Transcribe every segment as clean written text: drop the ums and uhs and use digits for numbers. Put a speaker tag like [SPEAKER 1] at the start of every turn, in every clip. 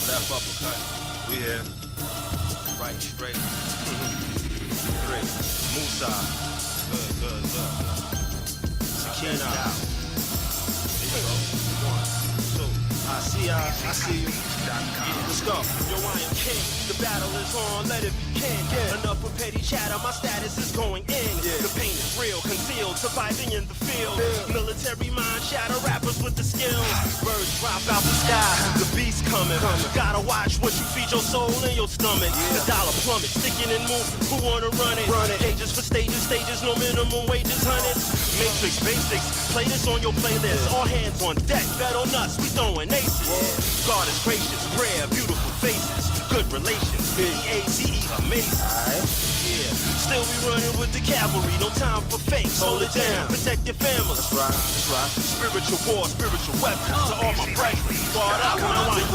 [SPEAKER 1] Left uppercut. We here. Right straight. Three. Musa. Good. Sakina. There you go. One, two. I see you. Let's go. Yo, I am king. The battle is on. Let it begin. Enough of petty chatter. My status is going in. The pain is real. Concealed. Surviving in the field. Military mind shatter rappers with the skills. Birds drop out the sky. The beast coming. Gotta watch what you feed your soul and your stomach. The dollar plummet. Sticking and moving. Who wanna run it? Ages for stages. No minimum wages. Hundreds. Matrix basics. Play this on your playlist. All hands on deck. Bet on us. We throwing aces. God is gracious. Prayer. Beautiful faces. Good relations. B-A-Z-E. Amazing. Yeah. Still we running with the cavalry. No time for fakes. Hold it down. Protect your family. That's right. Spiritual war. Spiritual weapons. To all my brethren. God, I want to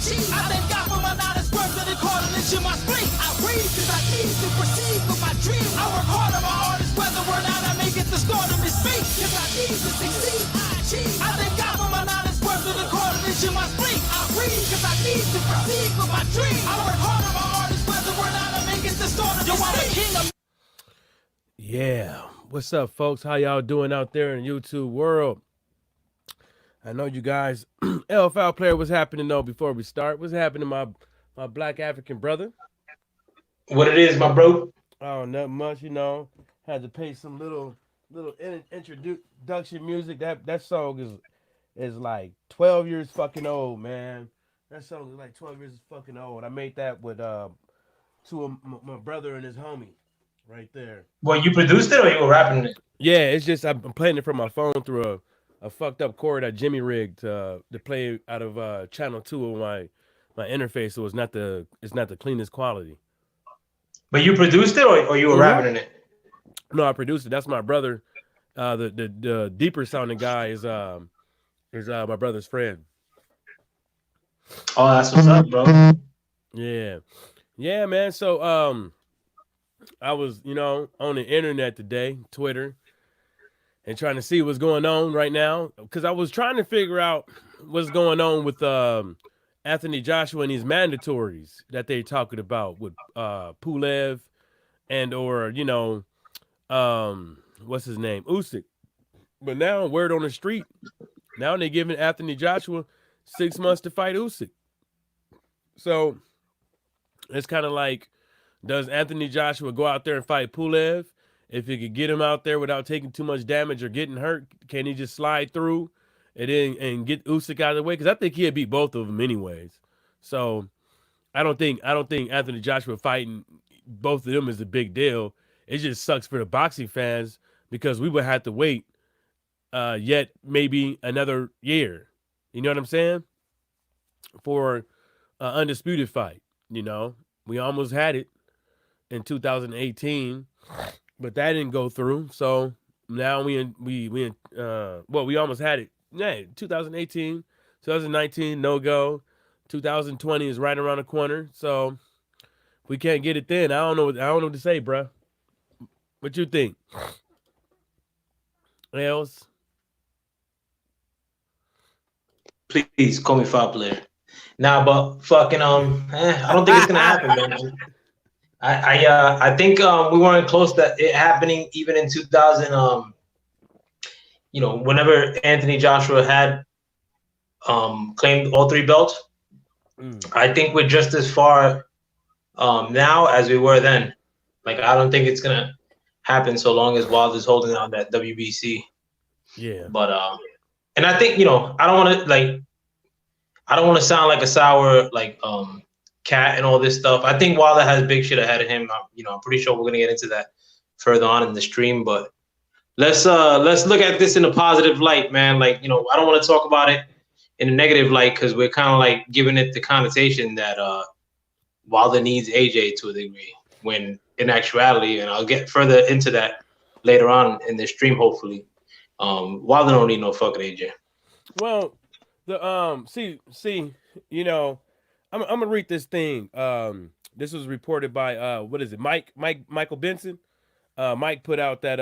[SPEAKER 1] I thank God for my knowledge, work that it called an inch in my spleen. I breathe cause I need to proceed with my dream. I work hard on my artist, whether or not I make it to start of this speech. Cause I need to succeed, I achieve. I thank God for my knowledge, work that it called an inch in my spleen. I breathe cause I need to proceed with my dream. I work hard on my artist, whether or not I make it to start of this speech.
[SPEAKER 2] Yeah, what's up, folks? How y'all doing out there in the YouTube world? I know you guys. LFL player, what's happening though? Before we start, what's happening, my black African brother?
[SPEAKER 3] What it is, my bro?
[SPEAKER 2] Oh, not much, Had to pay some little introduction music. That song is like 12 years fucking old, man. That song is like 12 years fucking old. I made that with two of my brother and his homie, right there.
[SPEAKER 3] Well, you produced it or you were rapping it?
[SPEAKER 2] Yeah, it's just I'm playing it from my phone through a fucked up cord that Jimmy rigged to play out of channel 2 of my interface, so it's not the cleanest quality.
[SPEAKER 3] But you produced it or you were rapping in it?
[SPEAKER 2] No, I produced it. That's my brother. The deeper sounding guy is my brother's friend.
[SPEAKER 3] Oh, that's what's up, bro.
[SPEAKER 2] Yeah, man. So I was on the internet today, Twitter, and trying to see what's going on right now, because I was trying to figure out what's going on with Anthony Joshua and these mandatories that they're talking about with Pulev and or what's his name, Usyk. But now word on the street, now they're giving Anthony Joshua 6 months to fight Usyk. So it's kind of like, does Anthony Joshua go out there and fight Pulev? If he could get him out there without taking too much damage or getting hurt, can he just slide through and get Usyk out of the way? Because I think he'd beat both of them anyways. So I don't think Anthony Joshua fighting both of them is a big deal. It just sucks for the boxing fans because we would have to wait yet maybe another year. You know what I'm saying? For an undisputed fight. We almost had it in 2018. But that didn't go through. So now we almost had it. Yeah, 2018, 2019, no go. 2020 is right around the corner. So if we can't get it then, I don't know what to say, bro. What you think? Else?
[SPEAKER 3] Please call me foul player. Nah, but fucking I don't think it's gonna happen, man. I think we weren't close to it happening even in 2000. Whenever Anthony Joshua had claimed all 3 belts, I think we're just as far now as we were then. Like, I don't think it's gonna happen so long as Wilder's holding on that WBC.
[SPEAKER 2] Yeah.
[SPEAKER 3] But and I think I don't want to sound like a sour cat and all this stuff. I think Wilder has big shit ahead of him. I'm pretty sure we're gonna get into that further on in the stream. But let's look at this in a positive light, man. I don't want to talk about it in a negative light because we're kind of like giving it the connotation that Wilder needs AJ to a degree. When in actuality, and I'll get further into that later on in the stream, hopefully. Wilder don't need no fucking AJ.
[SPEAKER 2] Well, the I'm gonna read this thing. This was reported by what is it? Michael Benson. Mike put out that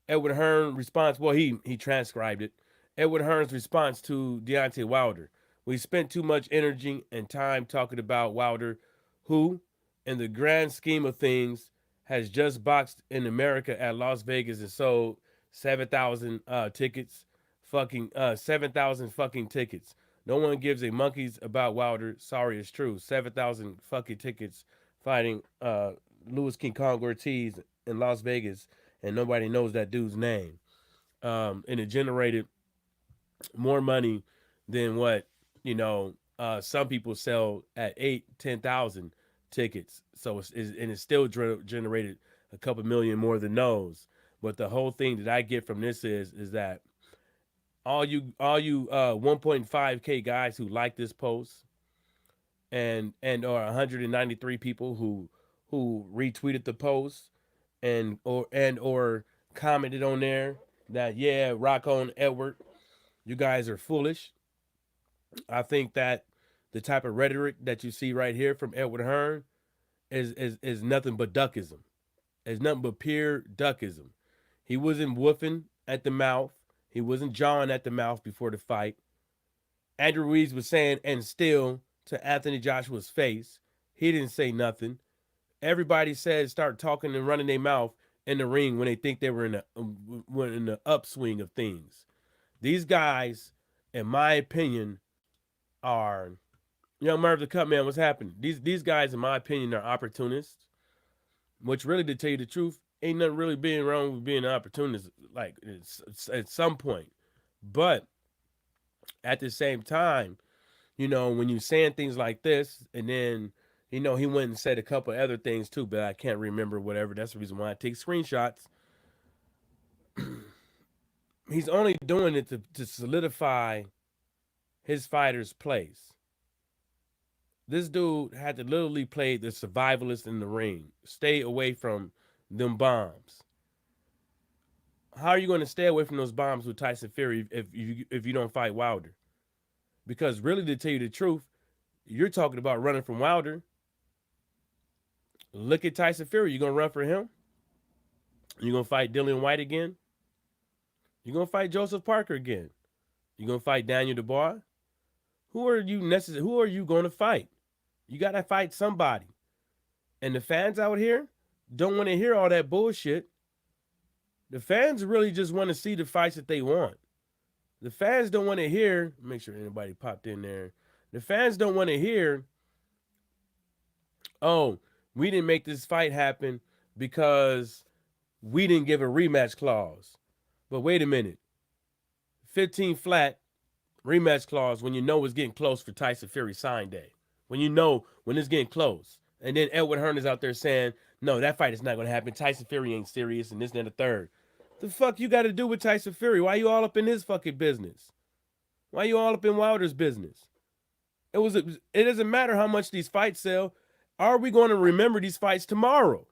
[SPEAKER 2] Edward Hearn response. Well, he transcribed it. Edward Hearn's response to Deontay Wilder. We spent too much energy and time talking about Wilder, who, in the grand scheme of things, has just boxed in America at Las Vegas and sold 7,000 tickets. 7,000 fucking tickets. No one gives a monkeys about Wilder. Sorry, it's true. 7,000 fucking tickets fighting Louis King Kong Ortiz in Las Vegas, and nobody knows that dude's name. And it generated more money than what some people sell at 8, 10,000 tickets. So it's still generated a couple million more than those. But the whole thing that I get from this is that all you 1.5K guys who like this post or 193 people who retweeted the post or commented on there that rock on Edward, you guys are foolish. I think that the type of rhetoric that you see right here from Edward Hearn is nothing but duckism. It's nothing but pure duckism. He wasn't woofing at the mouth. He wasn't jawing at the mouth before the fight. Andrew Ruiz was saying and still to Anthony Joshua's face. He didn't say nothing. Everybody said start talking and running their mouth in the ring when they think they were in the upswing of things. These guys, in my opinion, are Young Merv the Cut Man. What's happening? These guys, in my opinion, are opportunists. Which really, to tell you the truth, ain't nothing really being wrong with being an opportunist. Like at some point, but at the same time, when you saying things like this, and then he went and said a couple other things too, but I can't remember whatever. That's the reason why I take screenshots. He's only doing it to solidify his fighter's place. This dude had to literally play the survivalist in the ring. Stay away from them bombs. How are you going to stay away from those bombs with Tyson Fury if you don't fight Wilder? Because really, to tell you the truth, you're talking about running from Wilder. Look at Tyson Fury. You going to run for him? You going to fight Dillian White again? You going to fight Joseph Parker again? You going to fight Daniel Dubois? Who are you going to fight? You got to fight somebody. And the fans out here don't want to hear all that bullshit. The fans really just want to see the fights that they want. The fans don't want to hear, make sure anybody popped in there. The fans don't want to hear, oh, we didn't make this fight happen because we didn't give a rematch clause. But wait a minute. 15 flat rematch clause when you know it's getting close for Tyson Fury sign day. When it's getting close. And then Edward Hearn is out there saying, no, that fight is not going to happen. Tyson Fury ain't serious and this and the third. The fuck you got to do with Tyson Fury? Why you all up in his fucking business? Why you all up in Wilder's business? It doesn't matter how much these fights sell. Are we going to remember these fights tomorrow?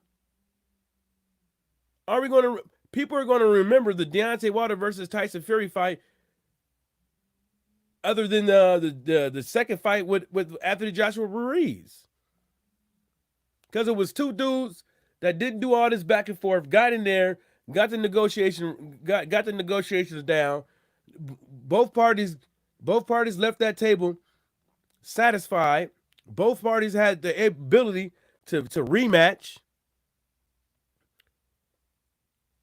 [SPEAKER 2] People are going to remember the Deontay Wilder versus Tyson Fury fight other than the second fight with Anthony Joshua Ruiz. Because it was two dudes that didn't do all this back and forth, got in there, got the negotiations down. Both parties left that table satisfied. Both parties had the ability to rematch.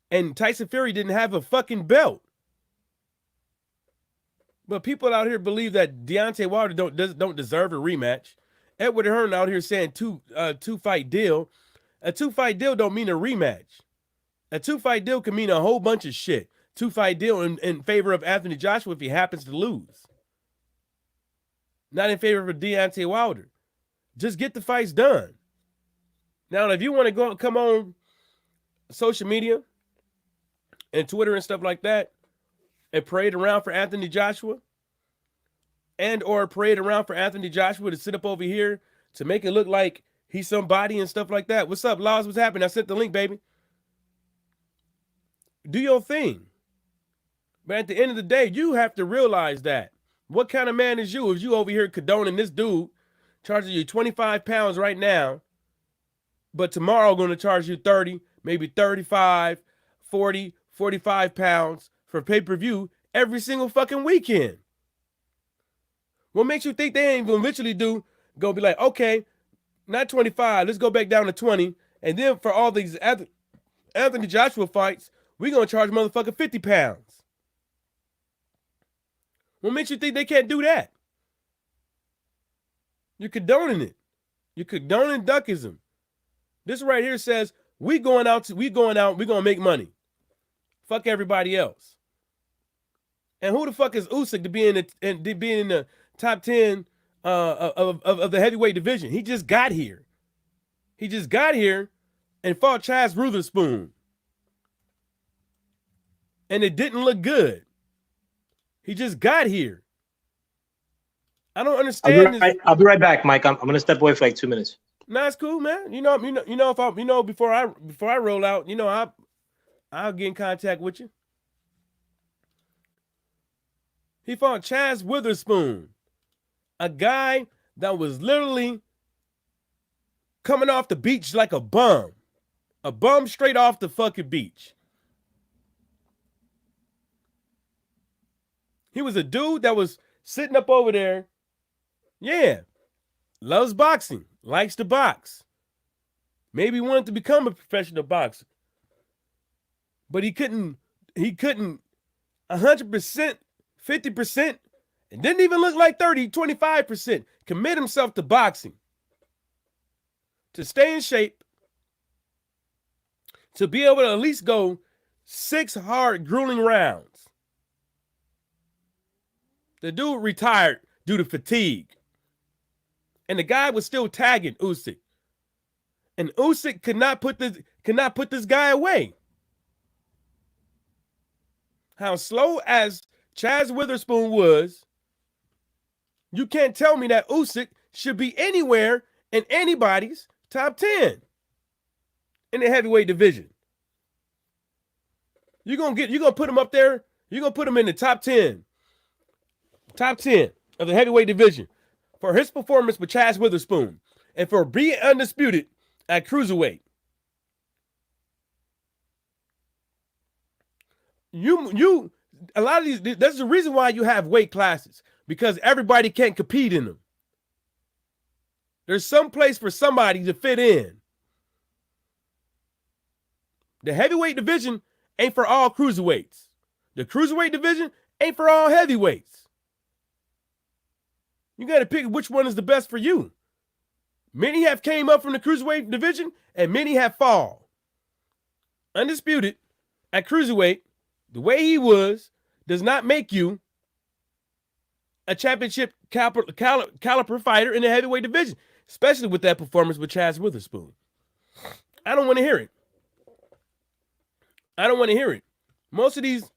[SPEAKER 2] And Tyson Fury didn't have a fucking belt. But people out here believe that Deontay Wilder don't deserve a rematch. Edward Hearn out here saying two fight deal. A 2-fight deal don't mean a rematch. A 2-fight deal can mean a whole bunch of shit. 2-fight deal in favor of Anthony Joshua if he happens to lose. Not in favor of Deontay Wilder. Just get the fights done. Now, if you want to come on social media and Twitter and stuff like that and parade around for Anthony Joshua or parade around for Anthony Joshua to sit up over here to make it look like he's somebody and stuff like that. What's up, Laws? What's happening? I sent the link, baby. Do your thing. But at the end of the day, you have to realize that. What kind of man is you if you over here condoning this dude charging you 25 pounds right now, but tomorrow going to charge you 30, maybe 35, 40, 45 pounds for pay-per-view every single fucking weekend? What makes you think they ain't gonna literally go be like, okay, not 25, let's go back down to 20, and then for all these Anthony Joshua fights, we're gonna charge motherfucker 50 pounds. What makes you think they can't do that? You're condoning it. You're condoning duckism. This right here says we gonna make money. Fuck everybody else. And who the fuck is Usyk to be in the top 10 of the heavyweight division? He just got here. He just got here and fought Chaz Witherspoon. And it didn't look good. He just got here. I don't understand this.
[SPEAKER 3] I'll be right back, Mike. I'm gonna step away for like 2 minutes.
[SPEAKER 2] Nah, it's cool, man. Before I roll out, I'll get in contact with you. He fought Chaz Witherspoon, a guy that was literally coming off the beach like a bum straight off the fucking beach. He was a dude that was sitting up over there. Yeah, loves boxing, likes to box. Maybe wanted to become a professional boxer. But he couldn't 100%, 50%, and didn't even look like 30, 25%. Commit himself to boxing. To stay in shape. To be able to at least go 6 hard, grueling rounds. The dude retired due to fatigue. And the guy was still tagging Usyk. And Usyk could not put this guy away. How slow as Chaz Witherspoon was, you can't tell me that Usyk should be anywhere in anybody's top 10 in the heavyweight division. You're gonna put him up there, you're gonna put him in the top 10 of the heavyweight division for his performance with Chaz Witherspoon and for being undisputed at cruiserweight. A lot of these, that's the reason why you have weight classes, because everybody can't compete in them. There's some place for somebody to fit in. The heavyweight division ain't for all cruiserweights. The cruiserweight division ain't for all heavyweights. You got to pick which one is the best for you. Many have came up from the cruiserweight division and many have fall. Undisputed at cruiserweight, the way he was, does not make you a championship caliber fighter in the heavyweight division, especially with that performance with Chaz Witherspoon. I don't want to hear it. I don't want to hear it. Most of these,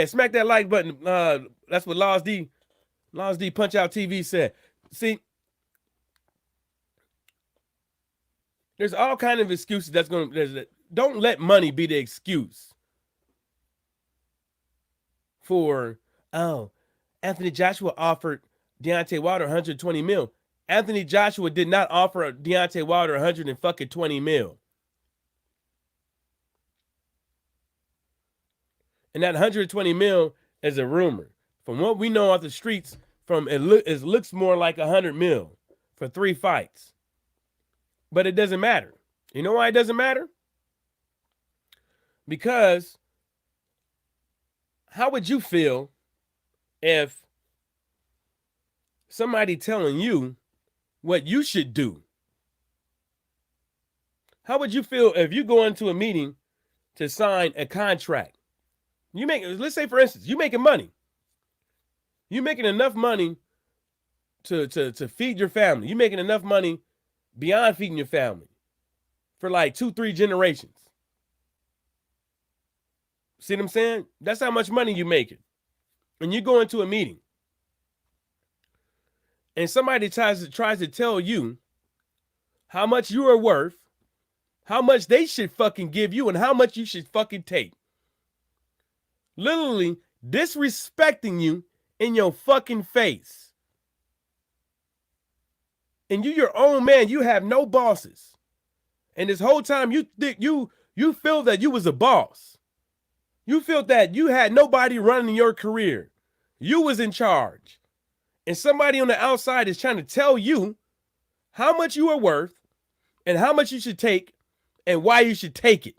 [SPEAKER 2] smack that like button. That's what Laws D Punch Out TV said. See, there's all kind of excuses don't let money be the excuse for, Anthony Joshua offered Deontay Wilder 120 mil. Anthony Joshua did not offer Deontay Wilder 120 mil. And that 120 mil is a rumor. From what we know off the streets, it looks more like 100 mil for 3 fights. But it doesn't matter. You know why it doesn't matter? Because how would you feel if somebody telling you what you should do? How would you feel if you go into a meeting to sign a contract? Let's say, for instance, you making money. You're making enough money to feed your family. You're making enough money beyond feeding your family for like 2-3 generations. See what I'm saying? That's how much money you're making. And you go into a meeting and somebody tries to tell you how much you are worth, how much they should fucking give you, and how much you should fucking take. Literally disrespecting you in your fucking face. And you your own man, you have no bosses. And this whole time you feel that you was a boss. You felt that you had nobody running your career. You was in charge. and somebody on the outside is trying to tell you how much you are worth and how much you should take and why you should take it.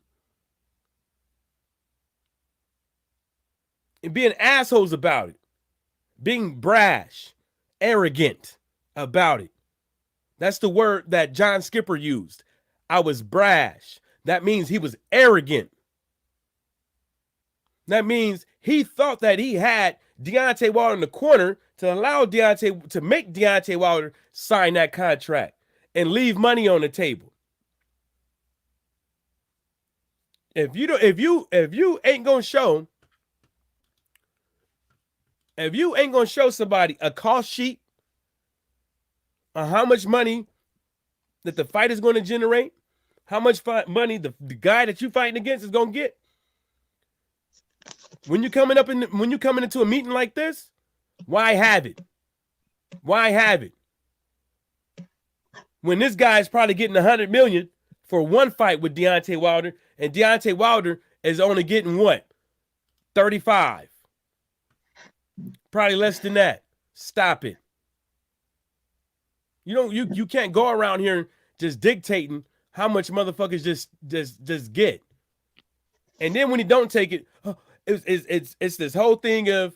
[SPEAKER 2] And being assholes about it. Being brash, arrogant about it. That's the word that John Skipper used. I was brash. That means he was arrogant. That means he thought that he had Deontay Wilder in the corner to allow Deontay to make Deontay Wilder sign that contract and leave money on the table. If you ain't gonna show somebody a cost sheet on how much money that the fight is going to generate, how much money the guy that you fighting against is going to get, when you coming into a meeting like this, why have it? Why have it? When this guy is probably getting $100 million for one fight with Deontay Wilder, and Deontay Wilder is only getting what? 35. Probably less than that. Stop it. You can't go around here just dictating how much motherfuckers just get. And then when he don't take it, it's this whole thing of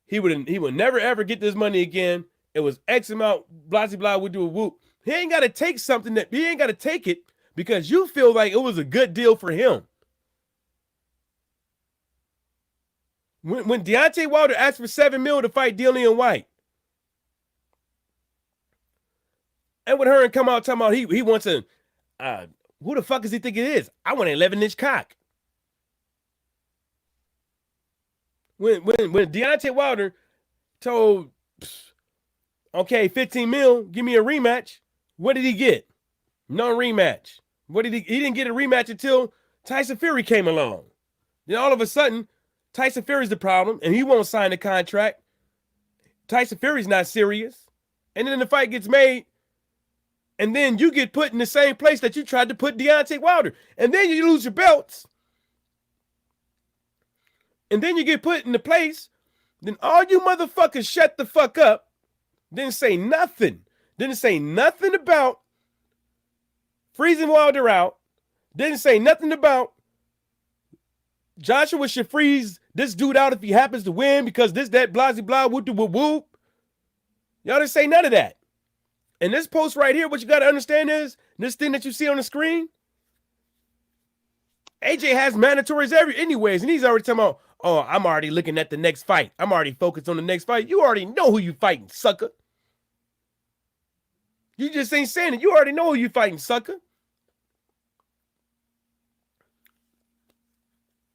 [SPEAKER 2] he would never ever get this money again. It was X amount, blah blah blah, would do a whoop. He ain't got to take something that he ain't got to take it because you feel like it was a good deal for him. When Deontay Wilder asked for $7 million to fight Dillian White, and when Hearn come out talking about he wants a who the fuck does he think it is? I want an 11-inch cock. When Deontay Wilder told, okay, 15 mil, give me a rematch, what did he get? No rematch. What did he didn't get a rematch until Tyson Fury came along. Then all of a sudden, Tyson Fury's the problem, and he won't sign the contract. Tyson Fury's not serious. And then the fight gets made, and then you get put in the same place that you tried to put Deontay Wilder. And then you lose your belts. And then you get put in the place, then all you motherfuckers shut the fuck up, didn't say nothing. Didn't say nothing about freezing Wilder out. Didn't say nothing about Joshua should freeze this dude out if he happens to win because this, that, blah, blah, whoop, whoop, whoop. Y'all didn't say none of that. And this post right here, what you got to understand is, this thing that you see on the screen, AJ has mandatories anyways, and he's already talking about, oh, I'm already looking at the next fight. I'm already focused on the next fight. You already know who you fighting, sucker. You just ain't saying it. You already know who you fighting, sucker.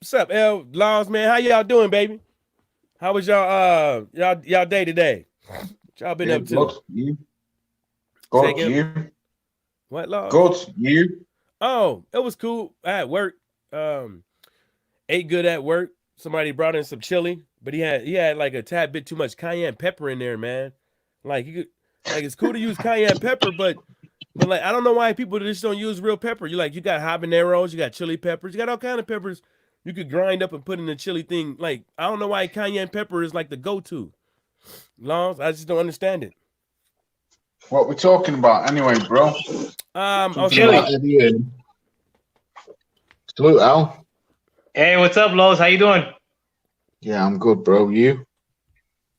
[SPEAKER 2] What's up, L Laws, man? How y'all doing, baby? How was y'all day today? What y'all been up to?
[SPEAKER 4] Good, you. Good, you.
[SPEAKER 2] What, Laws?
[SPEAKER 4] Good, you.
[SPEAKER 2] Oh, it was cool at work. Ate good at work. Somebody brought in some chili, but he had like a tad bit too much cayenne pepper in there, man. Like it's cool to use cayenne pepper, but like I don't know why people just don't use real pepper. You got habaneros, you got chili peppers, you got all kind of peppers you could grind up and put in the chili thing. Like I don't know why cayenne pepper is like the go-to. Laws, I just don't understand it.
[SPEAKER 4] What we talking about anyway, bro?
[SPEAKER 3] Chili.
[SPEAKER 4] Salute, Al.
[SPEAKER 3] Hey, what's up, Lowe's? How you doing?
[SPEAKER 4] Yeah, I'm good, bro. You?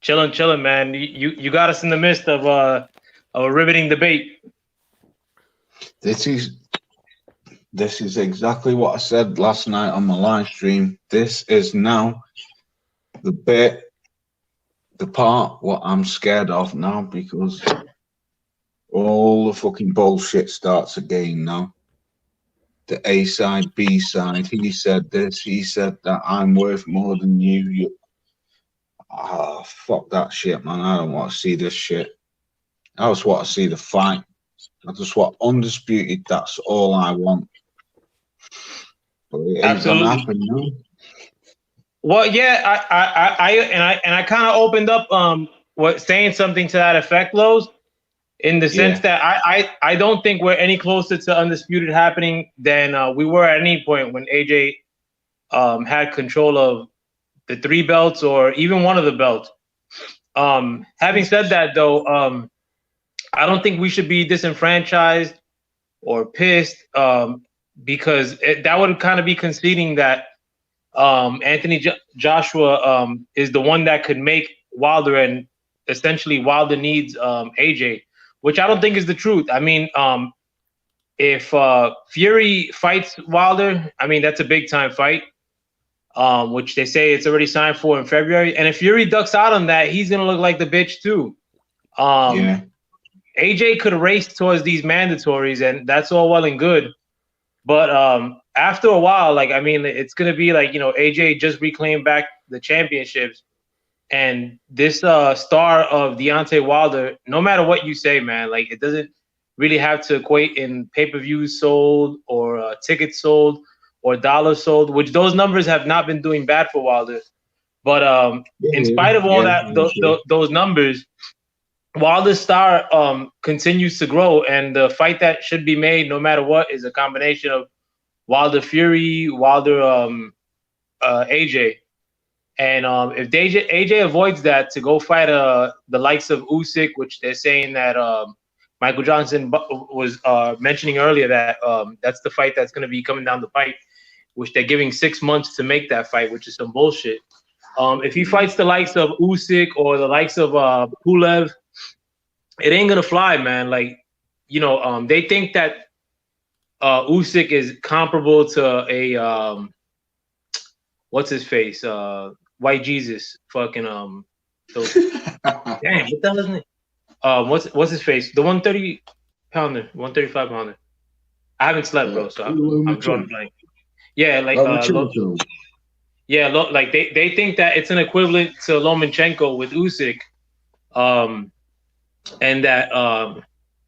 [SPEAKER 3] Chilling, man. You got us in the midst of a riveting debate.
[SPEAKER 4] This is exactly what I said last night on my live stream. This is now the part what I'm scared of now, because all the fucking bullshit starts again now. The A side, B side. He said this. He said that. I'm worth more than you. Fuck that shit, man. I don't want to see this shit. I just want to see the fight. I just want undisputed. That's all I want. But it ain't gonna happen, no.
[SPEAKER 3] Well, yeah, I kind of opened up saying something to that effect, Lowe's. In the sense that I don't think we're any closer to undisputed happening than we were at any point when AJ had control of the 3 belts or even one of the belts. Having said that, though, I don't think we should be disenfranchised or pissed, because that would kind of be conceding that Anthony Joshua is the one that could make Wilder, and essentially Wilder needs AJ, which I don't think is the truth. I mean, if Fury fights Wilder, I mean that's a big time fight, which they say it's already signed for in February. And if Fury ducks out on that, he's gonna look like the bitch too.
[SPEAKER 4] Yeah.
[SPEAKER 3] AJ could race towards these mandatories, and that's all well and good. But after a while, like, I mean, it's gonna be like, you know, AJ just reclaimed back the championships, and this star of Deontay Wilder, no matter what you say, man, like, it doesn't really have to equate in pay-per-views sold or tickets sold or dollars sold, which those numbers have not been doing bad for Wilder. But in spite of all those numbers, Wilder's star continues to grow, and the fight that should be made, no matter what, is a combination of Wilder Fury, Wilder AJ. And if AJ avoids that to go fight the likes of Usyk, which they're saying that Michael Johnson was mentioning earlier, that that's the fight that's going to be coming down the pipe, which they're giving 6 months to make that fight, which is some bullshit. If he fights the likes of Usyk or the likes of Pulev, it ain't gonna fly, man. Like, you know, they think that Usyk is comparable to a what's his face, White Jesus, fucking damn, what the hell isn't it? What's his face? The 130 pounder, 135 pounder. I haven't slept, bro, so I'm drawing a blank. Yeah, like like they think that it's an equivalent to Lomachenko with Usyk. And that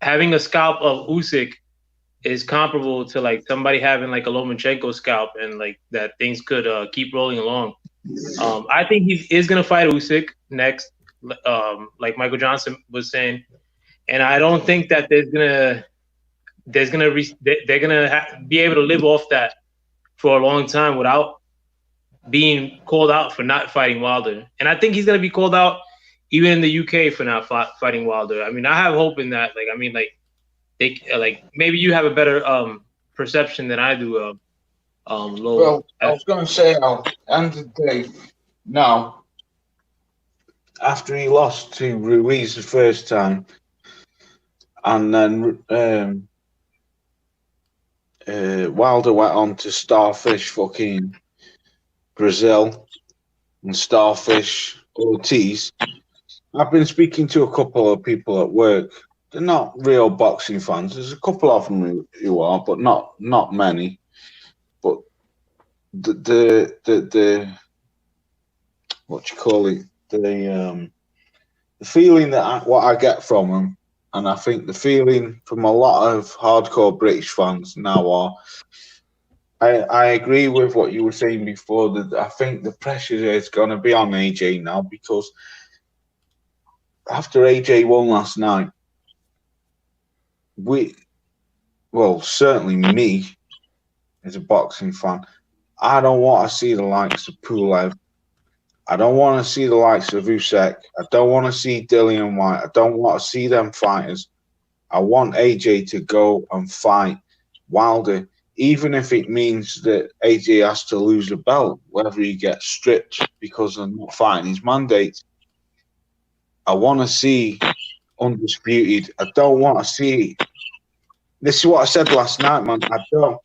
[SPEAKER 3] having a scalp of Usyk is comparable to like somebody having like a Lomachenko scalp, and like that things could keep rolling along. I think he is gonna fight Usyk next, like Michael Johnson was saying, and I don't think that they're gonna be able to live off that for a long time without being called out for not fighting Wilder. And I think he's gonna be called out even in the UK for not fighting Wilder. I mean, I have hope in that. Like, I mean, like, they like, maybe you have a better perception than I do.
[SPEAKER 4] Well, I was going to say, I'll end the day now. After he lost to Ruiz the first time, and then Wilder went on to Starfish fucking Brazil and Starfish Ortiz. I've been speaking to a couple of people at work. They're not real boxing fans. There's a couple of them who are, but not many. But the what you call it, the feeling that what I get from them, and I think the feeling from a lot of hardcore British fans now are, I agree with what you were saying before, that I think the pressure is going to be on AJ now, because after AJ won last night, certainly me as a boxing fan, I don't want to see the likes of Pulev. I don't want to see the likes of Usyk. I don't want to see Dillian White. I don't want to see them fighters. I want AJ to go and fight Wilder, even if it means that AJ has to lose the belt, whether he gets stripped because of not fighting his mandate. I want to see undisputed. I don't want to see. This is what I said last night, man. I don't,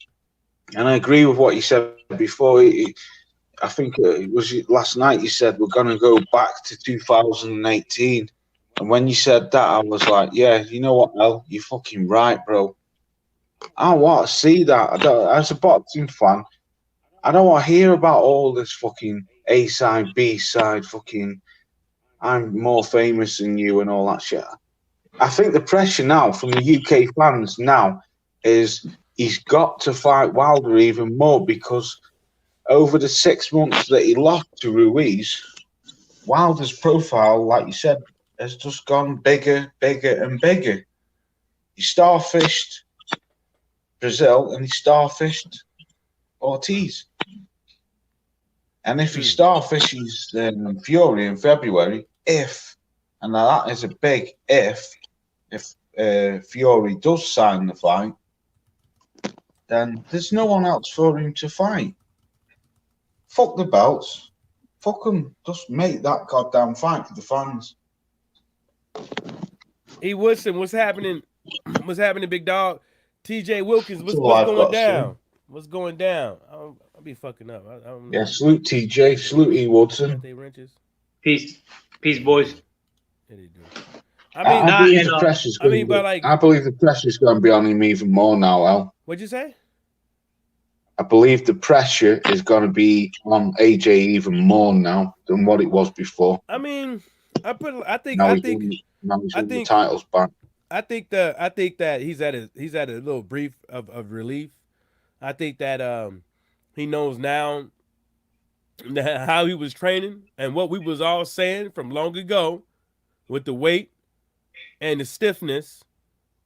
[SPEAKER 4] and I agree with what you said before. I think it was last night. You said we're going to go back to 2018, and when you said that, I was like, yeah, you know what, Al, you're fucking right, bro. I don't want to see that. As a boxing fan, I don't want to hear about all this fucking A side, B side, fucking I'm more famous than you and all that shit. I think the pressure now from the UK fans now is he's got to fight Wilder even more, because over the 6 months that he lost to Ruiz, Wilder's profile, like you said, has just gone bigger, bigger and bigger. He starfished Brazil and he starfished Ortiz. And if he starfishes Fury in February, if and that is a big if Fury does sign the fight, then there's no one else for him to fight. Fuck the belts. Fuck them. Just make that goddamn fight for the fans.
[SPEAKER 2] E. Woodson, what's happening? What's happening, big dog? TJ Wilkins, what's
[SPEAKER 4] all I've
[SPEAKER 2] going
[SPEAKER 4] got to
[SPEAKER 2] down?
[SPEAKER 4] say.
[SPEAKER 2] What's going down? I'll be fucking up. I don't know.
[SPEAKER 4] Yeah, salute TJ, salute E. Woodson.
[SPEAKER 2] Got they wrenches?
[SPEAKER 3] Peace, boys.
[SPEAKER 2] Yeah, they do. I mean,
[SPEAKER 4] believe the pressure's going to be,
[SPEAKER 2] like,
[SPEAKER 4] I believe the pressure's going to be on him even more now, Al.
[SPEAKER 2] What'd you say?
[SPEAKER 4] I believe the pressure is going to be on AJ even more now than what it was before.
[SPEAKER 2] I mean, I think
[SPEAKER 4] Now he's won the titles back.
[SPEAKER 2] I think that he's at a little brief of relief. I think that he knows now that how he was training and what we was all saying from long ago with the weight and the stiffness,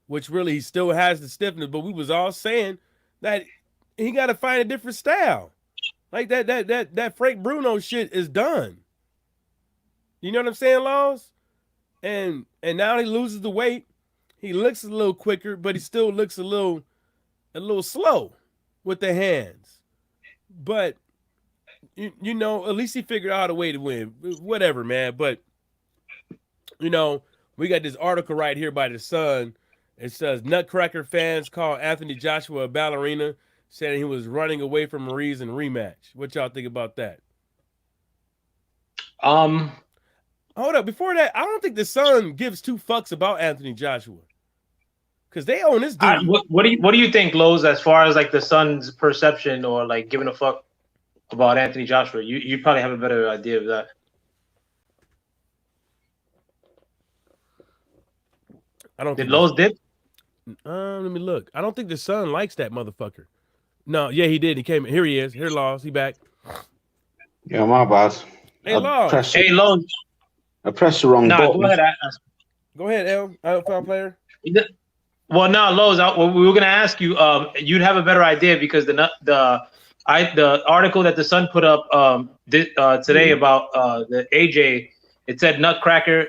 [SPEAKER 2] which really he still has the stiffness, but we was all saying that he got to find a different style. Like that Frank Bruno shit is done. You know what I'm saying, Laws? And now he loses the weight. He looks a little quicker, but he still looks a little slow with the hands. But you know, at least he figured out a way to win. Whatever, man. But you know, we got this article right here by The Sun. It says Nutcracker fans call Anthony Joshua a ballerina, saying he was running away from Maurice in rematch. What y'all think about that? Hold up. Before that, I don't think The Sun gives two fucks about Anthony Joshua. Because they own this dude.
[SPEAKER 3] What do you think, Lowe's, as far as like the Sun's perception or like giving a fuck about Anthony Joshua? You probably have a better idea of that.
[SPEAKER 2] I don't.
[SPEAKER 3] Did Lowe's dip?
[SPEAKER 2] Let me look. I don't think The Sun likes that motherfucker. No, yeah, he did. He came. Here he is. Here, Laws. He back.
[SPEAKER 4] Yeah, my bad.
[SPEAKER 2] Hey, Laws.
[SPEAKER 3] Hey, Lowe's.
[SPEAKER 4] I pressed the wrong button.
[SPEAKER 2] Go ahead, L. Found player.
[SPEAKER 3] Well, no, Lowe's. We were gonna ask you. You'd have a better idea because the article that The Sun put up today about the AJ, it said Nutcracker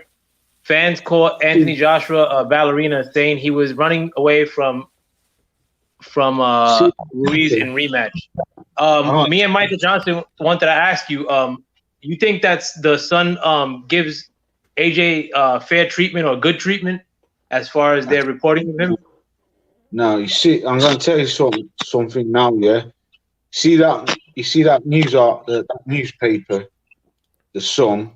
[SPEAKER 3] fans call Anthony Joshua a ballerina, saying he was running away from Ruiz in rematch. Me and Michael Johnson wanted to ask you. You think that's The Sun gives AJ fair treatment or good treatment as far as their reporting of him?
[SPEAKER 4] No, you see, I'm going to tell you something now. Yeah, you see that newspaper, The Sun.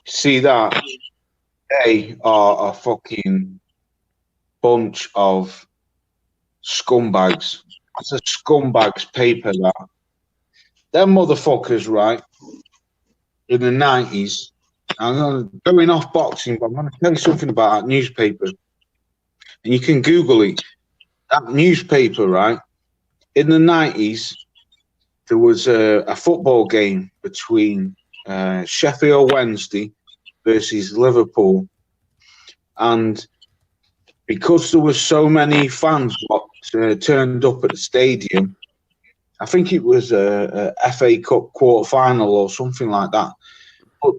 [SPEAKER 4] See that they are a fucking bunch of scumbags. It's a scumbags paper that. Them motherfuckers, right, in the 90s, I'm going off boxing, but I'm going to tell you something about that newspaper. And you can Google it. That newspaper, right, in the 90s, there was a football game between Sheffield Wednesday versus Liverpool. And because there were so many fans turned up at the stadium, I think it was a FA Cup quarter-final or something like that. But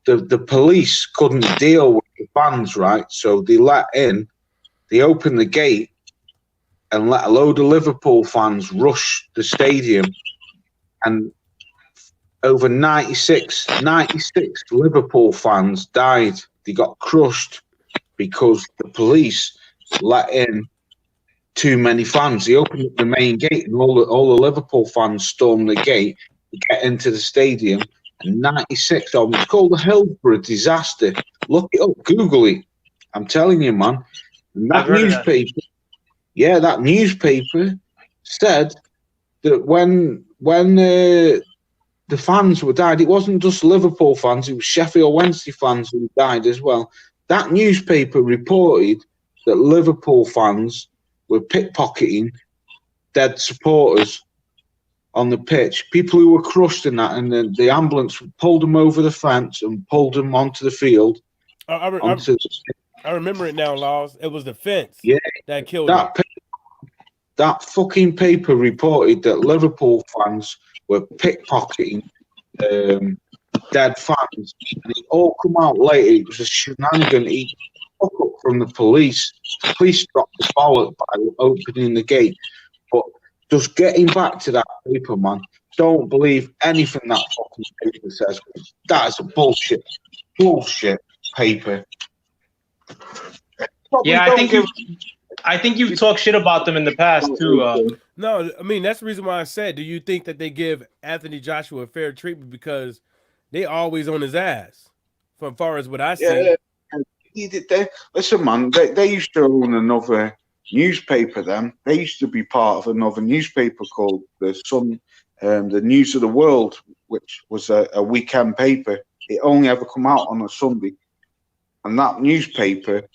[SPEAKER 4] the police couldn't deal with the fans, right? So they opened the gate and let a load of Liverpool fans rush the stadium. And over 96 Liverpool fans died. They got crushed because the police let in too many fans. They opened up the main gate and all the Liverpool fans stormed the gate to get into the stadium. And 96 of them. It's called the Hillsborough disaster. Look it up, Google it. I'm telling you, man. And that newspaper said that when the fans were died, it wasn't just Liverpool fans, it was Sheffield Wednesday fans who died as well. That newspaper reported that Liverpool fans were pickpocketing dead supporters on the pitch, people who were crushed in that, and then the ambulance pulled them over the fence and pulled them onto the field.
[SPEAKER 2] I remember it now, Laws. It was the fence that killed
[SPEAKER 4] that. That fucking paper reported that Liverpool fans were pickpocketing dead fans, and it all come out later. It was a shenanigan. He took up from the police. Police dropped the ballot by opening the gate. But just getting back to that paper, man, don't believe anything that fucking paper says. That is a bullshit paper. Probably
[SPEAKER 3] Yeah,
[SPEAKER 4] don't give.
[SPEAKER 3] I think you've talked shit about them in the past too.
[SPEAKER 2] No, I mean that's the reason why I said, do you think that they give Anthony Joshua fair treatment because they always on his ass? From far as what I see.
[SPEAKER 4] Listen, man, they used to own another newspaper. They used to be part of another newspaper called the Sun, the News of the World, which was a weekend paper. It only ever come out on a Sunday, and that newspaper.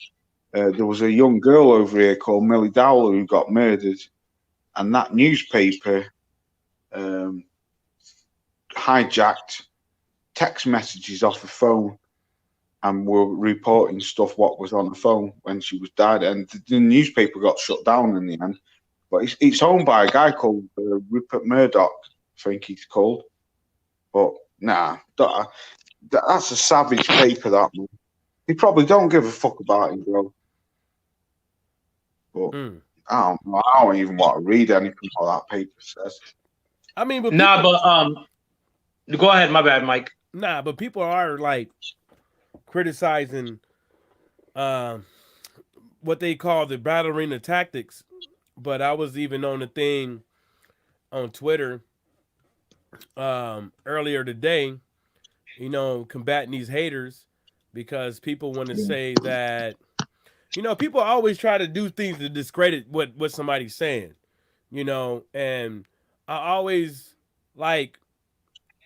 [SPEAKER 4] There was a young girl over here called Millie Dowler who got murdered, and that newspaper hijacked text messages off the phone and were reporting stuff what was on the phone when she was died, and the newspaper got shut down in the end. But it's owned by a guy called Rupert Murdoch, I think he's called. But nah, that's a savage paper, that man. He probably don't give a fuck about him, bro. But I don't even want to read anything what that paper says.
[SPEAKER 2] I mean, but
[SPEAKER 3] go ahead. My bad, Mike.
[SPEAKER 2] Nah, but people are like criticizing what they call the battle arena tactics. But I was even on the thing on Twitter earlier today, combating these haters because people want to say that. People always try to do things to discredit what somebody's saying, and I always like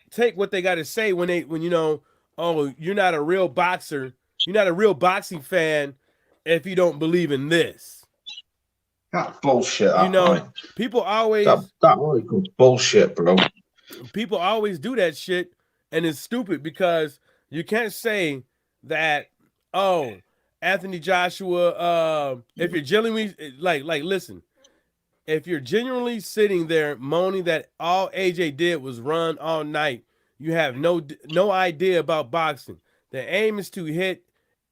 [SPEAKER 2] take what they got to say when oh, you're not a real boxer. You're not a real boxing fan if you don't believe in this.
[SPEAKER 4] That's bullshit.
[SPEAKER 2] People always
[SPEAKER 4] that bullshit, bro.
[SPEAKER 2] People always do that shit, and it's stupid because you can't say that, oh, Anthony Joshua, if you're genuinely listen, if you're genuinely sitting there moaning that all AJ did was run all night, you have no idea about boxing. The aim is to hit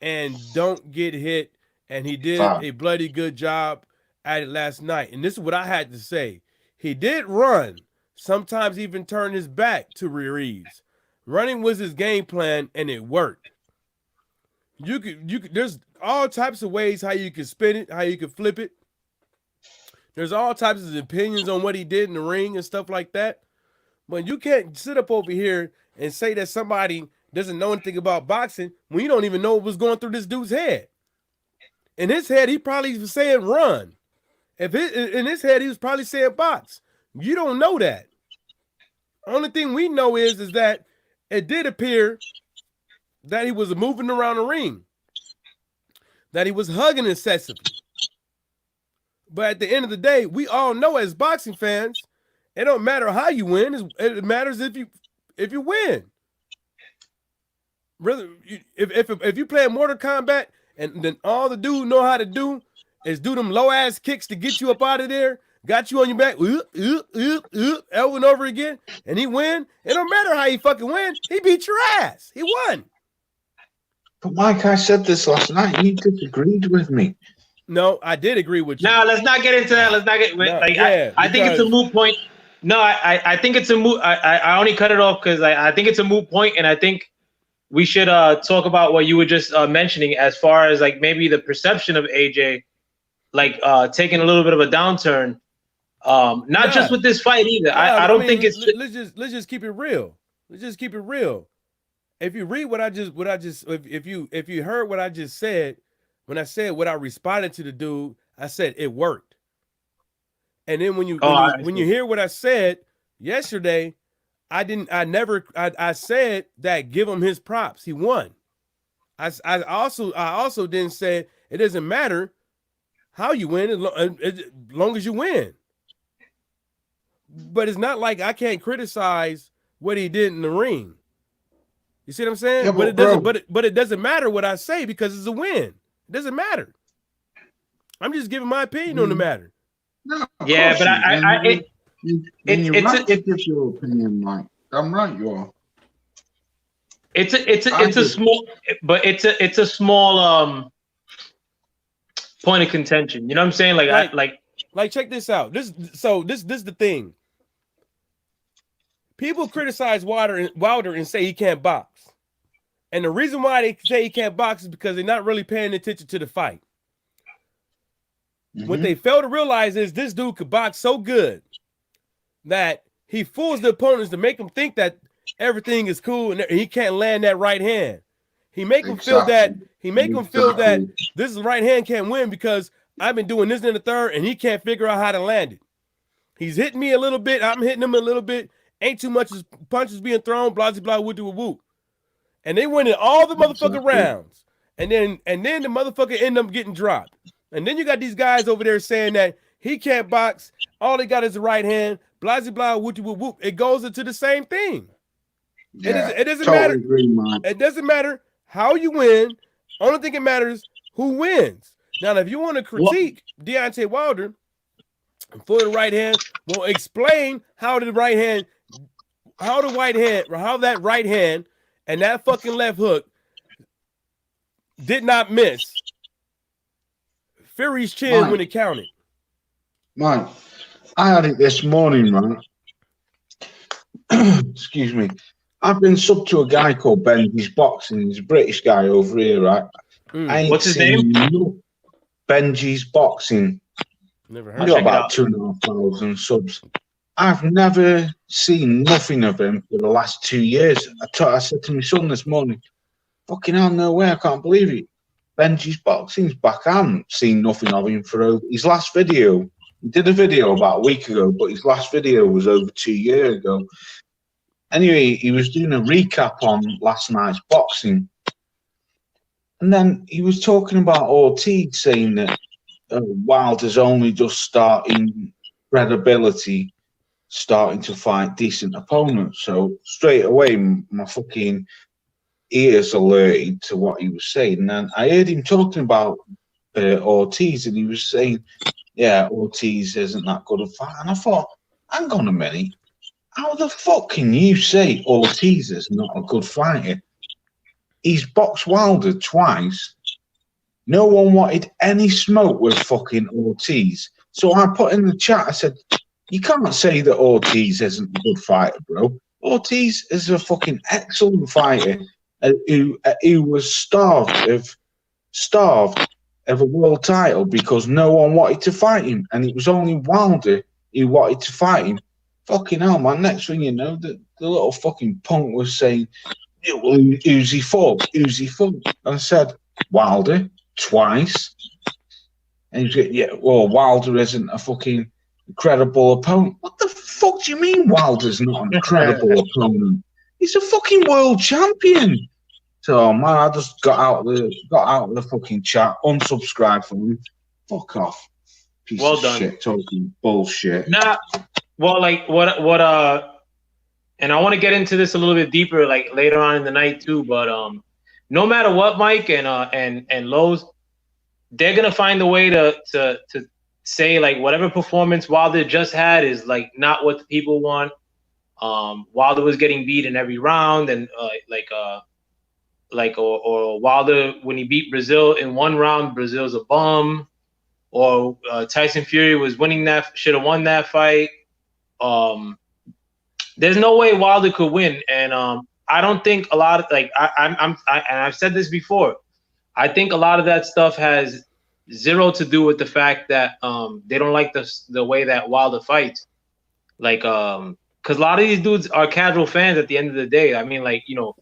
[SPEAKER 2] and don't get hit, and he did a bloody good job at it last night. And this is what I had to say. He did run, sometimes even turn his back to Ruiz. Running was his game plan, and it worked. You could. There's all types of ways how you can spin it, how you can flip it. There's all types of opinions on what he did in the ring and stuff like that. But you can't sit up over here and say that somebody doesn't know anything about boxing when you don't even know what was going through this dude's head. In his head, he probably was saying run. In his head, he was probably saying box. You don't know that. Only thing we know is that it did appear that he was moving around the ring, that he was hugging incessantly. But at the end of the day, we all know as boxing fans, it don't matter how you win. It matters if you win. Really, if you play Mortal Kombat and then all the dude know how to do is do them low ass kicks to get you up out of there, got you on your back, over and over again, and he win. It don't matter how he fucking win. He beat your ass. He won.
[SPEAKER 4] But Mike, I said this last night. You disagreed with me.
[SPEAKER 2] No, I did agree with you.
[SPEAKER 3] No, let's not get into that. Let's not get. I think it's a moot point. No, I think it's a moot. I only cut it off because I think it's a moot point, and I think we should talk about what you were just mentioning as far as like maybe the perception of AJ, like taking a little bit of a downturn. Not just with this fight either. I don't think it's.
[SPEAKER 2] Let's just keep it real. Let's just keep it real. If you read if you heard what I just said, when I said what I responded to the dude, I said it worked. And then when you hear what I said yesterday, I said that give him his props. He won. I also then said it doesn't matter how you win as long as you win. But it's not like I can't criticize what he did in the ring. You see what I'm saying? Yeah, but it doesn't matter what I say because it's a win. It doesn't matter. I'm just giving my opinion on the matter.
[SPEAKER 4] No,
[SPEAKER 3] yeah, but
[SPEAKER 4] it's your opinion, Mike. I'm right, you are.
[SPEAKER 3] It's a small, but it's a small point of contention. You know what I'm saying?
[SPEAKER 2] Like check this out. This is the thing. People criticize Wilder and say he can't box. And the reason why they say he can't box is because they're not really paying attention to the fight. What they fail to realize is this dude could box so good that he fools the opponents to make them think that everything is cool and he can't land that right hand. He make them feel that this right hand can't win because I've been doing this in the third and he can't figure out how to land it. He's hitting me a little bit. I'm hitting him a little bit. Ain't too much punches being thrown, blah, blah, blah, whoop, whoop. And they win in all the motherfucking rounds. And then the motherfucker end up getting dropped. And then you got these guys over there saying that he can't box. All they got is the right hand, blah, blah, blah, whoop, whoop, whoop. It goes into the same thing.
[SPEAKER 4] Yeah,
[SPEAKER 2] it doesn't
[SPEAKER 4] totally
[SPEAKER 2] matter.
[SPEAKER 4] Agree, man.
[SPEAKER 2] It doesn't matter how you win. Only thing it matters who wins. Now, if you want to critique Deontay Wilder for the right hand, well, explain how that right hand and that fucking left hook did not miss Fury's chin when it counted.
[SPEAKER 4] Man, I had it this morning, man. Excuse me. I've been sub to a guy called Benji's Boxing. He's a British guy over here, right?
[SPEAKER 3] What's his name?
[SPEAKER 4] Benji's Boxing.
[SPEAKER 2] Never heard.
[SPEAKER 4] I've got about 2,500 subs. I've never seen nothing of him for the last 2 years. I said to my son this morning, fucking hell, no way, I can't believe it. Benji's Boxing's back. I haven't seen nothing of him for his last video. He did a video about a week ago, but his last video was over 2 years ago. Anyway, he was doing a recap on last night's boxing. And then he was talking about Ortiz, saying that Wilder's only just starting credibility, starting to fight decent opponents. So straight away, my fucking ears alerted to what he was saying. And then I heard him talking about Ortiz, and he was saying, yeah, Ortiz isn't that good a fighter. And I thought, hang on a minute. How the fuck can you say Ortiz is not a good fighter? He's boxed Wilder twice. No one wanted any smoke with fucking Ortiz. So I put in the chat, I said, you can't say that Ortiz isn't a good fighter, bro. Ortiz is a fucking excellent fighter who was starved of a world title because no one wanted to fight him. And it was only Wilder who wanted to fight him. Fucking hell, man. Next thing you know, the little fucking punk was saying, who's he for? Who's he for? And I said, Wilder, twice. And he's like, yeah, well, Wilder isn't a fucking credible opponent. What the fuck do you mean Wilder's not a credible opponent? He's a fucking world champion. So, man, I just got out of the fucking chat, unsubscribed from him. Fuck off. Piece of shit, talking bullshit.
[SPEAKER 3] Nah. Well, like what and I want to get into this a little bit deeper, like later on in the night too. But no matter what, Mike and Lowe's, they're gonna find a way to say like whatever performance Wilder just had is like not what the people want. Wilder was getting beat in every round, and or Wilder when he beat Brazil in one round, Brazil's a bum, or Tyson Fury was winning should have won that fight. There's no way Wilder could win, and I don't think a lot of and I've said this before. I think a lot of that stuff has zero to do with the fact that they don't like the way that Wilder fights, like because a lot of these dudes are casual fans at the end of the day. I mean, like, you know,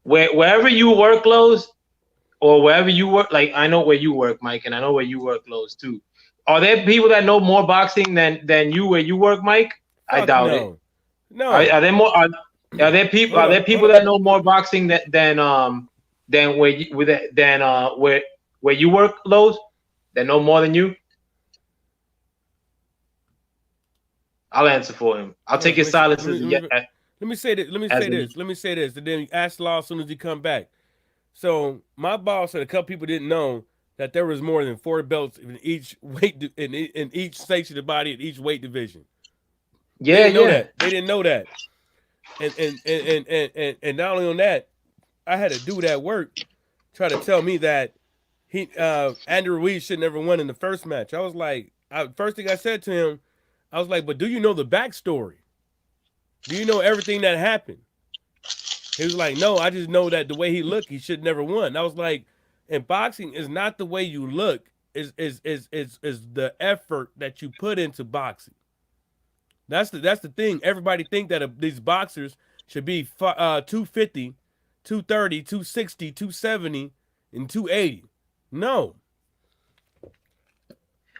[SPEAKER 3] wherever you work, Lowe's, or wherever you work, like I know where you work, Mike, and I know where you work, Lowe's too. Are there people that know more boxing than you where you work, Mike? I doubt it.
[SPEAKER 2] No.
[SPEAKER 3] Are there more? Are there people? Are there people that know more boxing than where you work, Lowe's? That know more than you? I'll answer for him. I'll take his silence as a yes.
[SPEAKER 2] Let me say this. Let me say this. And then ask Law as soon as he come back. So my boss said a couple people didn't know that there was more than 4 belts in each weight in each section of the body in each weight division.
[SPEAKER 3] Yeah,
[SPEAKER 2] They didn't know that. And not only on that, I had a dude at work try to tell me that Andrew Ruiz should never won in the first match. I was like, first thing I said to him, I was like, but do you know the backstory? Do you know everything that happened? He was like, no, I just know that the way he looked, he should never won. I was like, in boxing, is not the way you look, is the effort that you put into boxing. That's the thing. Everybody think that these boxers should be 250, 230, 260, 270, and 280. No.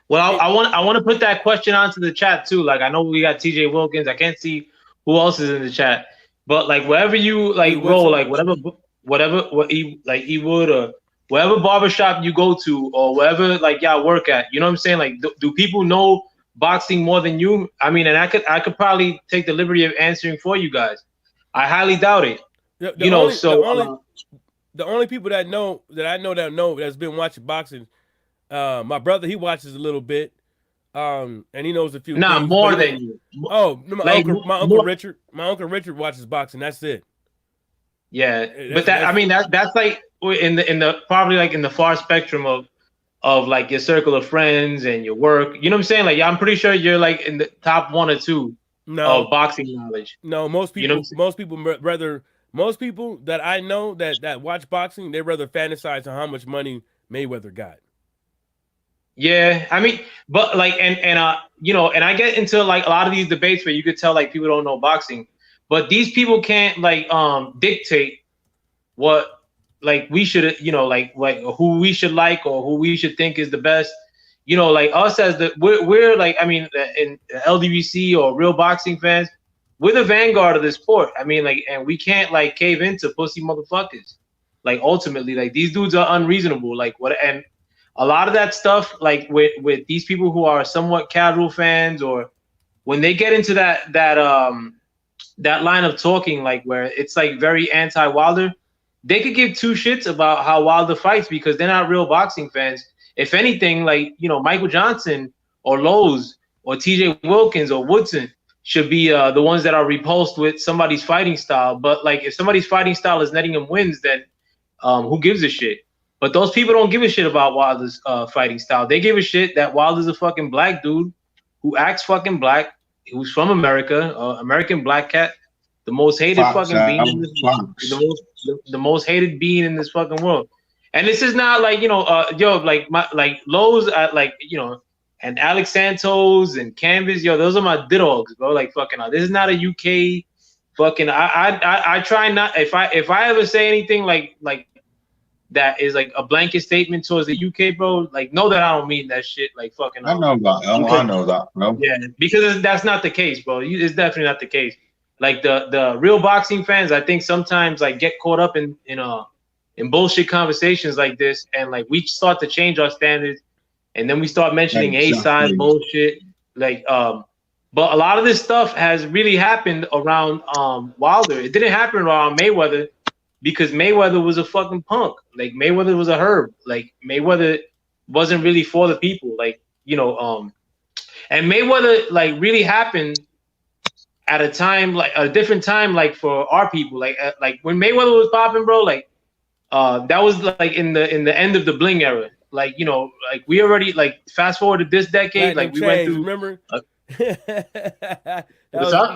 [SPEAKER 3] Well, I want to put that question onto the chat too. Like, I know we got TJ Wilkins. I can't see who else is in the chat, but like wherever you like roll, like what he would or whatever barbershop you go to or wherever like y'all work at, you know what I'm saying? Like, do people know boxing more than you? I mean, and I could probably take the liberty of answering for you guys. I highly doubt it.
[SPEAKER 2] The only people that I know that's been watching boxing, my brother, he watches a little bit, and he knows a few.
[SPEAKER 3] Nah,
[SPEAKER 2] things,
[SPEAKER 3] more than you.
[SPEAKER 2] Oh, my uncle Richard. My uncle Richard watches boxing. That's it.
[SPEAKER 3] Yeah, but that's like in the probably like in the far spectrum of like your circle of friends and your work. You know what I'm saying? Like, I'm pretty sure you're like in the top 1 or 2 of boxing knowledge.
[SPEAKER 2] No, most people, most people that I know that watch boxing, they rather fantasize on how much money Mayweather got.
[SPEAKER 3] Yeah, I mean, but like, and you know, and I get into like a lot of these debates where you could tell like people don't know boxing, but these people can't like dictate what like we should, you know, like who we should like or who we should think is the best. You know, like us as we're like, I mean, in LDBC or real boxing fans, we're the vanguard of the sport. I mean, like, and we can't like cave into pussy motherfuckers. Like, ultimately, like, these dudes are unreasonable. Like, what? And a lot of that stuff, like with these people who are somewhat casual fans, or when they get into that line of talking, like where it's like very anti-Wilder, they could give two shits about how Wilder fights because they're not real boxing fans. If anything, like, you know, Michael Johnson or Lowe's or TJ Wilkins or Woodson should be the ones that are repulsed with somebody's fighting style. But like, if somebody's fighting style is netting him wins, then who gives a shit? But those people don't give a shit about Wilder's fighting style. They give a shit that Wilder's a fucking black dude who acts fucking black, who's from America, American black cat, the most hated fucking being in this, the most hated being in this fucking world. And this is not like, you know, like Lowe's, like, you know, and Alex Santos and Canvas, those are my dogs, bro. Like, fucking, this is not a UK fucking. I try not, if I ever say anything like that is like a blanket statement towards the UK, bro, like, know that I don't mean that shit. Like, fucking.
[SPEAKER 4] I know that. I know that. No.
[SPEAKER 3] Yeah, because that's not the case, bro. It's definitely not the case. Like the real boxing fans, I think sometimes like get caught up in bullshit conversations like this, and like we start to change our standards, and then we start mentioning A-side bullshit. Like, but a lot of this stuff has really happened around Wilder. It didn't happen around Mayweather because Mayweather was a fucking punk. Like, Mayweather was a herb. Like, Mayweather wasn't really for the people. Like, you know, and Mayweather like really happened at a time, like a different time, like for our people, like when Mayweather was popping, bro, like that was like in the end of the bling era. Like, you know, like we already like fast forward to this decade, like we went through.
[SPEAKER 2] Remember?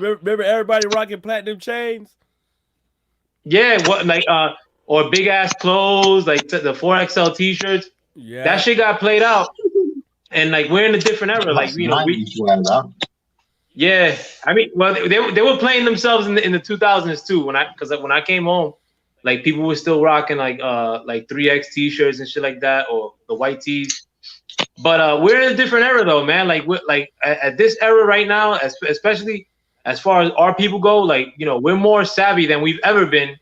[SPEAKER 2] Remember everybody rocking platinum chains?
[SPEAKER 3] Yeah, what like or big ass clothes, like the 4XL t-shirts. Yeah, that shit got played out, and like we're in a different era. Like, you know, yeah, I mean, well, they were playing themselves in the 2000s too. When I came home, like people were still rocking like 3X t-shirts and shit like that, or the white tees. But we're in a different era though, man. Like we're like at this era right now, especially as far as our people go, like, you know, we're more savvy than we've ever been.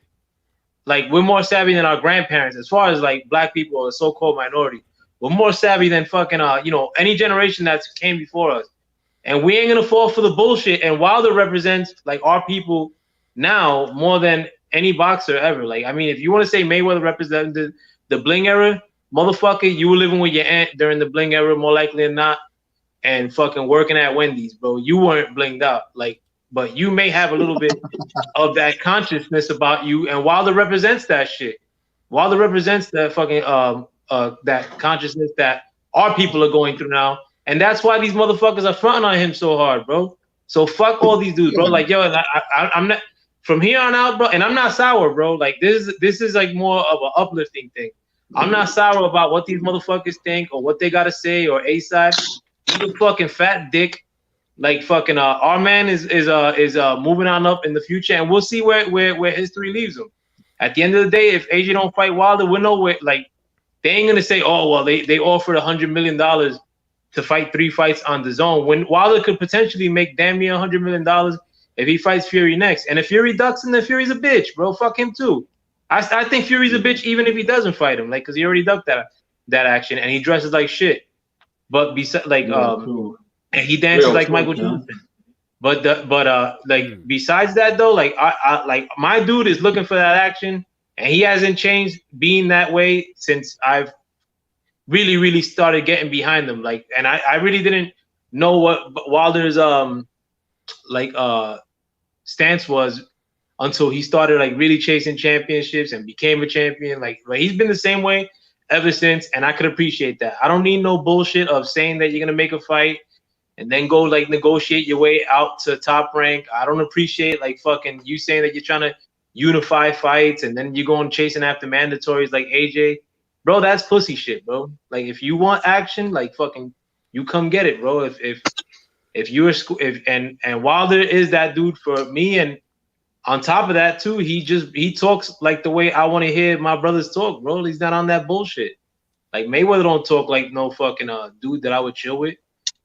[SPEAKER 3] Like, we're more savvy than our grandparents as far as like black people or the so-called minority. We're more savvy than fucking you know, any generation that came before us. And we ain't gonna fall for the bullshit. And Wilder represents like our people now more than any boxer ever. Like, I mean, if you want to say Mayweather represented the bling era, motherfucker, you were living with your aunt during the bling era, more likely than not, and fucking working at Wendy's, bro. You weren't blinged out. Like, but you may have a little bit of that consciousness about you. And Wilder represents that shit. Wilder represents that fucking that consciousness that our people are going through now, and that's why these motherfuckers are fronting on him so hard, bro. So fuck all these dudes, bro. Like, yo, I'm not from here on out, bro. And I'm not sour, bro. Like, this is like more of an uplifting thing. I'm not sour about what these motherfuckers think or what they gotta say or A-side. He's a fucking fat dick. Like fucking our man is moving on up in the future, and we'll see where history leaves him. At the end of the day, if AJ don't fight Wilder, we're nowhere. Like, they ain't gonna say, oh well, they offered $100 million to fight 3 fights on the zone, when Wilder could potentially make damn near $100 million if he fights Fury next. And if Fury ducks him, then Fury's a bitch, bro. Fuck him too. I think Fury's a bitch even if he doesn't fight him, like, because he already ducked that action and he dresses like shit. But besides, like, and he dances like Michael Johnson. But like, besides that though, like I like, my dude is looking for that action, and he hasn't changed being that way since I've really started getting behind him. Like, and I really didn't know what Wilder's stance was until he started like really chasing championships and became a champion. Like he's been the same way ever since, and I could appreciate that. I don't need no bullshit of saying that you're gonna make a fight and then go like negotiate your way out to top rank. I don't appreciate like fucking you saying that you're trying to unify fights and then you're going chasing after mandatories like AJ. Bro, that's pussy shit, bro. Like, if you want action, like fucking you come get it, bro. If you're and Wilder is that dude for me. And on top of that too, he talks like the way I want to hear my brothers talk, bro. He's not on that bullshit. Like Mayweather don't talk like no fucking dude that I would chill with.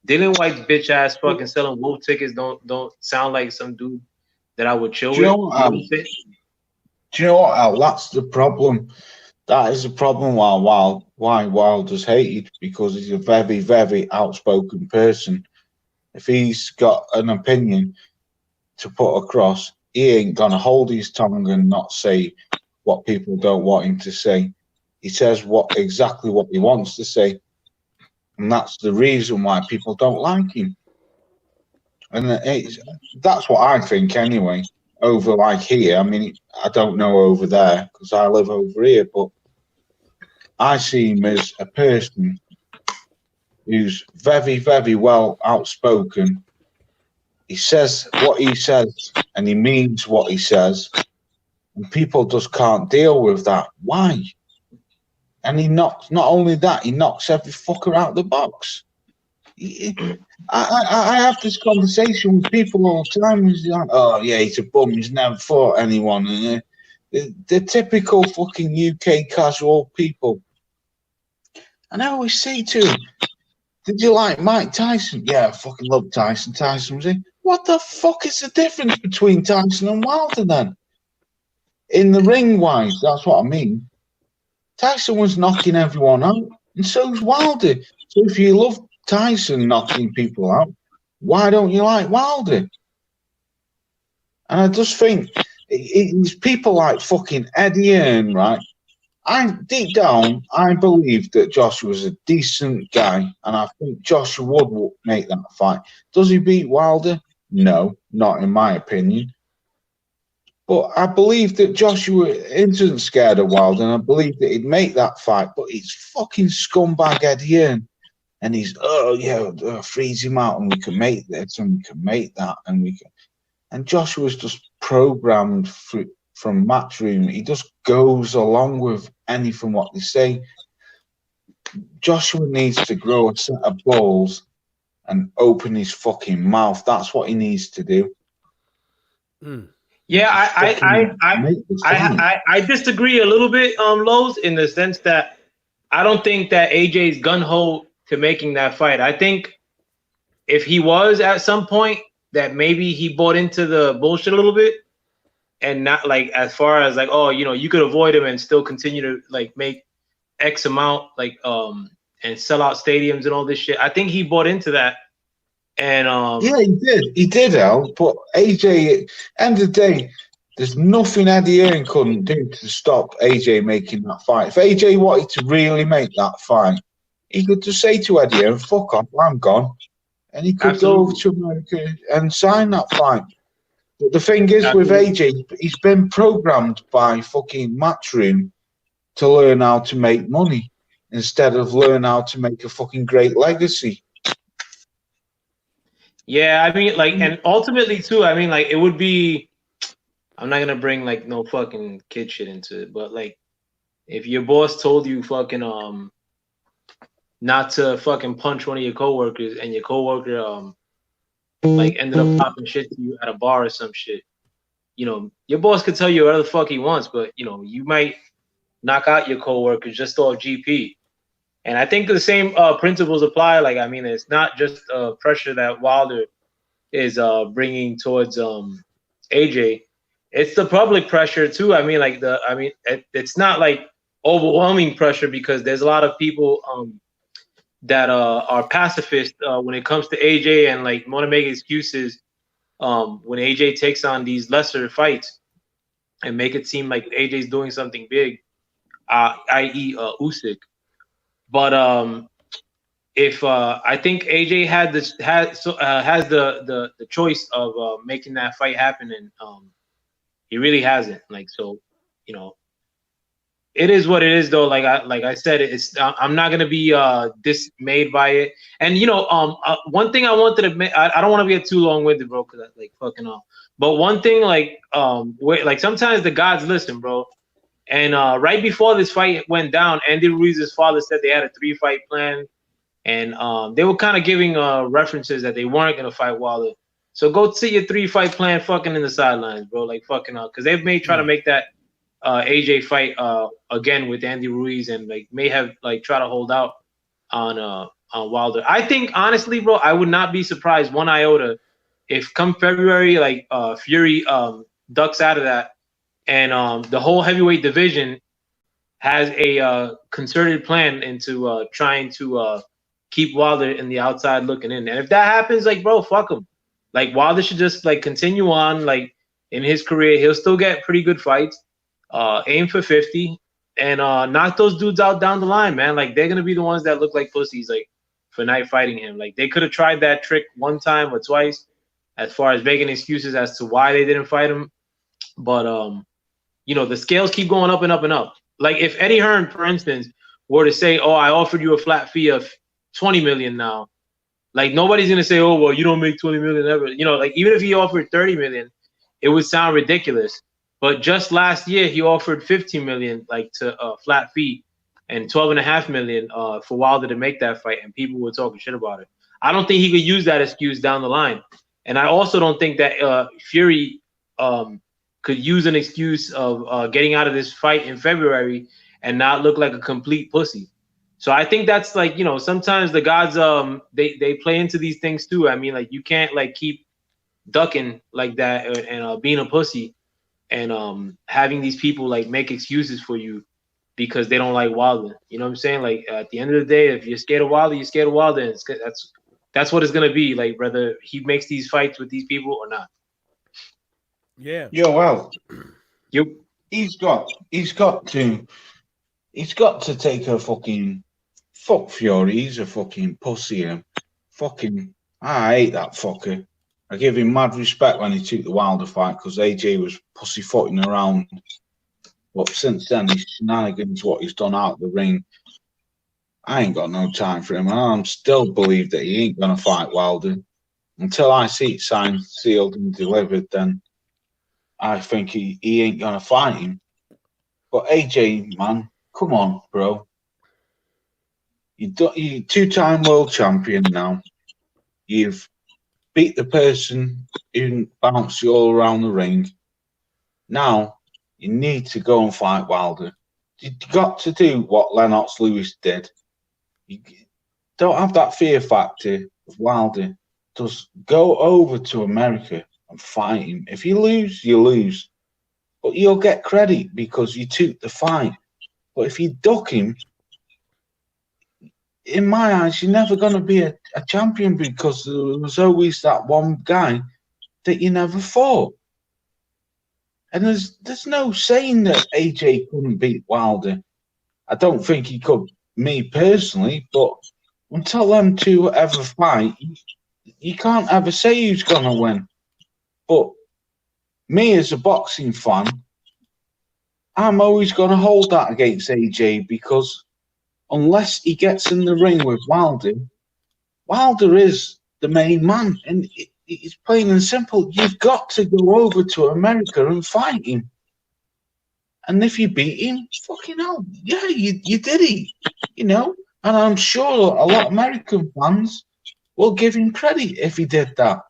[SPEAKER 3] Dylan White's bitch ass fucking selling wolf tickets don't sound like some dude that I would chill with.
[SPEAKER 4] Do you know what, Al? That's the problem. That is the problem why Wilder's hated, because he's a very, very outspoken person. If he's got an opinion to put across, he ain't gonna hold his tongue and not say what people don't want him to say. He says exactly what he wants to say. And that's the reason why people don't like him. And that's what I think anyway, over like here. I mean, I don't know over there because I live over here, but I see him as a person who's very, very well outspoken. He says what he says and he means what he says. And people just can't deal with that. Why? And he knocks, not only that, he knocks every fucker out the box. I have this conversation with people all the time. He's like, oh, yeah, he's a bum. He's never fought anyone. And the typical fucking UK casual people. And I always say to him, did you like Mike Tyson? Yeah, I fucking love Tyson. Tyson was in. What the fuck is the difference between Tyson and Wilder then? In the ring-wise, that's what I mean. Tyson was knocking everyone out, and so's Wilder. So if you love Tyson knocking people out, why don't you like Wilder? And I just think it's people like fucking Eddie Hearn, right? Deep down, I believe that Joshua was a decent guy, and I think Joshua would make that fight. Does he beat Wilder? No, not in my opinion. But I believe that Joshua isn't scared of Wilder, and I believe that he'd make that fight. But he's fucking scumbag Eddie Hearn. And he's, freeze him out, and we can make this, and we can make that, and we can. And Joshua's just programmed from Matchroom. He just goes along with anything what they say. Joshua needs to grow a set of balls and open his fucking mouth. That's what he needs to do.
[SPEAKER 3] Yeah, I disagree a little bit, Lowe's, in the sense that I don't think that AJ's gun-ho to making that fight. I think if he was at some point, that maybe he bought into the bullshit a little bit, and not like as far as like, oh, you know, you could avoid him and still continue to like make X amount, like and sell out stadiums and all this shit. I think he bought into that. And
[SPEAKER 4] yeah, he did, Al. But AJ, end of the day, there's nothing Eddie Hearn couldn't do to stop AJ making that fight. If AJ wanted to really make that fight, he could just say to Eddie Hearn, fuck off, I'm gone. And he could go over to America and sign that fight. But the thing is with AJ, he's been programmed by fucking Matchroom to learn how to make money instead of learn how to make a fucking great legacy.
[SPEAKER 3] Yeah, I mean, like, and ultimately too, I mean, like, it would be. I'm not gonna bring like no fucking kid shit into it, but like, if your boss told you fucking not to fucking punch one of your coworkers, and your coworker like ended up popping shit to you at a bar or some shit, you know, your boss could tell you whatever the fuck he wants, but you know, you might knock out your coworkers just off GP. And I think the same principles apply. Like, I mean, it's not just pressure that Wilder is bringing towards AJ. It's the public pressure too. I mean, like it's not like overwhelming pressure because there's a lot of people that are pacifist when it comes to AJ and like want to make excuses when AJ takes on these lesser fights and make it seem like AJ's doing something big, i.e. Usyk. But if I think AJ has the choice of making that fight happen, and he really hasn't. Like, so, you know, it is what it is, though. Like I said, I'm not gonna be dismayed by it. And you know, one thing I wanted to admit, I don't want to get too long winded, bro, because I like fucking off. But one thing, like like sometimes the gods listen, bro. And right before this fight went down, Andy Ruiz's father said they had a 3-fight plan, and they were kind of giving references that they weren't gonna fight Wilder. So go see your 3-fight plan, fucking in the sidelines, bro. Like fucking because they may try to make that AJ fight again with Andy Ruiz, and like may have like try to hold out on Wilder. I think honestly, bro, I would not be surprised one iota if come February, like Fury ducks out of that. And the whole heavyweight division has a concerted plan into trying to keep Wilder in the outside looking in. And if that happens, like, bro, fuck him. Like, Wilder should just, like, continue on, like, in his career. He'll still get pretty good fights, aim for 50, and knock those dudes out down the line, man. Like, they're going to be the ones that look like pussies, like, for not fighting him. Like, they could have tried that trick one time or twice as far as making excuses as to why they didn't fight him. But, you know, the scales keep going up and up and up. Like if Eddie Hearn, for instance, were to say, "Oh, I offered you a flat fee of $20 million now," like nobody's gonna say, "Oh, well, you don't make $20 million ever." You know, like even if he offered $30 million, it would sound ridiculous. But just last year, he offered $15 million, like to a flat fee, and $12.5 million for Wilder to make that fight, and people were talking shit about it. I don't think he could use that excuse down the line, and I also don't think that Fury could use an excuse of getting out of this fight in February and not look like a complete pussy. So I think that's like, you know, sometimes the gods they play into these things too. I mean, like you can't like keep ducking like that and being a pussy and having these people like make excuses for you because they don't like Wilder. You know what I'm saying? Like at the end of the day, if you're scared of Wilder, you're scared of Wilder. And that's what it's gonna be. Like whether he makes these fights with these people or not.
[SPEAKER 2] Yeah.
[SPEAKER 4] Yeah, well,
[SPEAKER 3] You
[SPEAKER 4] he's got to take a fucking fuck Fury. He's a fucking pussy. Him. Fucking, I hate that fucker. I give him mad respect when he took the Wilder fight because AJ was pussyfooting around. But since then, his shenanigans, what he's done out of the ring, I ain't got no time for him. And I'm still believe that he ain't gonna fight Wilder until I see it signed, sealed, and delivered. Then I think he ain't gonna fight him. But AJ, man, come on, bro. You're 2-time world champion now. You've beat the person who bounced you all around the ring. Now you need to go and fight Wilder. You've got to do what Lennox Lewis did. You don't have that fear factor of Wilder. Just go over to America and fight him. If you lose, you lose. But you'll get credit because you took the fight. But if you duck him, in my eyes, you're never going to be a champion because there was always that one guy that you never fought. And there's no saying that AJ couldn't beat Wilder. I don't think he could, me personally, but until them two ever fight, you can't ever say who's going to win. But me as a boxing fan, I'm always going to hold that against AJ because unless he gets in the ring with Wilder, Wilder is the main man, and it's plain and simple. You've got to go over to America and fight him. And if you beat him, fucking hell, yeah, you did it, you know. And I'm sure a lot of American fans will give him credit if he did that,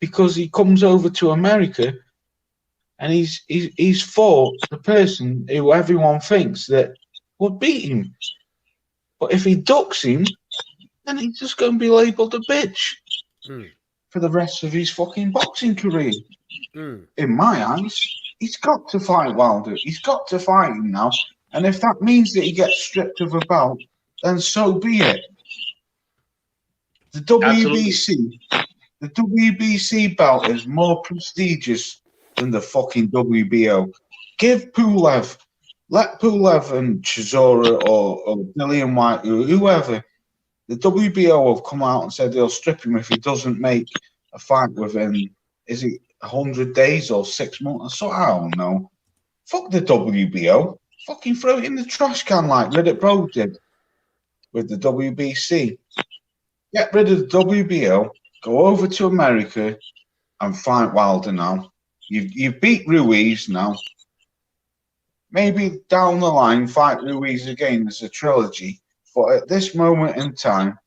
[SPEAKER 4] because he comes over to America and he's fought the person who everyone thinks that would beat him. But if he ducks him, then he's just going to be labelled a bitch for the rest of his fucking boxing career. In my eyes, he's got to fight Wilder. He's got to fight him now. And if that means that he gets stripped of a belt, then so be it. The WBC belt is more prestigious than the fucking WBO. Give let Pulev and Chisora or Dillian White or whoever, the WBO have come out and said they'll strip him if he doesn't make a fight within, is it 100 days or 6 months? So I don't know. Fuck the WBO. Fucking throw it in the trash can like Riddick Bro did with the WBC. Get rid of the WBO, go over to America and fight Wilder now. You've beat Ruiz now. Maybe down the line, fight Ruiz again as a trilogy. But at this moment in time,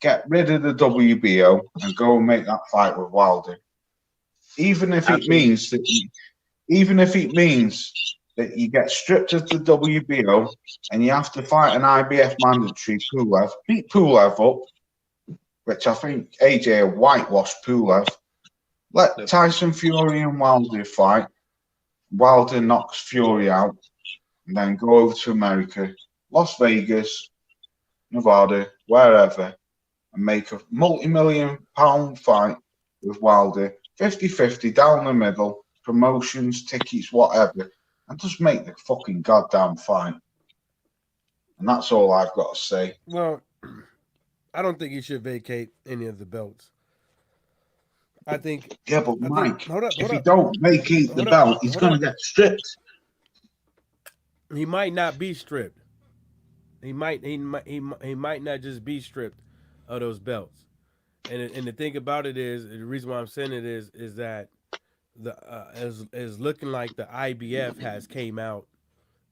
[SPEAKER 4] get rid of the WBO and go and make that fight with Wilder. Even if it means that you get stripped of the WBO and you have to fight an IBF mandatory Pulev, beat Pulev up, which I think AJ whitewashed Pulev. Let Tyson Fury and Wilder fight. Wilder knocks Fury out, and then go over to America, Las Vegas, Nevada, wherever, and make a multi-million-pound fight with Wilder, 50-50 down the middle, promotions, tickets, whatever, and just make the fucking goddamn fight. And that's all I've got to say.
[SPEAKER 2] Well, I don't think he should vacate any of the belts. I think.
[SPEAKER 4] Yeah, but Mike, if he
[SPEAKER 2] up.
[SPEAKER 4] don't vacate the belt, he's going to get stripped.
[SPEAKER 2] He might not be stripped. He might not just be stripped of those belts. And the thing about it is, the reason why I'm saying it is that the is looking like the IBF has came out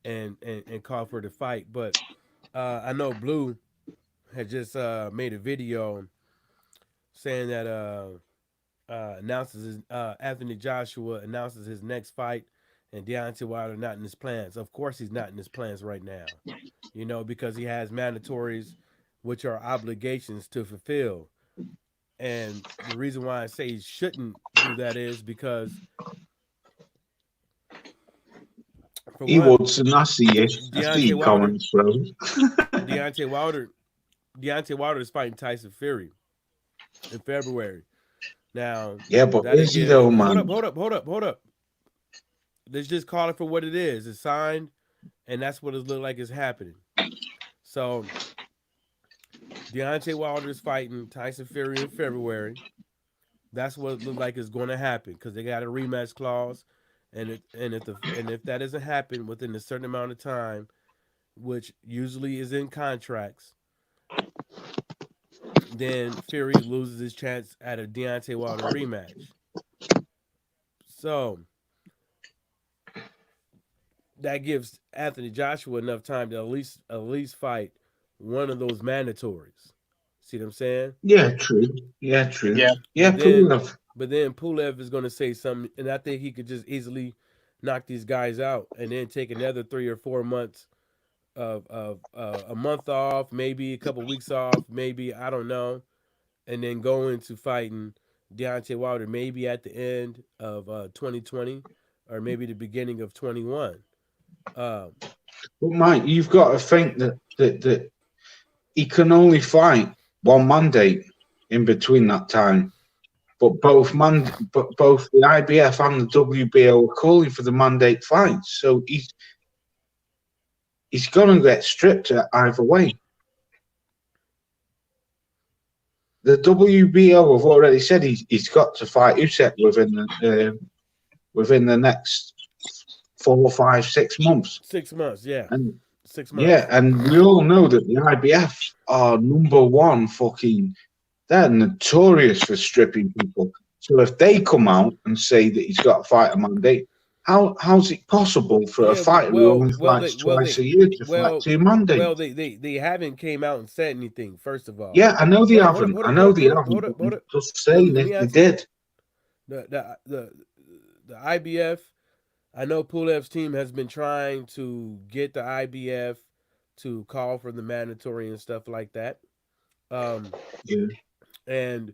[SPEAKER 2] and called for the fight, but I know Blue had just made a video saying that Anthony Joshua announces his next fight, and Deontay Wilder not in his plans. Of course, he's not in his plans right now, you know, because he has mandatories, which are obligations to fulfill. And the reason why I say he shouldn't do that is because
[SPEAKER 4] he would Sanasi
[SPEAKER 2] Deontay Wilder, Deontay Wilder is fighting Tyson Fury in February. Now,
[SPEAKER 4] yeah, but is he though, man?
[SPEAKER 2] Hold up. Let's just call it for what it is. It's signed, and that's what it looks like is happening. So, Deontay Wilder is fighting Tyson Fury in February. That's what it looks like is going to happen because they got a rematch clause, and if that doesn't happen within a certain amount of time, which usually is in contracts, then Fury loses his chance at a Deontay Wilder rematch. So that gives Anthony Joshua enough time to at least fight one of those mandatories. See what I'm saying?
[SPEAKER 4] Yeah, true. Yeah.
[SPEAKER 2] Pulev. But then Pulev is going to say something, and I think he could just easily knock these guys out, and then take another 3 or 4 months of a month off, maybe a couple weeks off, maybe I don't know, and then go into fighting Deontay Wilder maybe at the end of 2020 or maybe the beginning of 21.
[SPEAKER 4] But Mike, you've got to think that he can only fight one mandate in between that time. But both the IBF and the WBO are calling for the mandate fights, so he's going to get stripped either way. The WBO have already said he's got to fight Usyk within within the next 4, 5, 6 months.
[SPEAKER 2] 6 months, yeah.
[SPEAKER 4] And
[SPEAKER 2] 6 months.
[SPEAKER 4] yeah, and we all know that the IBF are number one fucking. They're notorious for stripping people. So if they come out and say that he's got a fighter mandate, how's it possible for a fighter who only fights twice a year to fight 2 mandates?
[SPEAKER 2] Well, they haven't came out and said anything. First of all,
[SPEAKER 4] yeah, I know they haven't. I know they haven't. Just saying if they did.
[SPEAKER 2] The IBF. I know Pulev's team has been trying to get the IBF to call for the mandatory and stuff like that.
[SPEAKER 4] Yeah.
[SPEAKER 2] And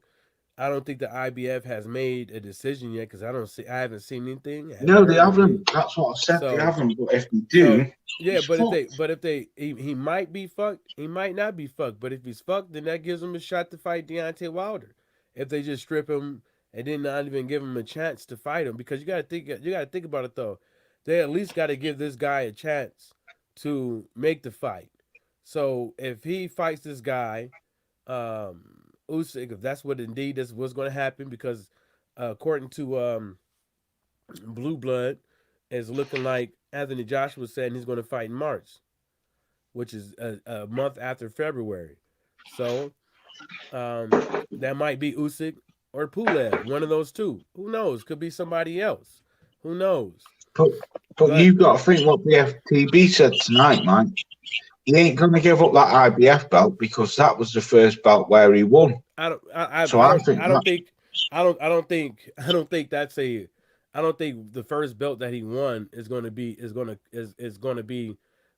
[SPEAKER 2] I don't think the IBF has made a decision yet because I haven't seen anything.
[SPEAKER 4] No, they haven't. That's what I said. They haven't. But if they do,
[SPEAKER 2] yeah. But if he might be fucked. He might not be fucked. But if he's fucked, then that gives him a shot to fight Deontay Wilder. If they just strip him and then not even give him a chance to fight him, because you got to think about it though. They at least got to give this guy a chance to make the fight. So if he fights this guy, Usyk, if that's what indeed is what's going to happen, because according to Blue Blood, it's looking like Anthony Joshua said he's going to fight in March, which is a month after February. So that might be Usyk or Pulev, one of those two. Who knows? Could be somebody else. Who knows?
[SPEAKER 4] But you've got to think what the FTB said tonight, man. He ain't going to give up that IBF belt because that was the first belt where he won. I don't think the first belt that he won is going to be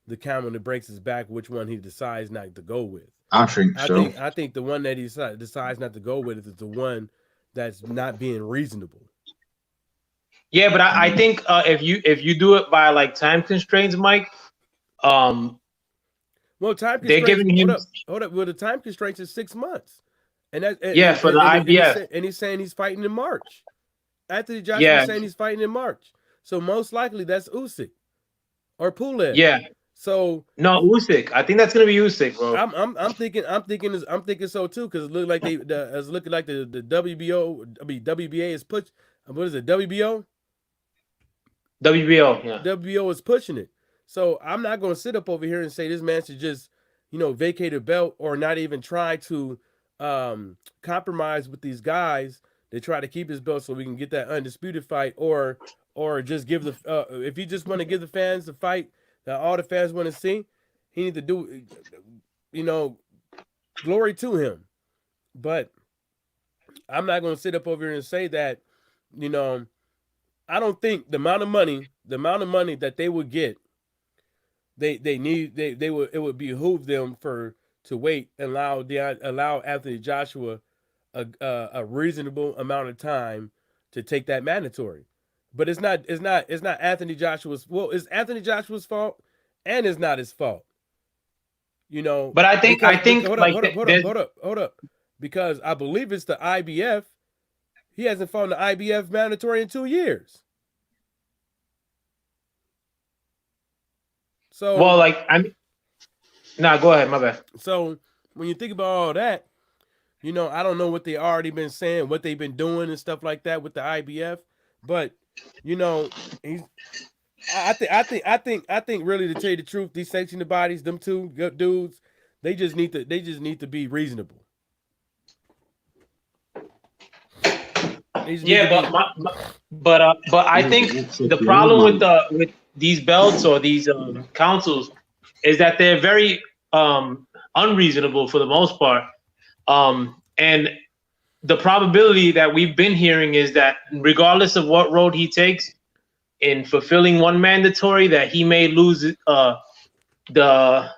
[SPEAKER 4] the camel that breaks his back, which one he decides not to go with. I think so.
[SPEAKER 2] I think the one that he decides not to go with is the one that's not being reasonable.
[SPEAKER 3] Yeah, but I think if you do it by like time constraints, Mike,
[SPEAKER 2] well, time constraints.
[SPEAKER 3] They're giving him.
[SPEAKER 2] Hold up. Well, the time constraints is 6 months, and that
[SPEAKER 3] for the IBF.
[SPEAKER 2] And he's saying he's fighting in March. Anthony Joshua is saying he's fighting in March, so most likely that's Usyk or Pulev.
[SPEAKER 3] Yeah.
[SPEAKER 2] So
[SPEAKER 3] no, Usyk. I think that's gonna be Usyk, bro.
[SPEAKER 2] I'm thinking so too, because it looked like it's looking like the WBO. I mean WBA is push. What is it? WBO.
[SPEAKER 3] WBO. Yeah.
[SPEAKER 2] WBO is pushing it. So I'm not going to sit up over here and say this man should just, vacate a belt or not even try to compromise with these guys. They try to keep his belt so we can get that undisputed fight, or just give if he just want to give the fans the fight that all the fans want to see, he need to do, glory to him. But I'm not going to sit up over here and say that, I don't think the amount of money that they would get, it would behoove them to wait and allow Anthony Joshua a reasonable amount of time to take that mandatory. But it's not Anthony Joshua's. Well, it's Anthony Joshua's fault, and it's not his fault.
[SPEAKER 3] But I think
[SPEAKER 2] hold up, because I believe it's the IBF. He hasn't fought the IBF mandatory in 2 years. So
[SPEAKER 3] go ahead, my bad.
[SPEAKER 2] So when you think about all that, I don't know what they already been saying, what they've been doing and stuff like that with the IBF, but I think really, to tell you the truth, these sanctioned bodies, them two dudes, they just need to be reasonable.
[SPEAKER 3] But I think the problem with these belts or these councils is that they're very unreasonable for the most part, and the probability that we've been hearing is that regardless of what road he takes in fulfilling one mandatory, that he may lose the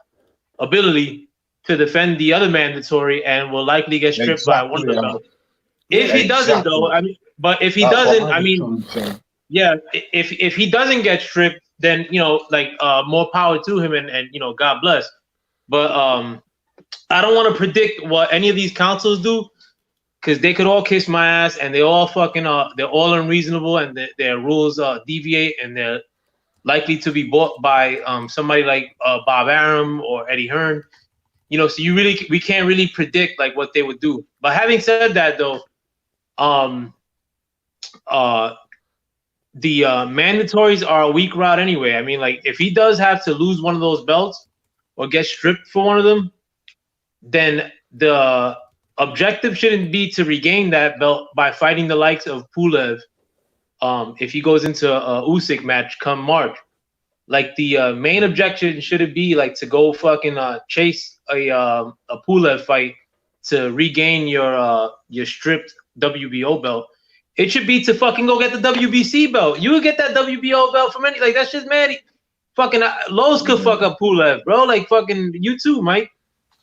[SPEAKER 3] ability to defend the other mandatory and will likely get stripped by one of them. If he doesn't, though, if he doesn't, if he doesn't get stripped, then more power to him, and God bless. But I don't want to predict what any of these councils do, because they could all kiss my ass, and they all they're all unreasonable, and their rules deviate, and they're likely to be bought by somebody like Bob Arum or Eddie Hearn. So we can't really predict what they would do. But having said that, though, mandatories are a weak route anyway. I mean, like if he does have to lose one of those belts or get stripped for one of them, then the objective shouldn't be to regain that belt by fighting the likes of Pulev. If he goes into a Usyk match come March, like the main objection shouldn't be like to go fucking chase a Pulev fight to regain your stripped WBO belt. It should be to fucking go get the WBC belt. You would get that WBO belt from any, like that's just mad. Fucking Lowe's could fuck up Pulev, bro. Like fucking you too, Mike.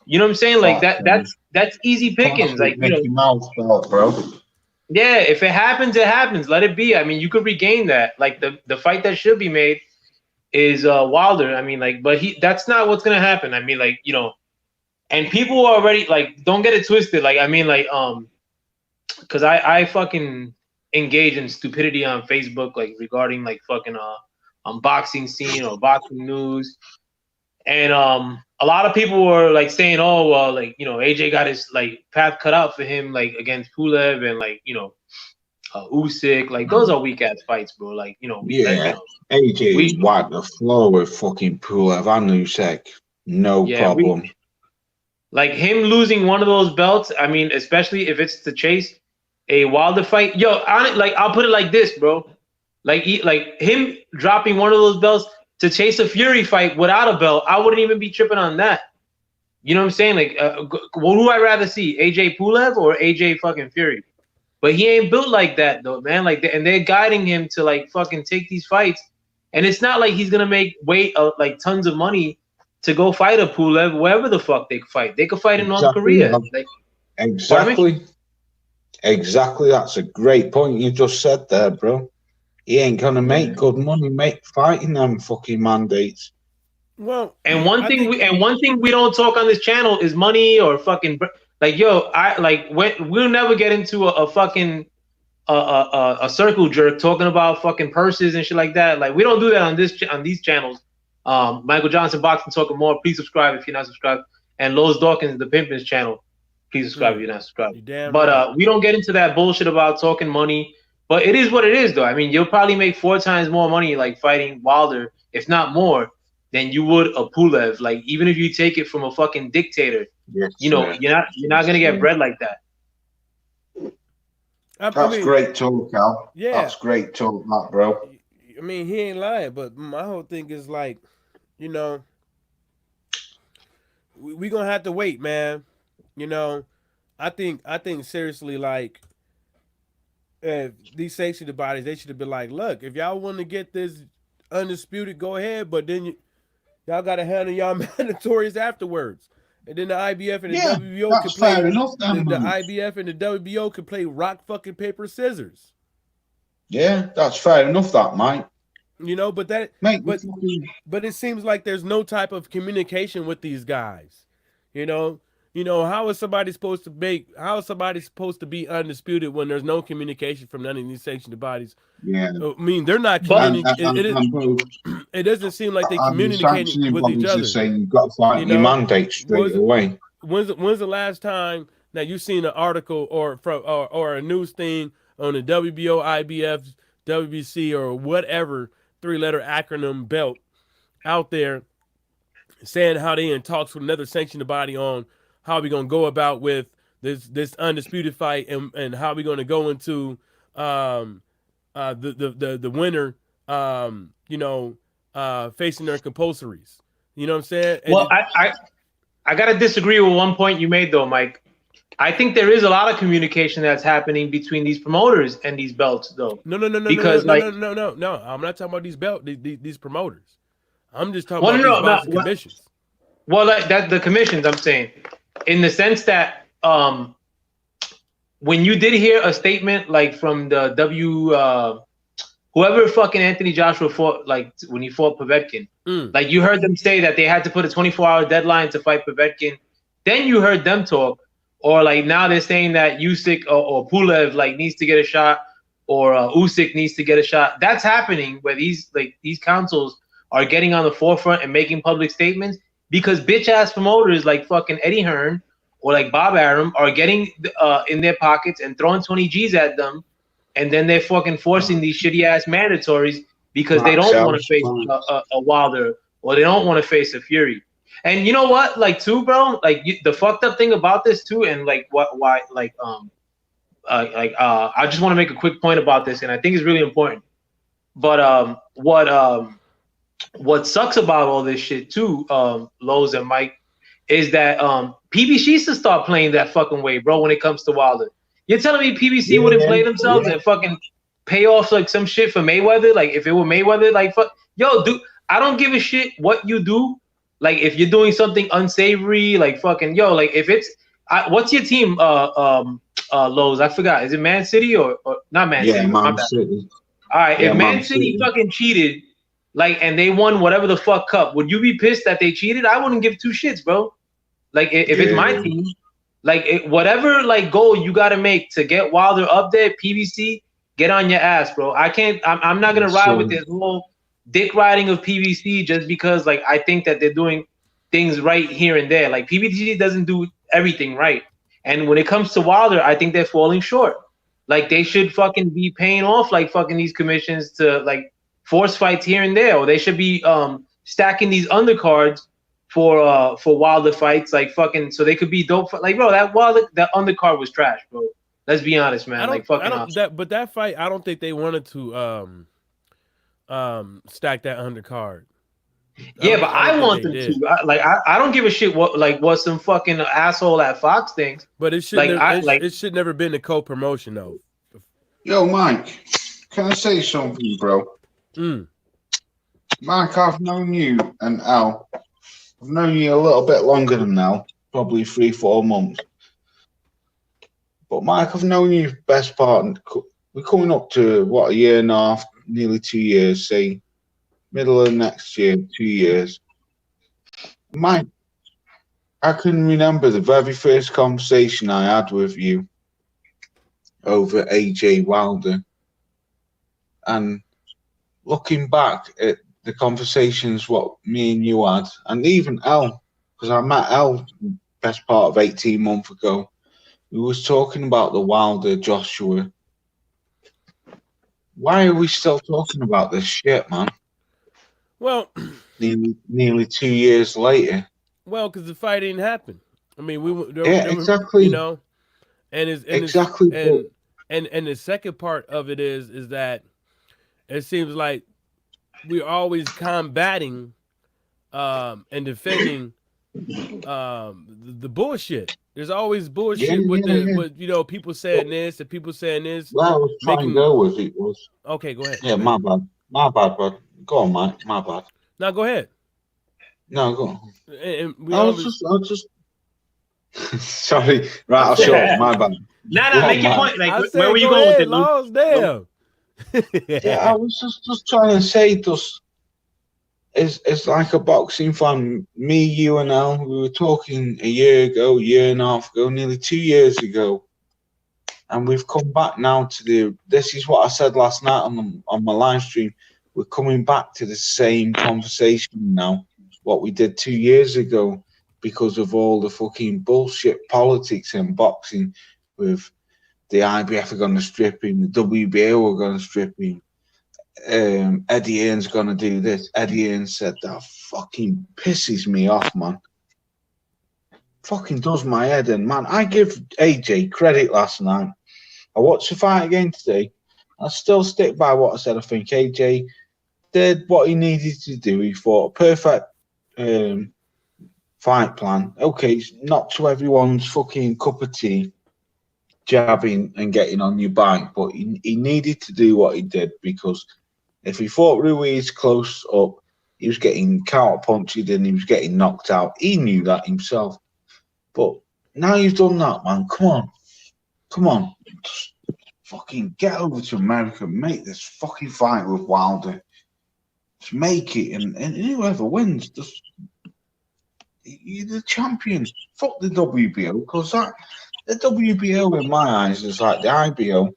[SPEAKER 3] You know what I'm saying? Like that's easy pickings. Like
[SPEAKER 4] Mickey Mouse belt, bro.
[SPEAKER 3] Yeah, if it happens, it happens. Let it be. I mean, you could regain that. Like the fight that should be made is Wilder. I mean, like, but that's not what's gonna happen. I mean, like, and people are already like, don't get it twisted. Like, I mean, like, because I fucking engage in stupidity on Facebook, like regarding like fucking boxing scene or boxing news, and a lot of people were like saying, oh well, like AJ got his like path cut out for him, like against Pulev and like Usyk, like those are weak ass fights, bro. Like
[SPEAKER 4] AJ wiped the floor with fucking Pulev and Usyk, no problem.
[SPEAKER 3] Like him losing one of those belts, I mean, especially if it's to chase a Wilder fight, like I'll put it like this, bro. Like him dropping one of those belts to chase a Fury fight without a belt, I wouldn't even be tripping on that. You know what I'm saying? Like, what do I rather see, AJ Pulev or AJ fucking Fury? But he ain't built like that though, man. Like, and they're guiding him to like fucking take these fights, and it's not like he's gonna make like tons of money to go fight a Pulev wherever the fuck they could fight. They could fight in North Korea. Like,
[SPEAKER 4] exactly. That's a great point you just said there, bro. He ain't gonna make good money, fighting them fucking mandates.
[SPEAKER 3] Well, and one thing we don't talk on this channel is money or fucking like we'll never get into a fucking a circle jerk talking about fucking purses and shit like that. Like we don't do that on these channels. Michael Johnson Boxing Talking More. Please subscribe if you're not subscribed. And Lowe's Dawkins, the Pimpins channel. Please subscribe if you're not subscribed. But we don't get into that bullshit about talking money. But it is what it is, though. I mean, you'll probably make 4 times more money like fighting Wilder, if not more, than you would a Pulev. Like even if you take it from a fucking dictator, you're not gonna get bread like that.
[SPEAKER 4] That's great talk, Al.
[SPEAKER 2] Yeah,
[SPEAKER 4] that's great talk, Matt, bro.
[SPEAKER 2] I mean, he ain't lying, but my whole thing is like, we gonna have to wait, man. I think seriously, like. These sanctioned bodies, they should have been like, look, if y'all want to get this undisputed, go ahead, but then y'all got to handle y'all mandatories afterwards. And then the IBF and the WBO can play. The IBF and the WBO can play rock, fucking, paper, scissors.
[SPEAKER 4] Yeah, that's fair enough, that, Mike.
[SPEAKER 2] But that, but it seems like there's no type of communication with these guys. How is somebody supposed to be undisputed when there's no communication from none of these sanctioned bodies?
[SPEAKER 4] Yeah.
[SPEAKER 2] I mean, they're not communicating. It doesn't seem like they communicating with each other.
[SPEAKER 4] Saying you've got to fight your mandate straight away.
[SPEAKER 2] When's the last time that you've seen an article or a news thing on the WBO, IBF, WBC, or whatever 3-letter acronym belt out there saying how they in talks with another sanctioned body on how we gonna go about with this undisputed fight and how we gonna go into the winner facing their compulsories. You know what I'm saying?
[SPEAKER 3] Well, I gotta disagree with one point you made though, Mike. I think there is a lot of communication that's happening between these promoters and these belts though.
[SPEAKER 2] No. I'm not talking about these promoters. I'm just talking about these commissions.
[SPEAKER 3] Well, like that the commissions, I'm saying. In the sense that when you did hear a statement like from the whoever fucking Anthony Joshua fought, like when he fought Povetkin, like you heard them say that they had to put a 24-hour deadline to fight Povetkin. Then you heard them talk, or like now they're saying that Usyk or Pulev like needs to get a shot, or Usyk needs to get a shot. That's happening where these councils are getting on the forefront and making public statements. Because bitch ass promoters like fucking Eddie Hearn or like Bob Arum are getting in their pockets and throwing 20 G's at them and then they're fucking forcing these shitty ass mandatories because they
[SPEAKER 4] Max
[SPEAKER 3] don't want to
[SPEAKER 4] House,
[SPEAKER 3] face
[SPEAKER 4] Max.
[SPEAKER 3] a Wilder or they don't want to face a Fury. And you know what? Like too, bro. Like the fucked up thing about this too, and like why I just want to make a quick point about this, and I think it's really important. But what sucks about all this shit too, Lowe's and Mike, is that PBC needs to start playing that fucking way, bro. When it comes to Wilder, you're telling me PBC wouldn't play themselves and fucking pay off like some shit for Mayweather? Like if it were Mayweather, like fuck, yo, dude, I don't give a shit what you do. Like if you're doing something unsavory, like fucking yo, like if it's what's your team, Lowe's? I forgot. Is it Man City or not Man City?
[SPEAKER 4] Man City.
[SPEAKER 3] All right,
[SPEAKER 4] Yeah,
[SPEAKER 3] if Man City fucking cheated, like, and they won whatever the fuck cup, would you be pissed that they cheated? I wouldn't give two shits, bro. Like, if it's my team, like, whatever, like, goal you got to make to get Wilder up there, PBC, get on your ass, bro. I'm not going to ride with this whole dick riding of PBC just because, like, I think that they're doing things right here and there. Like, PBC doesn't do everything right. And when it comes to Wilder, I think they're falling short. Like, they should fucking be paying off, like, fucking these commissions to, like, force fights here and there, or they should be stacking these undercards for Wilder fights, like fucking, so they could be dope. Like, bro, that undercard was trash, bro. Let's be honest, man. Like, fucking.
[SPEAKER 2] That fight, I don't think they wanted to stack that undercard.
[SPEAKER 3] Yeah, but I want them to. I don't give a shit what some fucking asshole at Fox thinks.
[SPEAKER 2] But it should it should never been a co-promotion though.
[SPEAKER 4] Yo, Mike, can I say something, bro? Mike, I've known you and Al. I've known you a little bit longer than Al, probably 3-4 months. But Mike, I've known you best part. We're coming up to what, a year and a half, nearly 2 years. Say middle of next year, 2 years. Mike, I can remember the very first conversation I had with you over AJ Wilder, and looking back at the conversations what me and you had, and even Al, because I met Al best part of 18 months ago, we was talking about the Wilder Joshua. Why are we still talking about this shit, man?
[SPEAKER 2] Well,
[SPEAKER 4] nearly 2 years later.
[SPEAKER 2] Well, because the fight didn't happen. I mean,
[SPEAKER 4] exactly.
[SPEAKER 2] You know, and the second part of it is that it seems like we're always combating and defending the bullshit. There's always bullshit with you know, people saying this and people saying this.
[SPEAKER 4] Well, I was trying to go with it was.
[SPEAKER 2] Okay, go ahead.
[SPEAKER 4] Yeah, my bad, bud. Go on, Mike. My bad.
[SPEAKER 2] No, go ahead.
[SPEAKER 4] No, go on.
[SPEAKER 2] And
[SPEAKER 4] I was just. Sorry, right. I'll show up. My bad.
[SPEAKER 3] Nah, make your point. Like, where were you going with it,
[SPEAKER 2] Laws? Damn.
[SPEAKER 4] Yeah, I was just trying to say, just it's like a boxing fan. Me, you, and Al, we were talking a year and a half ago, nearly 2 years ago, and we've come back now to the. This is what I said last night on my live stream. We're coming back to the same conversation now, what we did 2 years ago, because of all the fucking bullshit politics in boxing, with the IBF are going to strip him, the WBO are going to strip him, Eddie Hearn's going to do this. Eddie Hearn said that fucking pisses me off, man. Fucking does my head in, man. I give AJ credit last night. I watched the fight again today. I still stick by what I said. I think AJ did what he needed to do. He fought a perfect fight plan. Okay, it's not to everyone's fucking cup of tea, jabbing and getting on your back, but he needed to do what he did, because if he fought Ruiz close up, he was getting counter-punched and he was getting knocked out. He knew that himself. But now you've done that, man. Come on. Just fucking get over to America, make this fucking fight with Wilder. Just make it, and whoever wins, just you're the champion. Fuck the WBO, because the WBO in my eyes is like the IBO.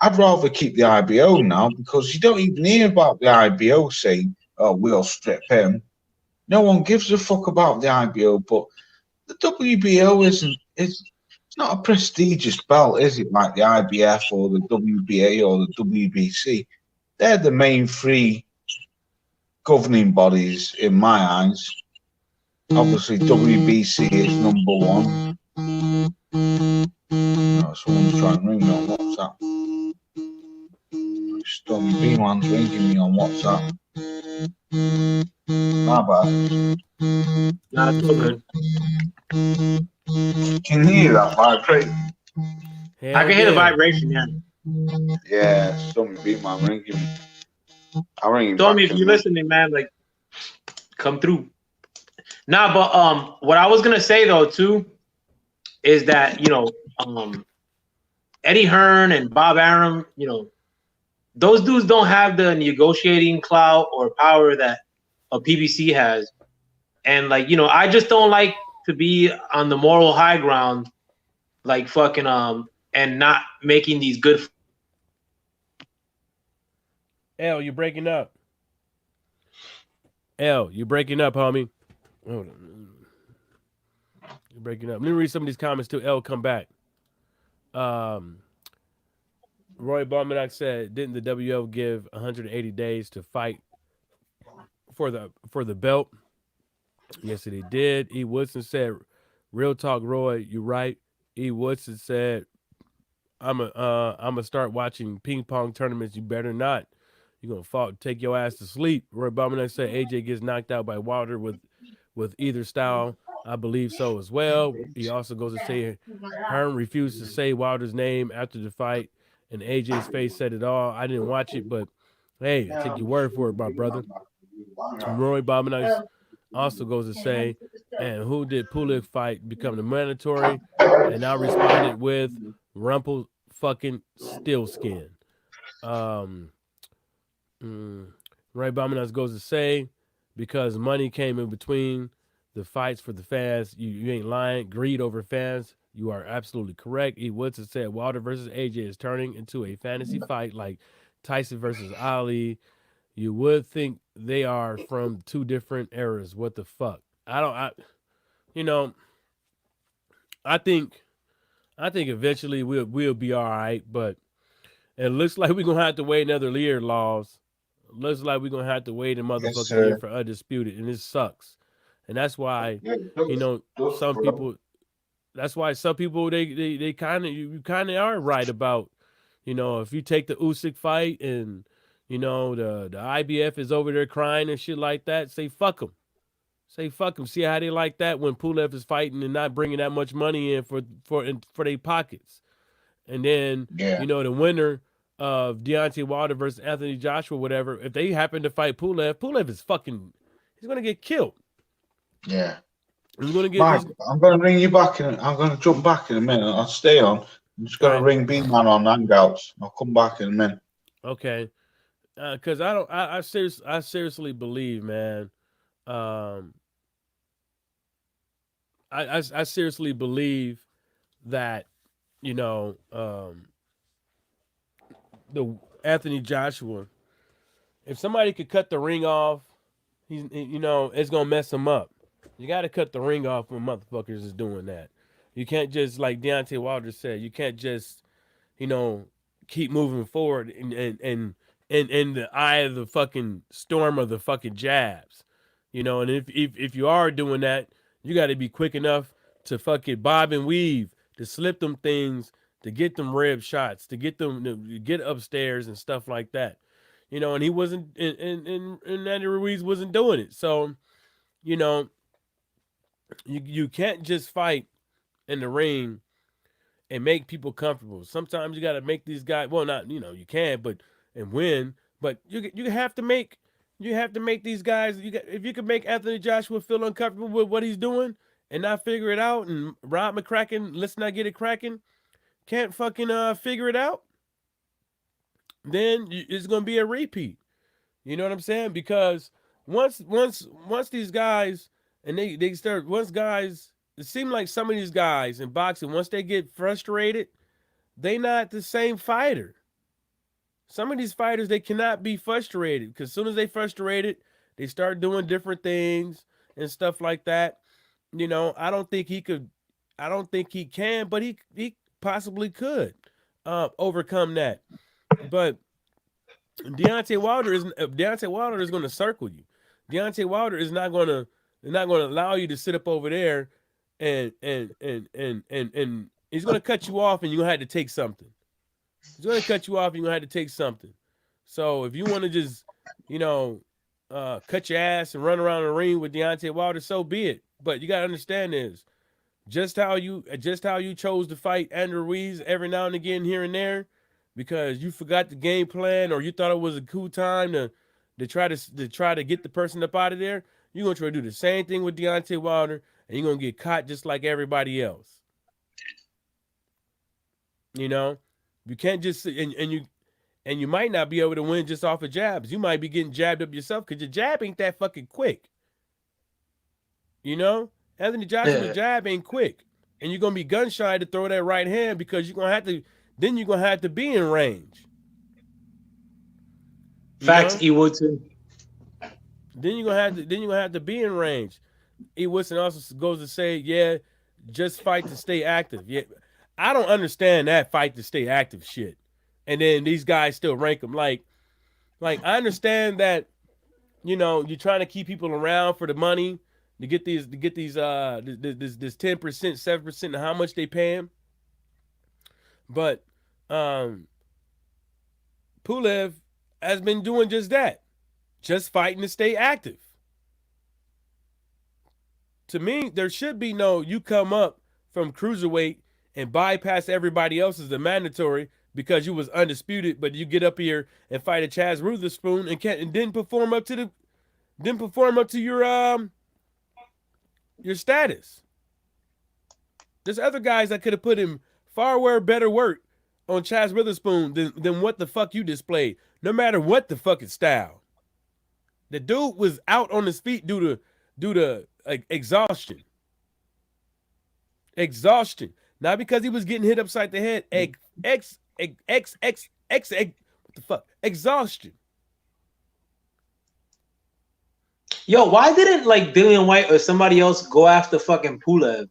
[SPEAKER 4] I'd rather keep the IBO now, because you don't even hear about the IBO saying, "Oh, we'll strip him." No one gives a fuck about the IBO, but the WBO isn't. It's It's not a prestigious belt, is it? Like the IBF or the WBA or the WBC. They're the main three governing bodies in my eyes. Obviously, WBC is number one. No, someone's trying to ring me on WhatsApp. Stormy B-Man's ringing me on WhatsApp. My bad.
[SPEAKER 3] Nah, it's all good.
[SPEAKER 4] Can you hear that vibrate?
[SPEAKER 3] I can hear the vibration, yeah.
[SPEAKER 4] Yeah, Stormy B-Man ringing me. I'll ring him
[SPEAKER 3] Stormy,
[SPEAKER 4] back
[SPEAKER 3] if
[SPEAKER 4] in
[SPEAKER 3] you're
[SPEAKER 4] a minute.
[SPEAKER 3] listening, man, like, come through. Nah, but what I was gonna say though too is that Eddie Hearn and Bob Arum, those dudes don't have the negotiating clout or power that a PBC has, and I just don't like to be on the moral high ground, like fucking and not making these good.
[SPEAKER 2] L, you're breaking up. L, you're breaking up, homie. Hold on. You're breaking up. Let me read some of these comments till L come back. Roy Balmanac said, "Didn't the WO give 180 days to fight for the belt?" Yes, they did. E. Woodson said, "Real talk, Roy. You're right." E. Woodson said, "I'm a start watching ping pong tournaments. You better not. You're gonna take your ass to sleep." Roy Balmanac said, "AJ gets knocked out by Wilder with either style. I believe so as well." He also goes to say Hearn refused to say Wilder's name after the fight, and AJ's face said it all. I didn't watch it, but hey, I take your word for it, my brother. Roy Balmanac also goes to say, and who did Pulik fight become the mandatory? And I responded with Rumple fucking Stillskin. Roy Balmanac goes to say, because money came in between the fights for the fans. You ain't lying. Greed over fans. You are absolutely correct. E. Woodson said Wilder versus AJ is turning into a fantasy fight like Tyson versus Ali. You would think they are from two different eras. What the fuck? I think eventually we'll be all right, but it looks like we're gonna have to wait another year, Laws. Looks like we're gonna have to wait a motherfucking year for Undisputed, and it sucks. And that's why some people. That's why some people they kind of you kind of are right about, if you take the Usyk fight and the IBF is over there crying and shit like that, say fuck them. Say fuck them. See how they like that when Pulev is fighting and not bringing that much money in for their pockets. And then the winner of Deontay Wilder versus Anthony Joshua, whatever, if they happen to fight Pulev is he's gonna get killed.
[SPEAKER 4] Yeah.
[SPEAKER 2] He's gonna get.
[SPEAKER 4] Mike, I'm gonna ring you back I'm gonna jump back in a minute. I'll stay on. I'm just gonna ring B-Man on Hangouts. I'll come back in a minute.
[SPEAKER 2] Okay. Because I seriously believe, man. I seriously believe that the Anthony Joshua, if somebody could cut the ring off, it's gonna mess him up. You got to cut the ring off when motherfuckers is doing that. You can't just, like Deontay Wilder said, you can't just keep moving forward in the eye of the fucking storm of the fucking jabs. And if you are doing that, you got to be quick enough to fucking bob and weave, to slip them things, to get them rib shots, to get them to get upstairs and stuff like that. And he wasn't, and Andy Ruiz wasn't doing it. So, you can't just fight in the ring and make people comfortable. Sometimes you got to make these guys, well, not, you can, and win, but you have to make these guys, if you can make Anthony Joshua feel uncomfortable with what he's doing and not figure it out, and Rob McCracken, let's not get it cracking, can't fucking figure it out, then it's going to be a repeat. You know what I'm saying? Because once these guys, and they start, once guys, it seems like some of these guys in boxing, once they get frustrated, they not the same fighter. Some of these fighters, they cannot be frustrated, because as soon as they frustrated, they start doing different things and stuff like that. I don't think he could I don't think he can, but he possibly could overcome that. But Deontay Wilder is going to circle you. Deontay Wilder is not going to allow you to sit up over there and he's going to cut you off and you're going to have to take something. He's going to cut you off and you're going to have to take something. So if you want to just, cut your ass and run around the ring with Deontay Wilder, so be it. But you got to understand this. Just how you chose to fight Andrew Ruiz every now and again here and there because you forgot the game plan or you thought it was a cool time to try to get the person up out of there, you're going to try to do the same thing with Deontay Wilder and you're going to get caught just like everybody else. You can't just and you might not be able to win just off of jabs. You might be getting jabbed up yourself because your jab ain't that fucking quick. Anthony Joshua's jab ain't quick. And you're going to be gun shy to throw that right hand because you're going to have to be in range.
[SPEAKER 3] Facts, E. Woodson.
[SPEAKER 2] Then you're going to have to be in range. E. Woodson also goes to say, yeah, just fight to stay active. Yeah, I don't understand that fight to stay active shit. And then these guys still rank them. Like I understand that, you're trying to keep people around for the money to get this 10%, 7% of how much they pay him. But Pulev has been doing just that. Just fighting to stay active. To me, there should be no you come up from cruiserweight and bypass everybody else as the mandatory because you was undisputed, but you get up here and fight a Chaz Witherspoon and didn't perform up to your status. There's other guys that could have put in far better work on Chaz Witherspoon than what the fuck you displayed, no matter what the fucking style. The dude was out on his feet due to exhaustion. Exhaustion. Not because he was getting hit upside the head. What the fuck? Exhaustion.
[SPEAKER 3] Yo, why didn't Dillian White or somebody else go after fucking Pulev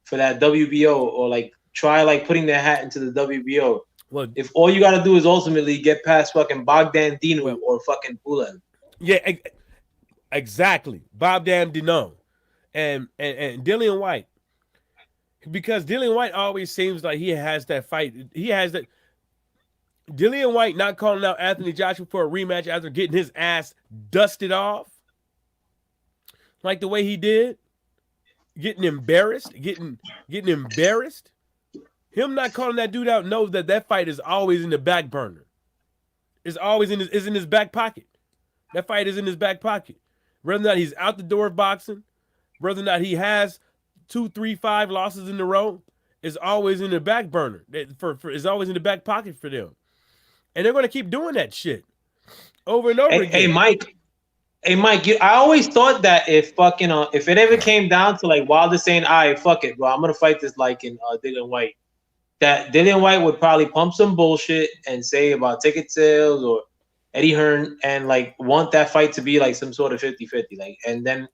[SPEAKER 3] for that WBO or try putting their hat into the WBO? Well, if all you gotta do is ultimately get past fucking Bogdan Dino or fucking Pulev.
[SPEAKER 2] Yeah, exactly. Bogdan Dino and Dillian White. Because Dillian White always seems like he has that fight. He has that. Dillian White not calling out Anthony Joshua for a rematch after getting his ass dusted off. Like the way he did. Getting embarrassed. Getting embarrassed. Him not calling that dude out knows that fight is always in the back burner. It's always in his back pocket. That fight is in his back pocket. Whether or not he's out the door of boxing, whether or not he has 2, 3, 5 losses in a row, is always in the back burner. Is always in the back pocket for them. And they're going to keep doing that shit over and over again.
[SPEAKER 3] Hey, Mike, I always thought that if it ever came down to Wilder saying, all right, fuck it, bro, I'm going to fight this in Dillian White, that Dillian White would probably pump some bullshit and say about ticket sales or Eddie Hearn and want that fight to be some sort of 50-50, and then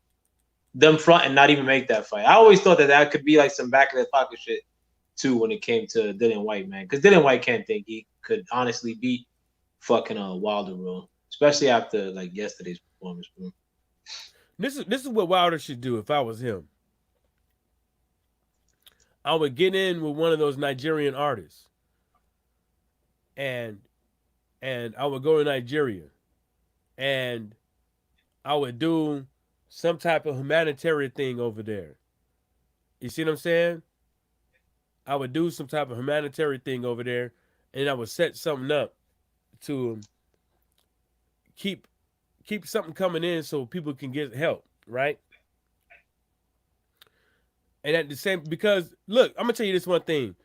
[SPEAKER 3] them front and not even make that fight. I always thought that could be some back of the pocket shit too when it came to Dillian White, man, because Dillian White can't think he could honestly beat fucking Wilder, bro, especially after yesterday's performance, bro.
[SPEAKER 2] This is what Wilder should do if I was him. I would get in with one of those Nigerian artists, and I would go to Nigeria, and I would do some type of humanitarian thing over there. You see what I'm saying? I would do some type of humanitarian thing over there, and I would set something up to keep something coming in so people can get help, right? And at the same, because look, I'm gonna tell you this one thing.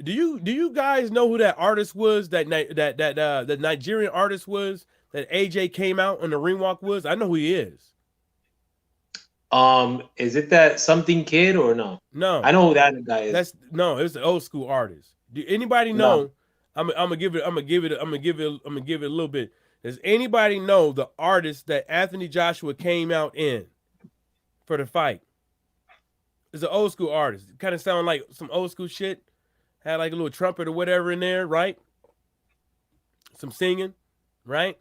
[SPEAKER 2] Do you guys know who that artist was? That the Nigerian artist was that AJ came out on the ring walk was? I know who he is.
[SPEAKER 3] Is it that something kid or no?
[SPEAKER 2] No,
[SPEAKER 3] I know who that guy is.
[SPEAKER 2] It's an old school artist. Do anybody know? I'm gonna give it a little bit. Does anybody know the artist that Anthony Joshua came out in for the fight? is an old school artist. Kind of sound like some old school shit. Had like a little trumpet or whatever in there, right? Some singing, right?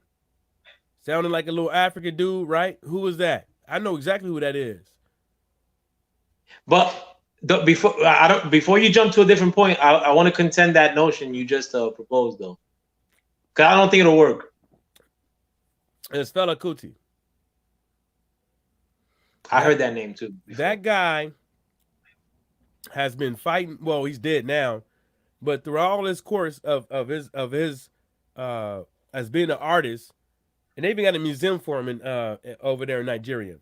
[SPEAKER 2] Sounding like a little African dude, right? Who was that? I know exactly who that is.
[SPEAKER 3] But before you jump to a different point, I want to contend that notion you just proposed though, because I don't think it'll work.
[SPEAKER 2] It's Fela Kuti.
[SPEAKER 3] I heard that name too. Before.
[SPEAKER 2] That guy has been fighting. Well, he's dead now, but through all this course of his as being an artist, and they even got a museum for him in over there in Nigeria.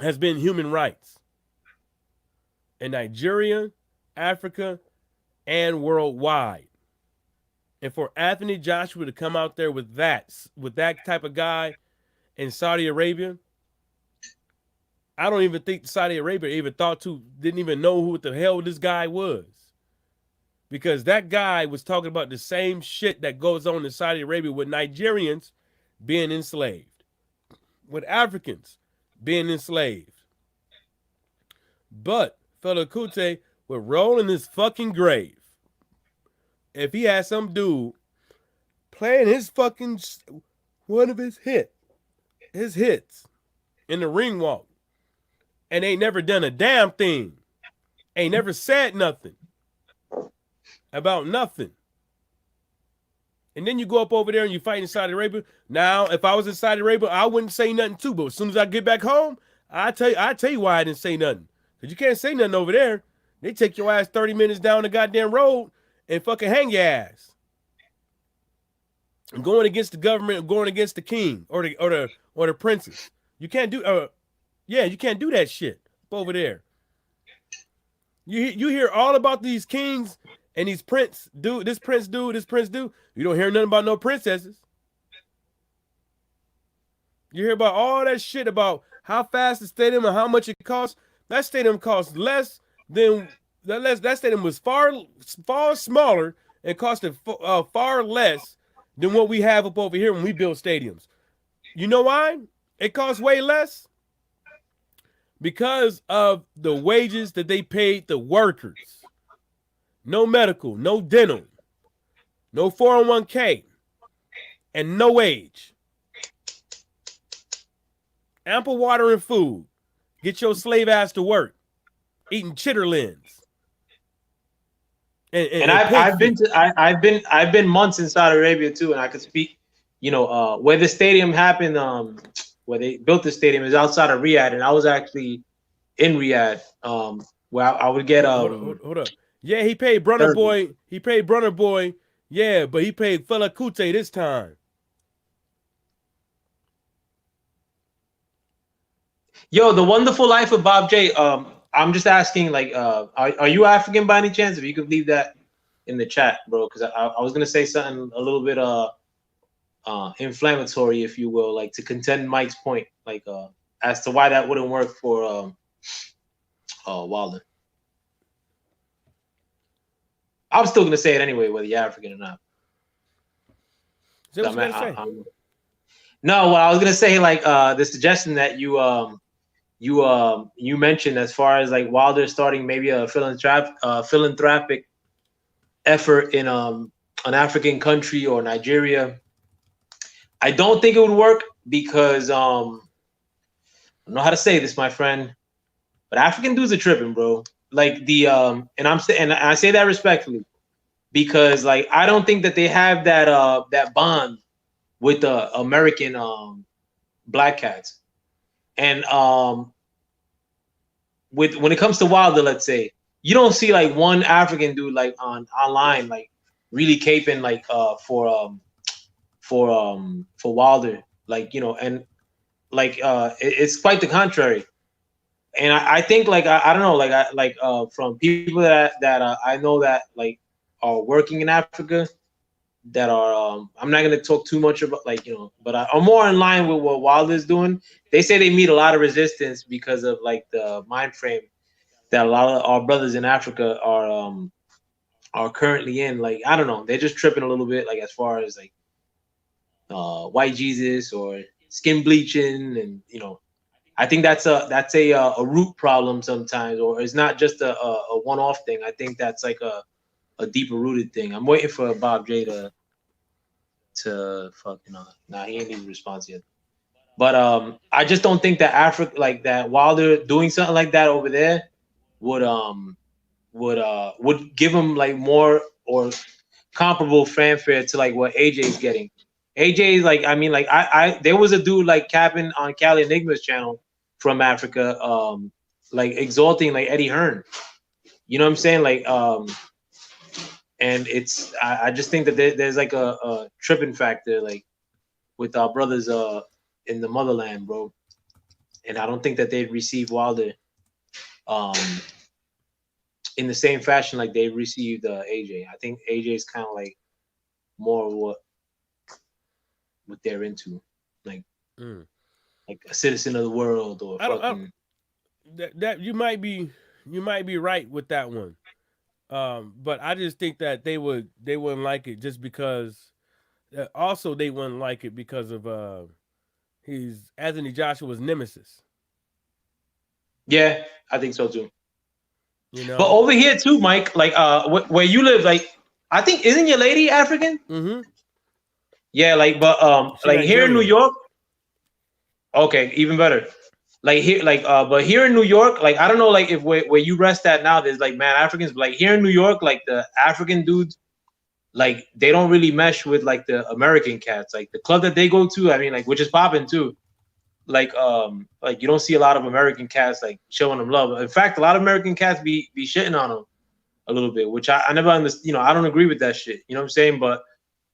[SPEAKER 2] Has been human rights in Nigeria, Africa, and worldwide. And for Anthony Joshua to come out there with that type of guy in Saudi Arabia, I don't even think Saudi Arabia didn't even know who the hell this guy was. Because that guy was talking about the same shit that goes on in Saudi Arabia with Nigerians being enslaved, with Africans being enslaved. But Fela Kuti would roll in his fucking grave if he had some dude playing his fucking one of his hits in the ring walk, and ain't never done a damn thing, ain't never said nothing about nothing. And then you go up over there and you fight in Saudi Arabia. Now, if I was in Saudi Arabia, I wouldn't say nothing too. But as soon as I get back home, I tell you why I didn't say nothing. Because you can't say nothing over there. They take your ass 30 minutes down the goddamn road and fucking hang your ass. And going against the government, or going against the king or the princess. You can't do you can't do that shit over there. You hear all about these kings and these prince dude, this prince dude. You don't hear nothing about no princesses. You hear about all that shit about how fast the stadium and how much it costs. That stadium costs less than that stadium was far smaller and costed far less than what we have up over here when we build stadiums. You know why? It costs way less because of the wages that they paid the workers. No medical, no dental, no 401k, and no wage. Ample water and food. Get your slave ass to work, eating chitterlings.
[SPEAKER 3] And I've been months in Saudi Arabia too, and I could speak. You know, where the stadium happened, where they built the stadium is outside of Riyadh, and I was actually in Riyadh, where I would get
[SPEAKER 2] hold up. Yeah, he paid Brunner Boy. He paid Brunner Boy. Yeah, but he paid Fela Kuti this time.
[SPEAKER 3] Yo, The Wonderful Life of Bob J. I'm just asking, like, are you African by any chance? If you could leave that in the chat, bro, because I was gonna say something a little bit inflammatory, if you will, like to contend Mike's point, like as to why that wouldn't work for Wilder. I'm still gonna say it anyway, whether you're African or not.
[SPEAKER 2] Is that what say?
[SPEAKER 3] No, well, I was gonna say, like, the suggestion that you mentioned as far as like Wilder starting maybe a philanthropic effort in an African country or Nigeria. I don't think it would work because I don't know how to say this, my friend, but African dudes are tripping, bro. Like and I say that respectfully because like I don't think that they have that bond with the American black cats. And when it comes to Wilder, let's say, you don't see like one African dude like online like really caping like for Wilder, like, you know, and like it's quite the contrary. And I think like I don't know, like from people that I know that like are working in Africa, that are I'm not gonna talk too much about, like, you know, but are more in line with what Wilder's doing. They say they meet a lot of resistance because of like the mind frame that a lot of our brothers in Africa are currently in. Like, I don't know, they're just tripping a little bit, like as far as like white Jesus or skin bleaching, and you know, I think that's a root problem sometimes, or it's not just a one-off thing. I think that's like a deeper rooted thing. I'm waiting for Bob J to fucking he ain't even response yet. But I just don't think that Africa like that while they're doing something like that over there would give them like more or comparable fanfare to like what AJ's getting. AJ is like, I mean, like I there was a dude like capping on Cali Enigma's channel from Africa, like exalting like Eddie Hearn. You know what I'm saying? Like and it's I just think that there's like a tripping factor like with our brothers in the motherland, bro. And I don't think that they'd receive Wilder in the same fashion like they received AJ. I think AJ is kind of like more of what they're into, like like a citizen of the world or fucking.
[SPEAKER 2] That you might be right with that one, but I just think that they wouldn't like it just because. Also, they wouldn't like it because of he's Anthony Joshua's nemesis.
[SPEAKER 3] Yeah, I think so too.
[SPEAKER 2] You know,
[SPEAKER 3] but over here too, Mike. Like where you live, like I think isn't your lady African?
[SPEAKER 2] Mm-hmm.
[SPEAKER 3] Yeah, like but like
[SPEAKER 2] Nigerian.
[SPEAKER 3] here in New York. Okay, even better. Like here, like but here in New York, like I don't know, like if where you rest at now, there's like mad Africans. But like here in New York, like the African dudes, like they don't really mesh with like the American cats. Like the club that they go to, I mean, like which is popping too. Like you don't see a lot of American cats like showing them love. In fact, a lot of American cats be shitting on them a little bit, which I never understand. You know, I don't agree with that shit. You know what I'm saying? But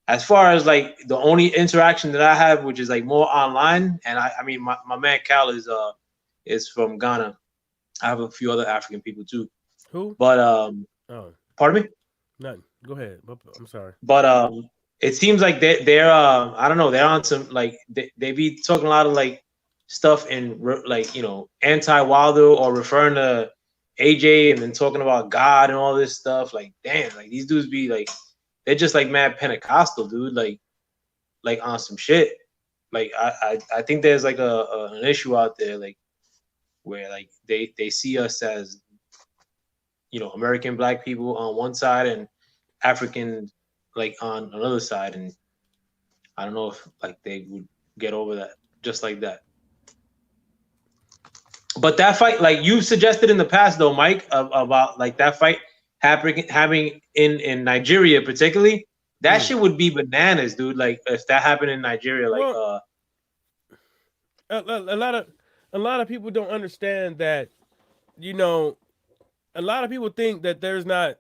[SPEAKER 3] as far as like the only interaction that I have, which is like more online, and I mean my man Cal is from Ghana. I have a few other African people too.
[SPEAKER 2] Who?
[SPEAKER 3] But pardon me?
[SPEAKER 2] Nothing. Go ahead. I'm sorry.
[SPEAKER 3] But it seems like they're I don't know, they're on some like they be talking a lot of like stuff in like, you know, anti-Wilder or referring to AJ and then talking about God and all this stuff. Like damn, like these dudes be like they're just like mad Pentecostal, dude. Like on some shit. Like I think there's like an issue out there, like where like they see us as, you know, American black people on one side and African like on another side, and I don't know if like they would get over that just like that. But that fight, like you suggested in the past, though, Mike, about like that fight having in Nigeria, particularly, that shit would be bananas, dude. Like if that happened in Nigeria, like
[SPEAKER 2] well, a lot of people don't understand that. You know, a lot of people think that there's not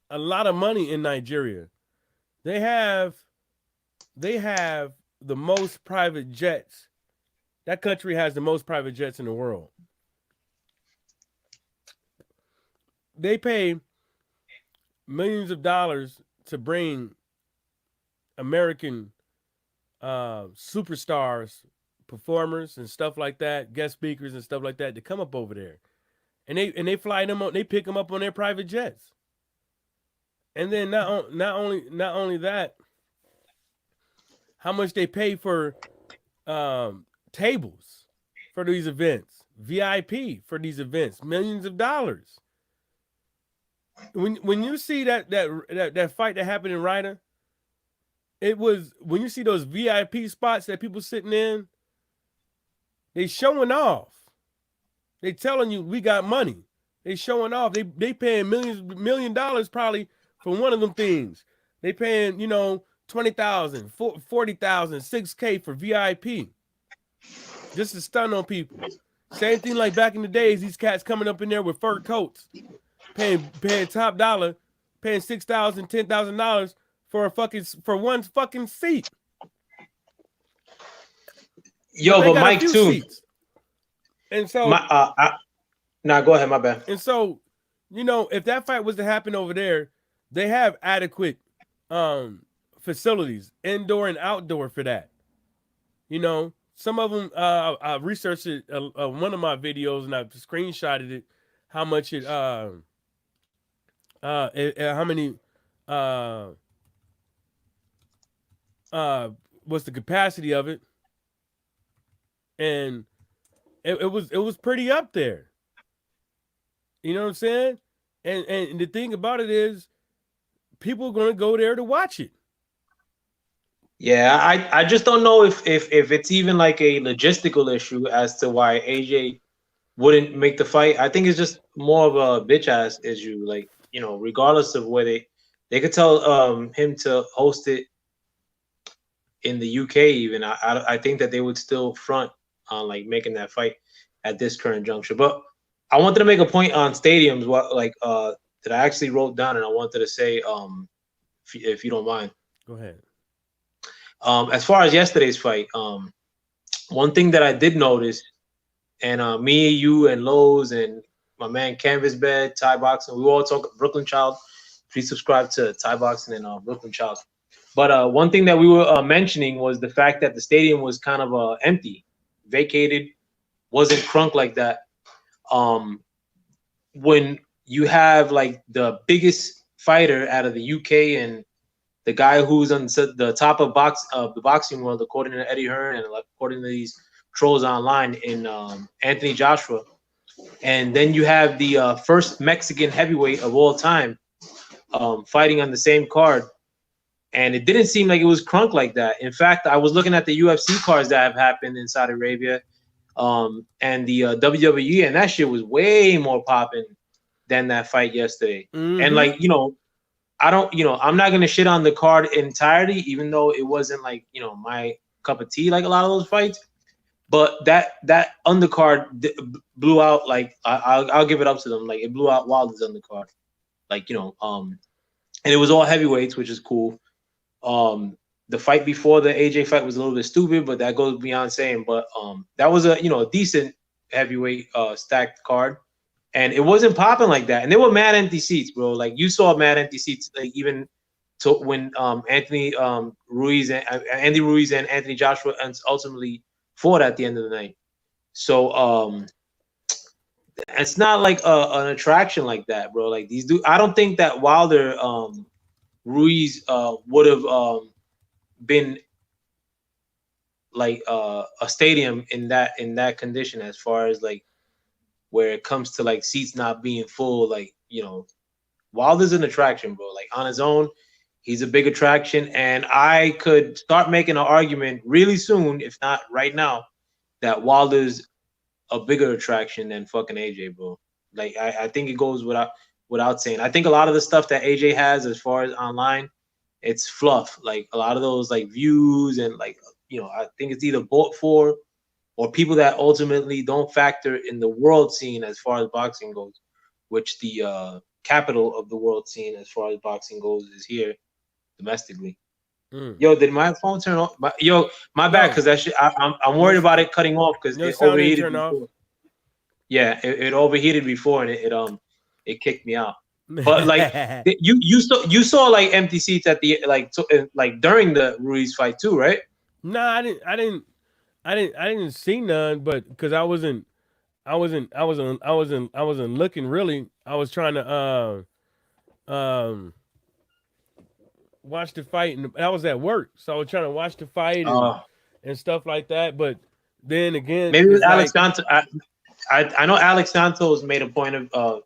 [SPEAKER 2] a lot of money in Nigeria. They have the most private jets. That country has the most private jets in the world. They pay millions of dollars to bring American superstars, performers, and stuff like that, guest speakers and stuff like that, to come up over there, and they fly them on. They pick them up on their private jets, and then not only that, how much they pay for tables for these events, VIP for these events, millions of dollars. When you see that fight that happened in Ryder, it was when you see those VIP spots that people sitting in, they showing off. They telling you we got money. They showing off. They paying $1 million probably for one of them things. They paying, you know, 20,000, 40,000, 6K for VIP. Just to stun on people. Same thing like back in the days, these cats coming up in there with fur coats, paying top dollar, paying $6,000, $10,000 for one fucking seat.
[SPEAKER 3] Yo, but Mike too.
[SPEAKER 2] Seats. And so
[SPEAKER 3] go ahead, my bad.
[SPEAKER 2] And so, you know, if that fight was to happen over there, they have adequate facilities, indoor and outdoor, for that. You know, some of them, I researched it, one of my videos, and I screenshotted it, how much it, how many, what's the capacity of it, and it was pretty up there. You know what I'm saying? And the thing about it is, people are gonna go there to watch it.
[SPEAKER 3] Yeah, I just don't know if it's even like a logistical issue as to why AJ wouldn't make the fight. I think it's just more of a bitch ass issue. Like, regardless of where they could tell him to host it in the UK even. I think that they would still front on like making that fight at this current juncture. But I wanted to make a point on stadiums that I actually wrote down, and I wanted to say if you don't mind.
[SPEAKER 2] Go ahead.
[SPEAKER 3] As far as yesterday's fight, one thing that I did notice, and me, you, and Lowe's, and my man Canvas Bed, Thai Boxing, we all talk Brooklyn Child. Please subscribe to Thai Boxing and Brooklyn Child. But one thing that we were mentioning was the fact that the stadium was kind of empty, vacated, wasn't crunk like that. When you have like the biggest fighter out of the UK and the guy who's on the top of the boxing world, according to Eddie Hearn and according to these trolls online, in Anthony Joshua, and then you have the first Mexican heavyweight of all time fighting on the same card, and it didn't seem like it was crunk like that. In fact, I was looking at the UFC cards that have happened in Saudi Arabia, and the WWE, and that shit was way more popping than that fight yesterday.
[SPEAKER 2] Mm-hmm.
[SPEAKER 3] And like, I'm not gonna shit on the card entirety, even though it wasn't like, my cup of tea like a lot of those fights. But that undercard blew out. Like, I'll give it up to them. Like, it blew out Wilder's undercard. Like, and it was all heavyweights, which is cool. The fight before the AJ fight was a little bit stupid, but that goes beyond saying. But that was a decent heavyweight stacked card. And it wasn't popping like that. And there were mad empty seats, bro. Like, you saw mad empty seats, like, even to when Andy Ruiz and Anthony Joshua ultimately fought at the end of the night. So it's not like an attraction like that, bro. Like, these dudes, I don't think that Wilder Ruiz would have been like a stadium in that condition, as far as like where it comes to like seats not being full. Like, Wilder's an attraction, bro. Like, on his own, he's a big attraction, and I could start making an argument really soon, if not right now, that Wilder's a bigger attraction than fucking AJ, bro. Like, I think it goes without saying. I think a lot of the stuff that AJ has as far as online, it's fluff. Like, a lot of those like views and like, I think it's either bought for, or people that ultimately don't factor in the world scene as far as boxing goes, which the capital of the world scene as far as boxing goes is here domestically. Yo, did my phone turn off? My bad, because that shit, I'm worried about it cutting off because it overheated before. Yeah, it overheated before, and it kicked me out. But like, you saw like empty seats at the like during the Ruiz fight too, right?
[SPEAKER 2] No, I didn't see none, but because I wasn't looking really. I was trying to watch the fight, and I was at work, so I was trying to watch the fight and stuff like that. But then again,
[SPEAKER 3] maybe with Alex Santos, I know Alex Santos made a point of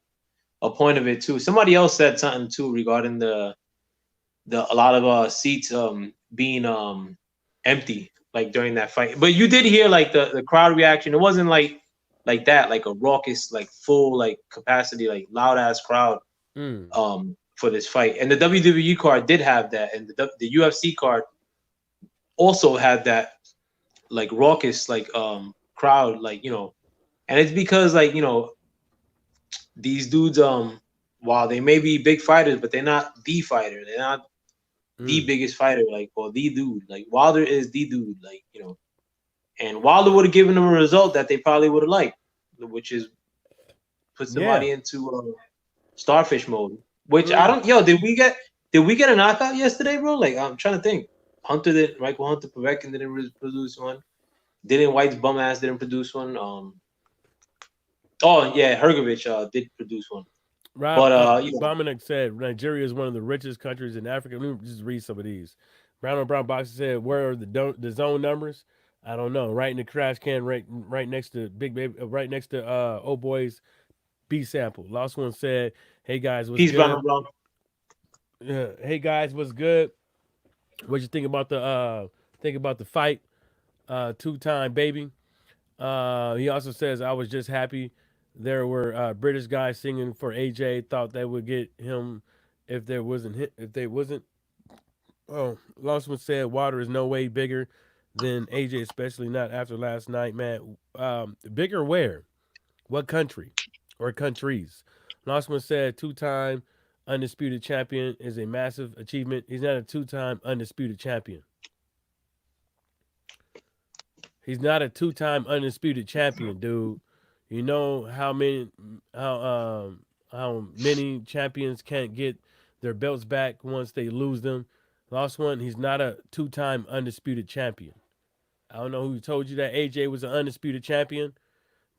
[SPEAKER 3] it too. Somebody else said something too regarding a lot of seats being empty, like during that fight. But you did hear like the crowd reaction. It wasn't like that, like a raucous, like full, like capacity, like loud ass crowd for this fight. And the WWE card did have that, and the UFC card also had that like raucous, like crowd, like, and it's because like, these dudes while they may be big fighters, but they're not the fighter. They're not the biggest fighter, like, or the dude. Like, Wilder is the dude, like, and Wilder would have given them a result that they probably would have liked, which is put somebody into starfish mode. Which I don't. Yo, did we get a knockout yesterday, bro? Like, I'm trying to think. Michael Hunter Povetkin didn't produce one. Dylan White's bum ass didn't produce one. Oh yeah, Hergovich did produce one.
[SPEAKER 2] Right. But Dominic said Nigeria is one of the richest countries in Africa. Let me just read some of these. Brown on Brown Boxer said, "Where are the zone numbers?" I don't know. Right in the trash can, right next to Big Baby, right next to old boy's B sample. Lost one said, "Hey guys, what's
[SPEAKER 3] Peace,
[SPEAKER 2] good?
[SPEAKER 3] Brown Blanc.
[SPEAKER 2] Hey guys, what's good? What you think about the fight? 2-time baby." He also says, "I was just happy there were British guys singing for AJ. Thought they would get him if they wasn't." Oh, Lawson said, "Water is no way bigger than AJ, especially not after last night, man. Bigger where? What country or countries?" Lawson said, "2-time undisputed champion is a massive achievement. He's not a 2-time undisputed champion. He's not a 2-time undisputed champion, dude. You know how many champions can't get their belts back once they lose them. Lost one. He's not a 2-time undisputed champion. I don't know who told you that AJ was an undisputed champion,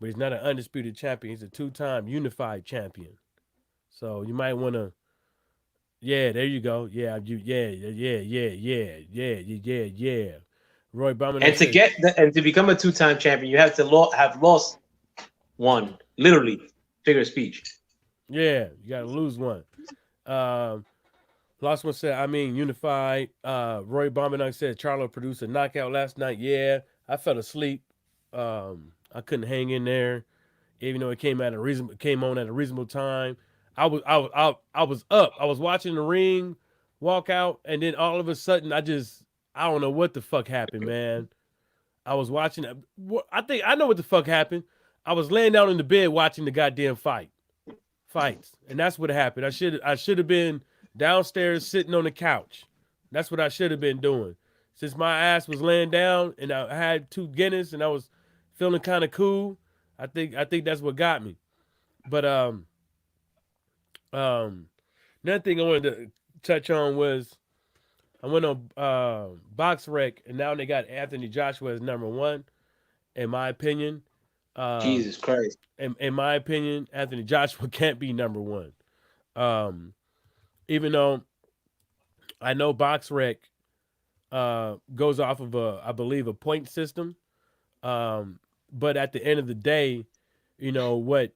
[SPEAKER 2] but he's not an undisputed champion. He's a 2-time unified champion. So you might want to, yeah, there you go. Yeah. Roy Bauman
[SPEAKER 3] And to
[SPEAKER 2] says,
[SPEAKER 3] get and to become a 2-time champion, you have to have lost one, literally, figure of speech.
[SPEAKER 2] yeah, you got to lose one. Last one said, I mean, unified. Roy Bauman said, Charlo produced a knockout last night. Yeah, I fell asleep. I couldn't hang in there, even though it came on at a reasonable time. I was up. I was watching the ring walk out, and then all of a sudden, I don't know what the fuck happened, man. I was watching. I think I know what the fuck happened. I was laying down in the bed watching the goddamn fights, and that's what happened. I should have been downstairs sitting on the couch. That's what I should have been doing. Since my ass was laying down and I had 2 Guinness and I was feeling kind of cool, I think that's what got me. But another thing I wanted to touch on was I went on Box Rec, and now they got Anthony Joshua as number 1. In my opinion,
[SPEAKER 3] Jesus Christ.
[SPEAKER 2] in my opinion, Anthony Joshua can't be number 1. Even though I know Box Rec goes off of I believe a point system. But at the end of the day, you know what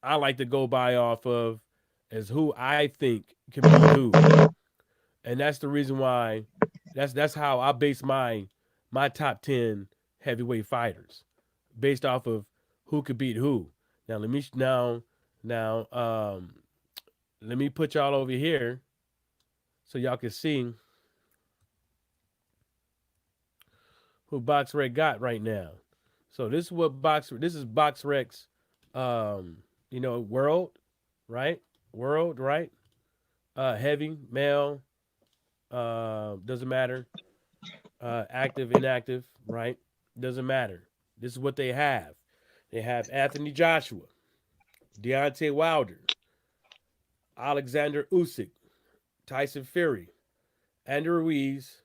[SPEAKER 2] I like to go by off of is who I think can beat who, and that's the reason why. That's how I base my top 10 heavyweight fighters, based off of who could beat who. Now let me put y'all over here so y'all can see who Box Rec got right now. So this is Box Rec's world, right? World, right? Heavy, male, doesn't matter. Active, inactive, right? Doesn't matter. This is what they have. They have Anthony Joshua, Deontay Wilder, Alexander Usyk, Tyson Fury, Andrew Ruiz,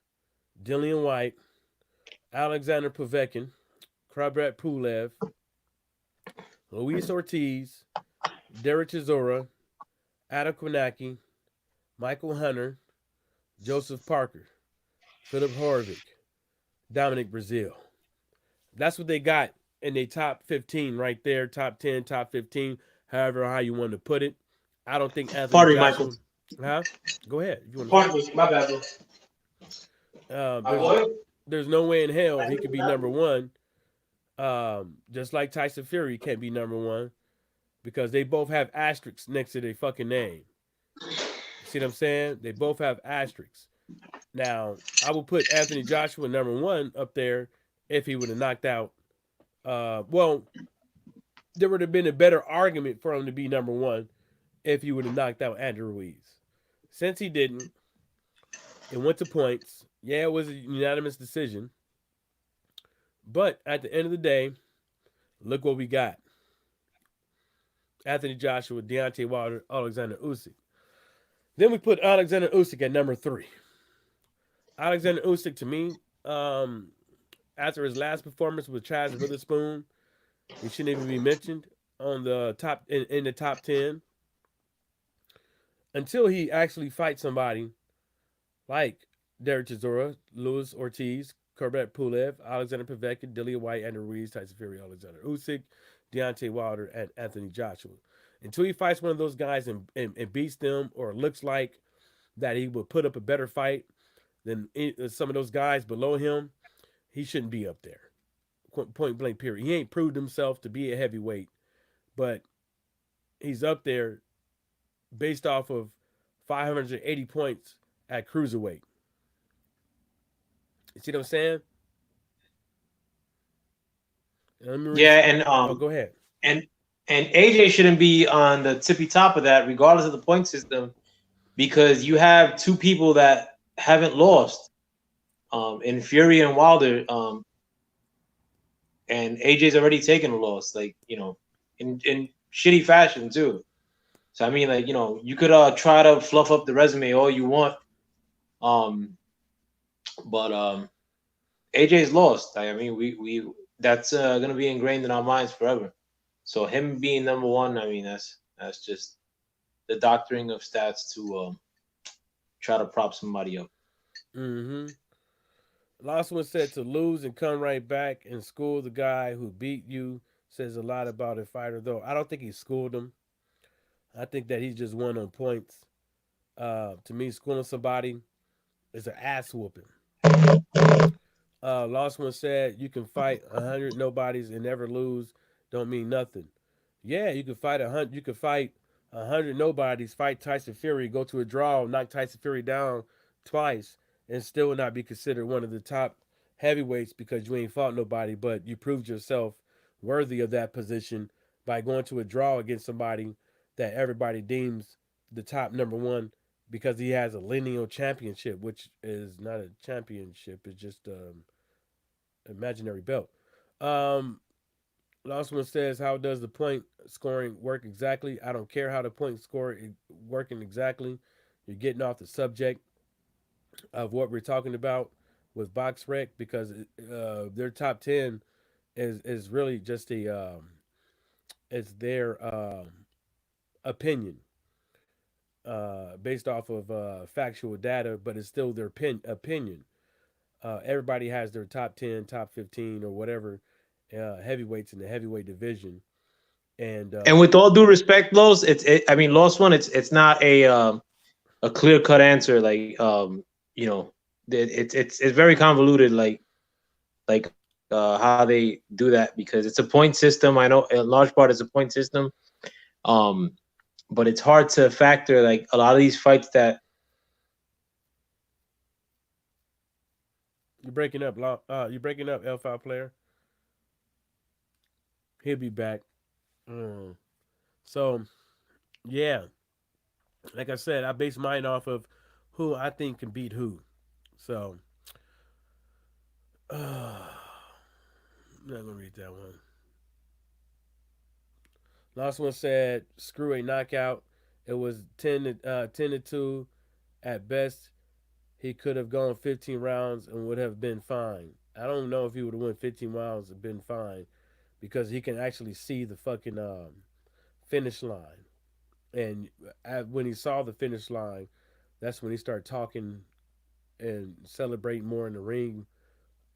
[SPEAKER 2] Dillian White, Alexander Povetkin, Krabrat Pulev, Luis Ortiz, Derek Chisora, Adam Kwanaki, Michael Hunter, Joseph Parker, Philip Horvick, Dominic Brazil. That's what they got in their top 15 right there. Top 10, top 15, however how you want to put it. I don't think Anthony
[SPEAKER 3] Pardon,
[SPEAKER 2] Joshua.
[SPEAKER 3] Michael.
[SPEAKER 2] Huh? Go ahead. You want
[SPEAKER 3] Pardon me. My bad, bro.
[SPEAKER 2] There's no way in hell he could be number 1. Just like Tyson Fury can't be number 1 because they both have asterisks next to their fucking name. See what I'm saying? They both have asterisks. Now, I would put Anthony Joshua number 1 up there if he would have knocked out. Well, there would have been a better argument for him to be number 1 if he would have knocked out Andrew Ruiz. Since he didn't, it went to points. Yeah, it was a unanimous decision. But at the end of the day, look what we got. Anthony Joshua, Deontay Wilder, Alexander Usyk. Then we put Alexander Usyk at number 3. Alexander Usyk, to me, after his last performance with Chaz Witherspoon, he shouldn't even be mentioned on the top in the top 10 until he actually fights somebody like Derek Chisora, Luis Ortiz, Corbett Pulev, Alexander Povetkin, Dillian White, Andrew Ruiz, Tyson Fury, Alexander Usyk, Deontay Wilder, and Anthony Joshua. Until he fights one of those guys and beats them, or looks like that he would put up a better fight than some of those guys below him, he shouldn't be up there. Point blank, period. He ain't proved himself to be a heavyweight, but he's up there based off of 580 points at cruiserweight. You see what I'm saying? Let me
[SPEAKER 3] Yeah, and
[SPEAKER 2] go ahead.
[SPEAKER 3] and and AJ shouldn't be on the tippy top of that, regardless of the point system, because you have two people that haven't lost, in Fury and Wilder, and AJ's already taken a loss, like, in shitty fashion too. So I mean, like, you could try to fluff up the resume all you want, um, but AJ's lost. I mean, we that's gonna be ingrained in our minds forever. So him being number one, I mean, that's just the doctoring of stats to try to prop somebody up.
[SPEAKER 2] Mm-hmm. Last one said to lose and come right back and school the guy who beat you says a lot about a fighter, though. I don't think he schooled him. I think that he just won on points. To me, schooling somebody is an ass whooping. Lost one said you can fight 100 nobodies and never lose. Don't mean nothing. Yeah, you can fight 100. You can fight 100 nobodies. Fight Tyson Fury. Go to a draw. Knock Tyson Fury down twice, and still not be considered one of the top heavyweights because you ain't fought nobody. But you proved yourself worthy of that position by going to a draw against somebody that everybody deems the top number one because he has a lineal championship, which is not a championship. It's just imaginary belt. Um, Last one says, "How does the point scoring work exactly?" I don't care how the point score is working exactly. You're getting off the subject of what we're talking about with BoxRec because their top 10 is really just it's their opinion based off of factual data, but it's still their opinion. Everybody has their top 10, top 15, or whatever heavyweights in the heavyweight division. And
[SPEAKER 3] And with all due respect, Los, I mean, Lost one, it's not a clear cut answer. Like, it's very convoluted. How they do that, because it's a point system. I know in large part it's a point system. Um, but it's hard to factor like a lot of these fights that
[SPEAKER 2] you're breaking up. You're breaking up, L5 player. He'll be back. Mm. So, yeah, like I said, I base mine off of who I think can beat who. So, I'm not gonna read that one. Last one said, "Screw a knockout. It was 10-2 at best. He could have gone 15 rounds and would have been fine. I don't know if he would have won 15 rounds and been fine because he can actually see the fucking finish line. And when he saw the finish line, that's when he started talking and celebrating more in the ring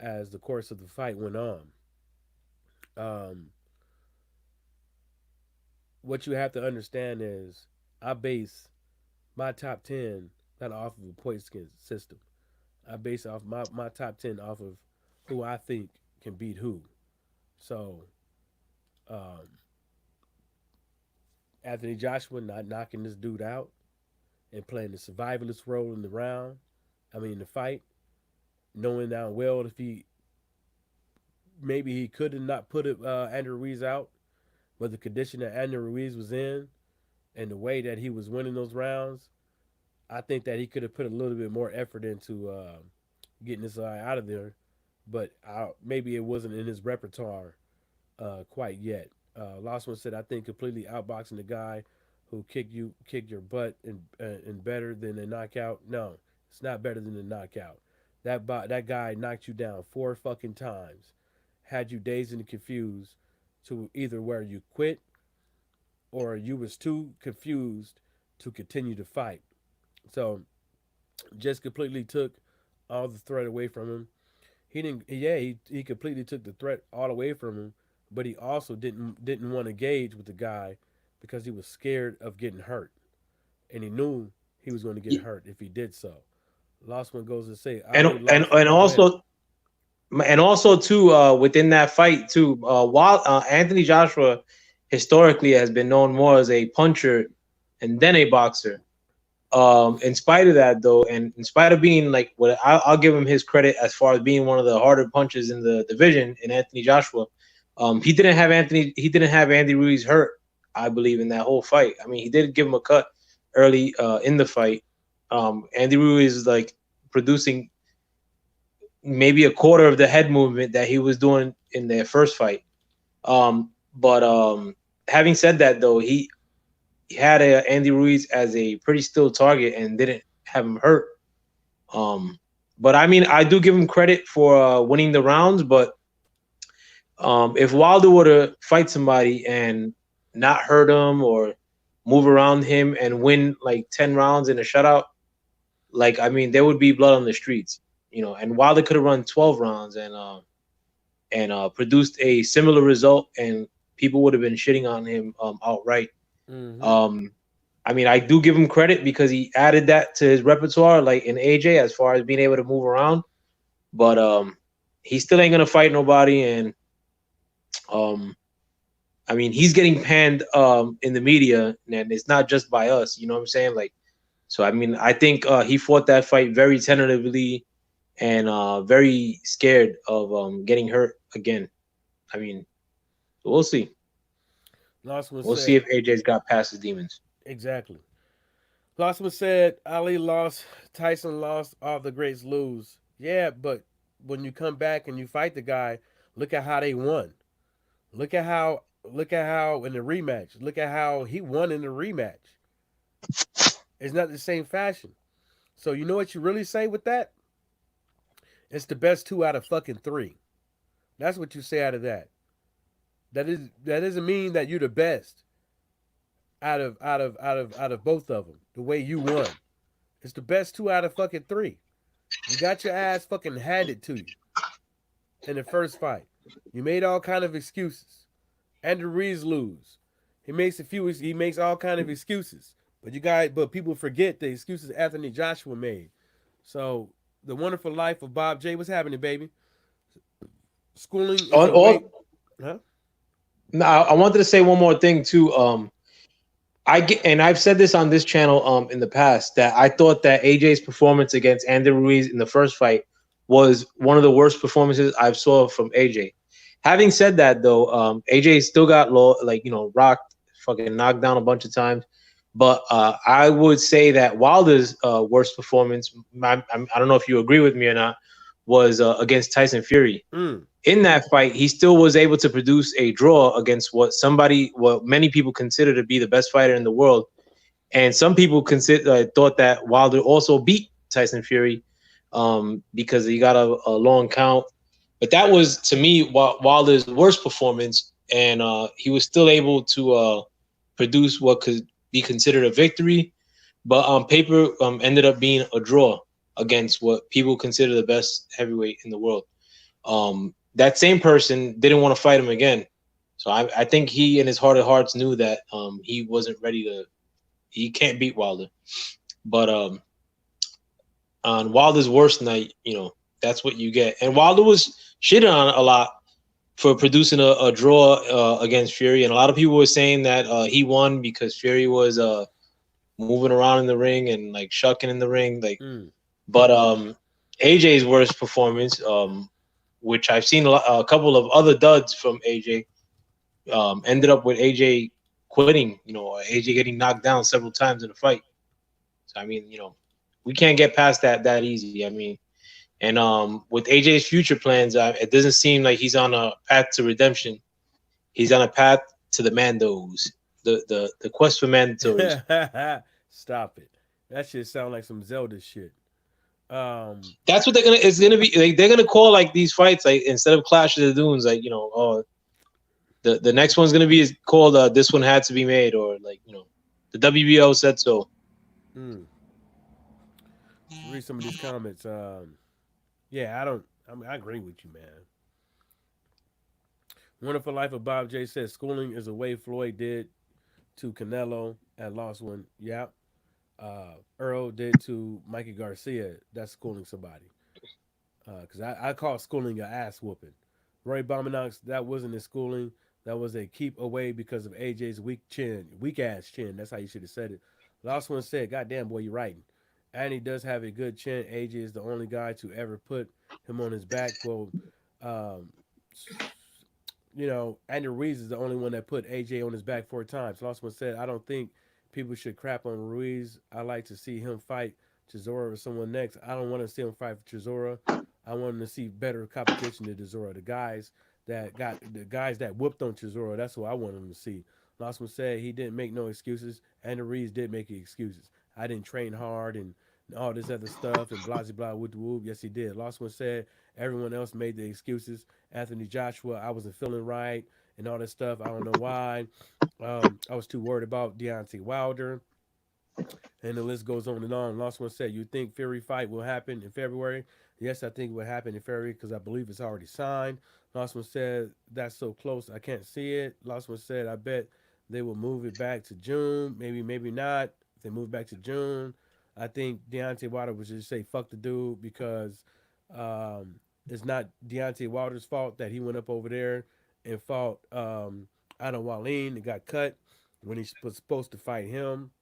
[SPEAKER 2] as the course of the fight went on. Um, what you have to understand is I base my top 10 not off of a point system. I base off my top 10 off of who I think can beat who. So, um, Anthony Joshua not knocking this dude out and playing the survivalist role in the round. I mean, the fight, knowing now well if he maybe he could have not put Andrew Ruiz out, but the condition that Andrew Ruiz was in and the way that he was winning those rounds, I think that he could have put a little bit more effort into getting this guy out of there. But maybe it wasn't in his repertoire quite yet. Last one said, "I think completely outboxing the guy who kick your butt and better than a knockout. No, it's not better than a knockout. That guy knocked you down 4 fucking times, had you dazed and confused to either where you quit or you was too confused to continue to fight. So just completely took all the threat away from him. he didn't. Yeah, he completely took the threat all away from him, but he also didn't want to gauge with the guy because he was scared of getting hurt, and he knew he was going to get hurt if he did so. Lost one goes to say
[SPEAKER 3] and
[SPEAKER 2] Ali
[SPEAKER 3] and
[SPEAKER 2] lost.
[SPEAKER 3] and
[SPEAKER 2] Oh, go ahead.
[SPEAKER 3] also too within that fight too, while Anthony Joshua historically has been known more as a puncher and then a boxer. In spite of that, though, and in spite of being like what I'll give him his credit as far as being one of the harder punches in the division in Anthony Joshua, he didn't have Andy Ruiz hurt. I believe in that whole fight. I mean, he did give him a cut early in the fight. Andy Ruiz is like producing maybe a quarter of the head movement that he was doing in their first fight. But having said that, though, he had Andy Ruiz as a pretty still target and didn't have him hurt. But I mean, I do give him credit for winning the rounds. But if Wilder were to fight somebody and not hurt him or move around him and win like 10 rounds in a shutout, like I mean, there would be blood on the streets, you know. And Wilder could have run 12 rounds and produced a similar result, and people would have been shitting on him outright.
[SPEAKER 2] Mm-hmm.
[SPEAKER 3] I mean, I do give him credit because he added that to his repertoire, like in AJ, as far as being able to move around. But he still ain't gonna fight nobody, and I mean, he's getting panned in the media, and it's not just by us. You know what I'm saying? Like, so I mean, I think he fought that fight very tentatively and very scared of getting hurt again. I mean, we'll see.
[SPEAKER 2] Lost one
[SPEAKER 3] We'll see
[SPEAKER 2] said
[SPEAKER 3] if AJ's got past his demons.
[SPEAKER 2] exactly. Lost one said Ali lost, Tyson lost, all the greats lose. Yeah, but when you come back and you fight the guy, look at how they won. Look at how in the rematch. Look at how he won in the rematch. It's not the same fashion. So you know what you really say with that? It's the best two out of fucking three. That's what you say out of that. That doesn't mean that you're the best out of both of them. The way you won, it's the best two out of fucking three. You got your ass fucking handed to you in the first fight. You made all kind of excuses. Andrew Reeves lose. He makes all kind of excuses. But people forget the excuses Anthony Joshua made. So the wonderful life of Bob J. What's happening, baby? Schooling is a way. Huh?
[SPEAKER 3] No, I wanted to say one more thing too. And I've said this on this channel in the past that I thought that AJ's performance against Andy Ruiz in the first fight was one of the worst performances I've saw from AJ. Having said that, though, AJ still got rocked, fucking knocked down a bunch of times. But I would say that Wilder's worst performance, I don't know if you agree with me or not, was against Tyson Fury. In that fight, he still was able to produce a draw against what many people consider to be the best fighter in the world. And some people thought that Wilder also beat Tyson Fury because he got a long count. But that was, to me, Wilder's worst performance. And he was still able to produce what could be considered a victory. But on paper, ended up being a draw against what people consider the best heavyweight in the world. That same person didn't want to fight him again. So I think he in his heart of hearts knew that he wasn't ready he can't beat Wilder. But on Wilder's worst night, that's what you get. And Wilder was shitted on a lot for producing a draw against Fury. And a lot of people were saying that he won because Fury was moving around in the ring and like shucking in the ring. But AJ's worst performance, which I've seen a couple of other duds from AJ, ended up with AJ quitting, AJ getting knocked down several times in the fight. So, I mean, we can't get past that easy. I mean, and with AJ's future plans, it doesn't seem like he's on a path to redemption. He's on a path to the Mandos, the quest for mandatories.
[SPEAKER 2] Stop it. That shit sound like some Zelda shit.
[SPEAKER 3] That's what it's gonna be. Like, they're gonna call like these fights, like, instead of Clash of the Dunes, like, the next one's gonna be called This One Had to Be Made, or like, the WBO said so.
[SPEAKER 2] Read some of these comments. Yeah, I I mean, I agree with you, man. Wonderful Life of Bob J says schooling is a way Floyd did to Canelo and lost one. Yep. Earl did to Mikey Garcia. That's schooling somebody. Because I call schooling a ass whooping. Roy Bomanox, that wasn't his schooling. That was a keep away because of AJ's weak ass chin. That's how you should have said it. Last one said, "Goddamn boy, you writing." And he does have a good chin. AJ is the only guy to ever put him on his back. Well, um, Andy Ruiz is the only one that put AJ on his back 4 times. Last one said, "I don't think people should crap on Ruiz. I like to see him fight Chisora or someone next. I don't want to see him fight for Chisora. I want him to see better competition than Chisora. The guys that whooped on Chisora, that's what I want him to see." Last one said he didn't make no excuses. Andy Ruiz did make excuses. I didn't train hard and all this other stuff and blah blah blah whoop whoop. Yes, he did. Last one said everyone else made the excuses. Anthony Joshua, I wasn't feeling right and all that stuff. I don't know why. I was too worried about Deontay Wilder. And the list goes on and on. Last one said, "You think Fury fight will happen in February?" Yes, I think it will happen in February because I believe it's already signed. Last one said, "That's so close, I can't see it." Last one said, "I bet they will move it back to June. Maybe, maybe not. If they move back to June, I think Deontay Wilder would just say fuck the dude because it's not Deontay Wilder's fault that he went up over there and fought Adam Wallin and got cut when he was supposed to fight him.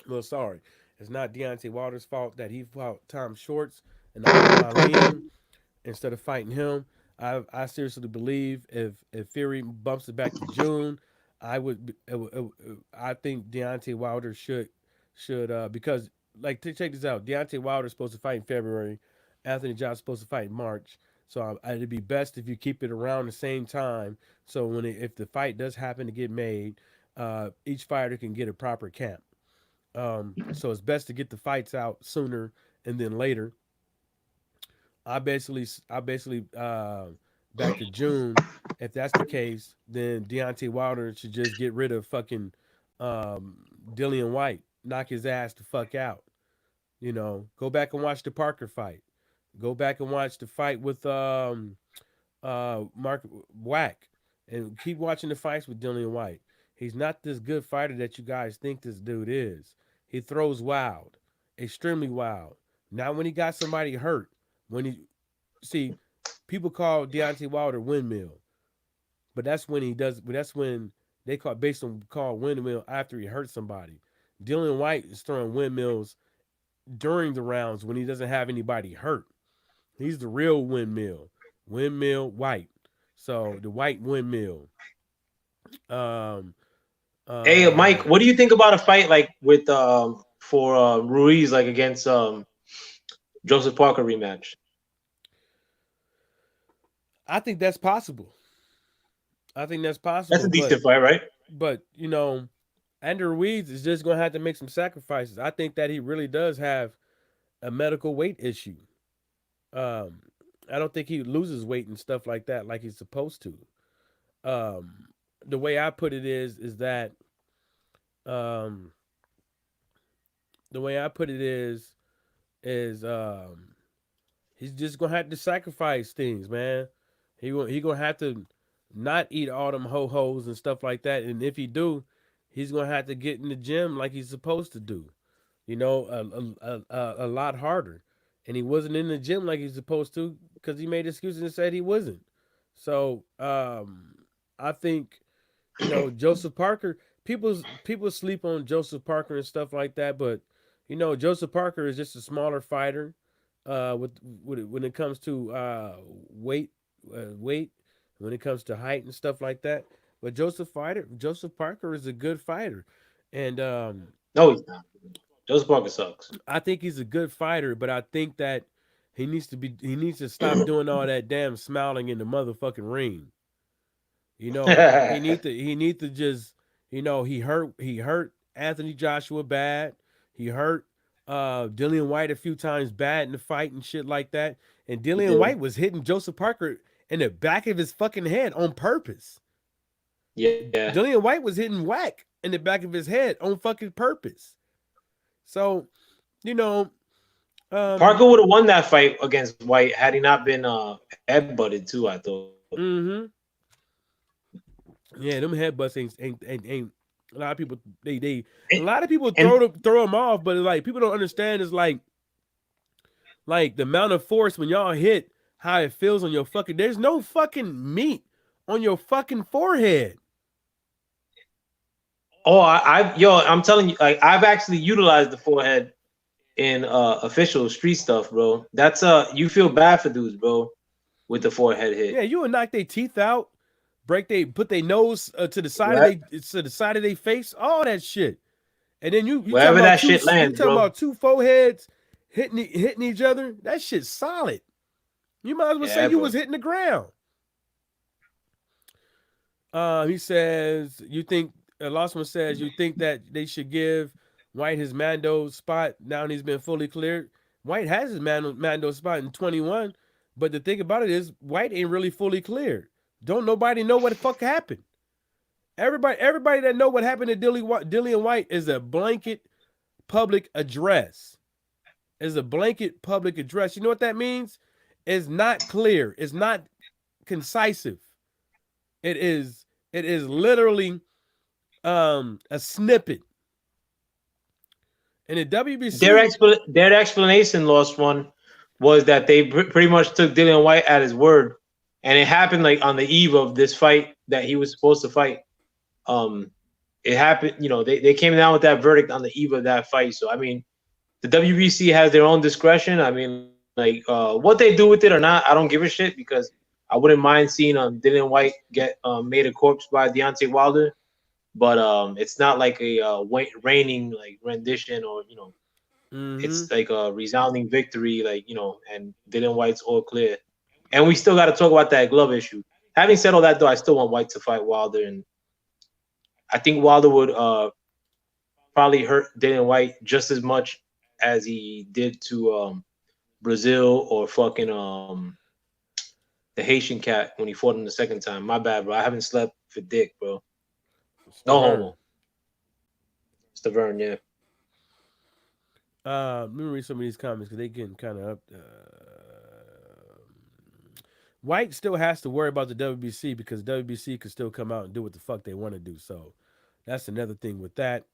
[SPEAKER 2] Well, sorry. It's not Deontay Wilder's fault that he fought Tom Shorts and Adam Wallin instead of fighting him. I seriously believe if Fury bumps it back to June, I think Deontay Wilder should because like check this out. Deontay Wilder is supposed to fight in February. Anthony Joshua is supposed to fight in March. So it'd be best if you keep it around the same time. So if the fight does happen to get made, each fighter can get a proper camp. So it's best to get the fights out sooner and then later. I basically back to June. If that's the case, then Deontay Wilder should just get rid of fucking Dillian White, knock his ass the fuck out. Go back and watch the Parker fight. Go back and watch the fight with Mark Wack, and keep watching the fights with Dillian White. He's not this good fighter that you guys think this dude is. He throws wild, extremely wild. Not when he got somebody hurt. When he see people call Deontay Wilder windmill, but that's when he does. But that's when they call windmill after he hurt somebody. Dillian White is throwing windmills during the rounds when he doesn't have anybody hurt. He's the real windmill White. So the White windmill.
[SPEAKER 3] Hey, Mike, what do you think about a fight like with for Ruiz, like against Joseph Parker rematch?
[SPEAKER 2] I think that's possible. That's
[SPEAKER 3] a decent fight, right?
[SPEAKER 2] But Andrew Ruiz is just gonna have to make some sacrifices. I think that he really does have a medical weight issue. I don't think he loses weight and stuff like that like he's supposed to. The way I put it is that he's just gonna have to sacrifice things, man. He gonna have to not eat all them ho-hos and stuff like that. And if he do, he's gonna have to get in the gym like he's supposed to do. A lot harder. And he wasn't in the gym like he's supposed to because he made excuses and said he wasn't. So I think Joseph Parker. People sleep on Joseph Parker and stuff like that, but Joseph Parker is just a smaller fighter. When it comes to weight, when it comes to height and stuff like that. But Joseph Parker is a good fighter, and
[SPEAKER 3] no, he's not. Joseph Parker sucks.
[SPEAKER 2] I think he's a good fighter, but I think that he needs to stop doing all that damn smiling in the motherfucking ring. He need to just he hurt Anthony Joshua bad. He hurt Dillian White a few times bad in the fight and shit like that. And Dillian White was hitting Joseph Parker in the back of his fucking head on purpose.
[SPEAKER 3] Yeah.
[SPEAKER 2] Dillian White was hitting Whack in the back of his head on fucking purpose. So,
[SPEAKER 3] Parker would have won that fight against White had he not been headbutted too. I thought.
[SPEAKER 2] Mm-hmm. Yeah, them headbutts ain't a lot of people they a lot of people
[SPEAKER 3] And
[SPEAKER 2] throw them off, but like people don't understand is like the amount of force when y'all hit, how it feels on your fucking. There's no fucking meat on your fucking forehead.
[SPEAKER 3] oh, I'm telling you, like I've actually utilized the forehead in official street stuff, bro. That's you feel bad for dudes, bro, with the forehead hit.
[SPEAKER 2] Yeah, you would knock their teeth out, put their nose to the side
[SPEAKER 3] Right?
[SPEAKER 2] of their face, all that shit. And then you talking
[SPEAKER 3] Wherever
[SPEAKER 2] about
[SPEAKER 3] that shit lands, bro.
[SPEAKER 2] two foreheads hitting each other. That shit's solid. You might as well say
[SPEAKER 3] Yeah,
[SPEAKER 2] you
[SPEAKER 3] bro.
[SPEAKER 2] was hitting the ground. He says you think Lossman says you think that they should give White his Mando spot now he's been fully cleared. White has his Mando spot in 21, but the thing about it is White ain't really fully cleared. Don't nobody know what the fuck happened. Everybody that know what happened to Dillian White is a blanket public address. Is a blanket public address. You know what that means? It's not clear. It's not concisive. It is literally a snippet. And the WBC,
[SPEAKER 3] Their explanation, lost one, was that they pretty much took Dillian White at his word, and it happened like on the eve of this fight that he was supposed to fight. It happened, you know, they came down with that verdict on the eve of that fight. So I mean, the WBC has their own discretion. I mean, like what they do with it or not, I don't give a shit because I wouldn't mind seeing Dillian White get made a corpse by Deontay Wilder, but it's not like a reigning like rendition or it's like a resounding victory, like and Dillian White's all clear. And we still got to talk about that glove issue. Having said all that, though, I still want White to fight Wilder, and I think Wilder would probably hurt Dillian White just as much as he did to Brazil or fucking the Haitian cat when he fought him the second time. My bad, bro. I haven't slept for dick, bro. No homo. Stavern, yeah.
[SPEAKER 2] Let me read some of these comments because they getting kind of up. White still has to worry about the WBC because WBC could still come out and do what the fuck they want to do. So that's another thing with that.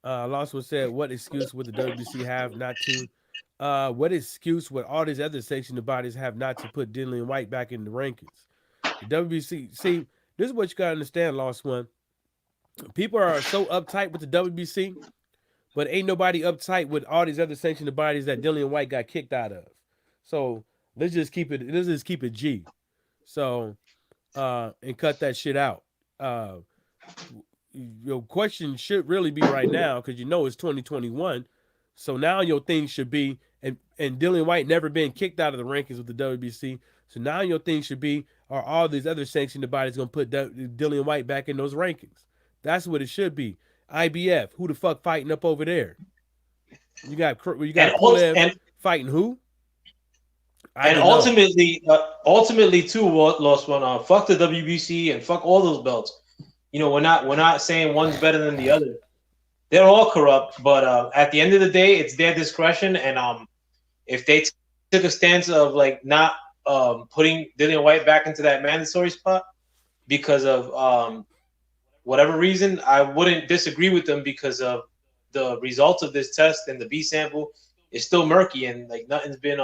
[SPEAKER 2] Lawson said, what excuse would the WBC have not to? What excuse would all these other sanctioned bodies have not to put Dillian White back in the rankings? The WBC, see, this is what you gotta understand, Lost One. People are so uptight with the WBC, but ain't nobody uptight with all these other sanctioned bodies that Dillian White got kicked out of. So let's just keep it G. So and cut that shit out. Your question should really be right now because it's 2021. So now your thing should be, and Dillian White never been kicked out of the rankings with the WBC. So now your thing should be, are all these other sanctioned bodies going to put Dillian White back in those rankings? That's what it should be. IBF, who the fuck fighting up over there? You got Pulev fighting who?
[SPEAKER 3] And ultimately too, Lost One, fuck the WBC and fuck all those belts. We're not saying one's better than the other. They're all corrupt, but at the end of the day, it's their discretion. And if they took a stance of like not putting Dillian White back into that mandatory spot because of whatever reason, I wouldn't disagree with them because of the results of this test and the B sample is still murky and like nothing's been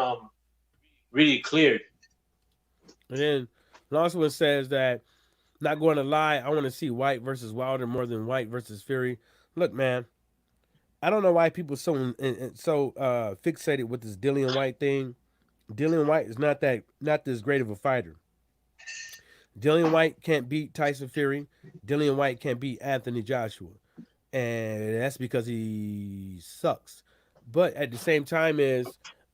[SPEAKER 3] really cleared.
[SPEAKER 2] And then last one says that, not going to lie, I want to see White versus Wilder more than White versus Fury. Look, man, I don't know why people so fixated with this Dillian White thing. Dillian White is not this great of a fighter. Dillian White can't beat Tyson Fury. Dillian White can't beat Anthony Joshua, and that's because he sucks. But at the same time, is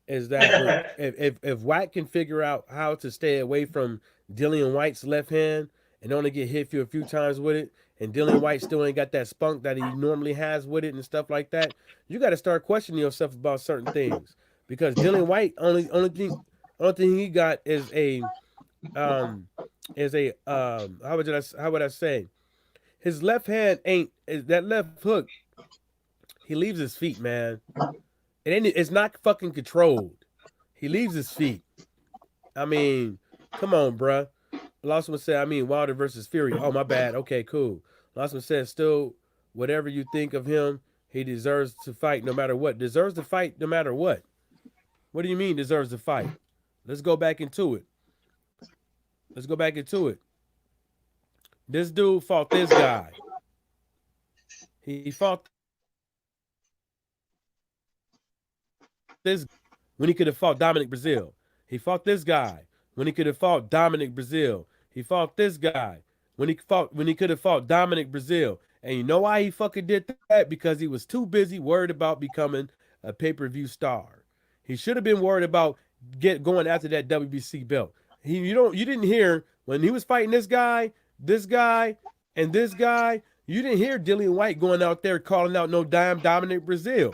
[SPEAKER 2] that if White can figure out how to stay away from Dillian White's left hand and only get hit a few times with it, and Dillian White still ain't got that spunk that he normally has with it and stuff like that, you got to start questioning yourself about certain things because Dillian White only thing he got is a how would I say, his left hand ain't that left hook. He leaves his feet, man. It's not fucking controlled. He leaves his feet. I mean, come on, bruh. Lawson said, I mean, Wilder versus Fury. Oh, my bad. Okay, cool. Lawson said, still, whatever you think of him, he deserves to fight no matter what. Deserves to fight no matter what. What do you mean deserves to fight? Let's go back into it. Let's go back into it. This dude fought this guy. He fought this when he could have fought Dominic Brazil. He fought this guy when he could have fought Dominic Brazil. He fought this guy when he could have fought Dominic Brazil. And you know why he fucking did that? Because he was too busy worried about becoming a pay-per-view star. He should have been worried about going after that WBC belt. You didn't hear when he was fighting this guy, and this guy. You didn't hear Dillian White going out there calling out no damn Dominic Brazil.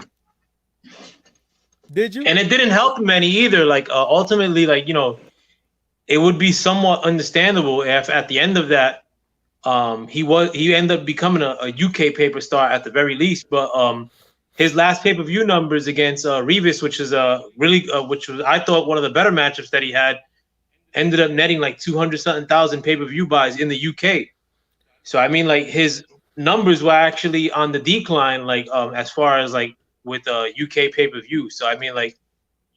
[SPEAKER 2] Did you?
[SPEAKER 3] And it didn't help him any either. Like ultimately, like, you know, it would be somewhat understandable if at the end of that, he ended up becoming a UK paper star at the very least. But his last pay-per-view numbers against Rivas, which is which was, I thought, one of the better matchups that he had, ended up netting like 200-something thousand pay-per-view buys in the UK. So I mean, like, his numbers were actually on the decline, like as far as like with UK pay-per-view. So I mean, like,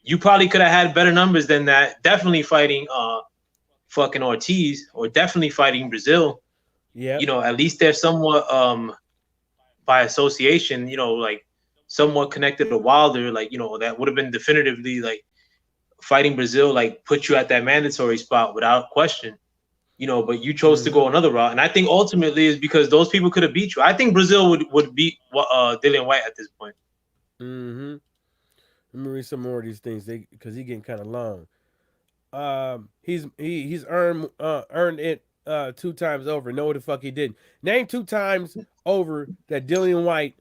[SPEAKER 3] you probably could have had better numbers than that. Definitely fighting fucking Ortiz, or definitely fighting Brazil.
[SPEAKER 2] Yeah.
[SPEAKER 3] You know, at least they're somewhat by association, you know, like somewhat connected to Wilder. Like, you know, that would have been definitively like fighting Brazil, like put you at that mandatory spot without question. You know, but you chose to go another route, and I think ultimately is because those people could have beat you. I think Brazil would beat Dillian White at this point.
[SPEAKER 2] Mm-hmm. Let me read some more of these things because he's getting kind of long. He's earned it 2 times over. No, the fuck he didn't. Name 2 times over that Dillian White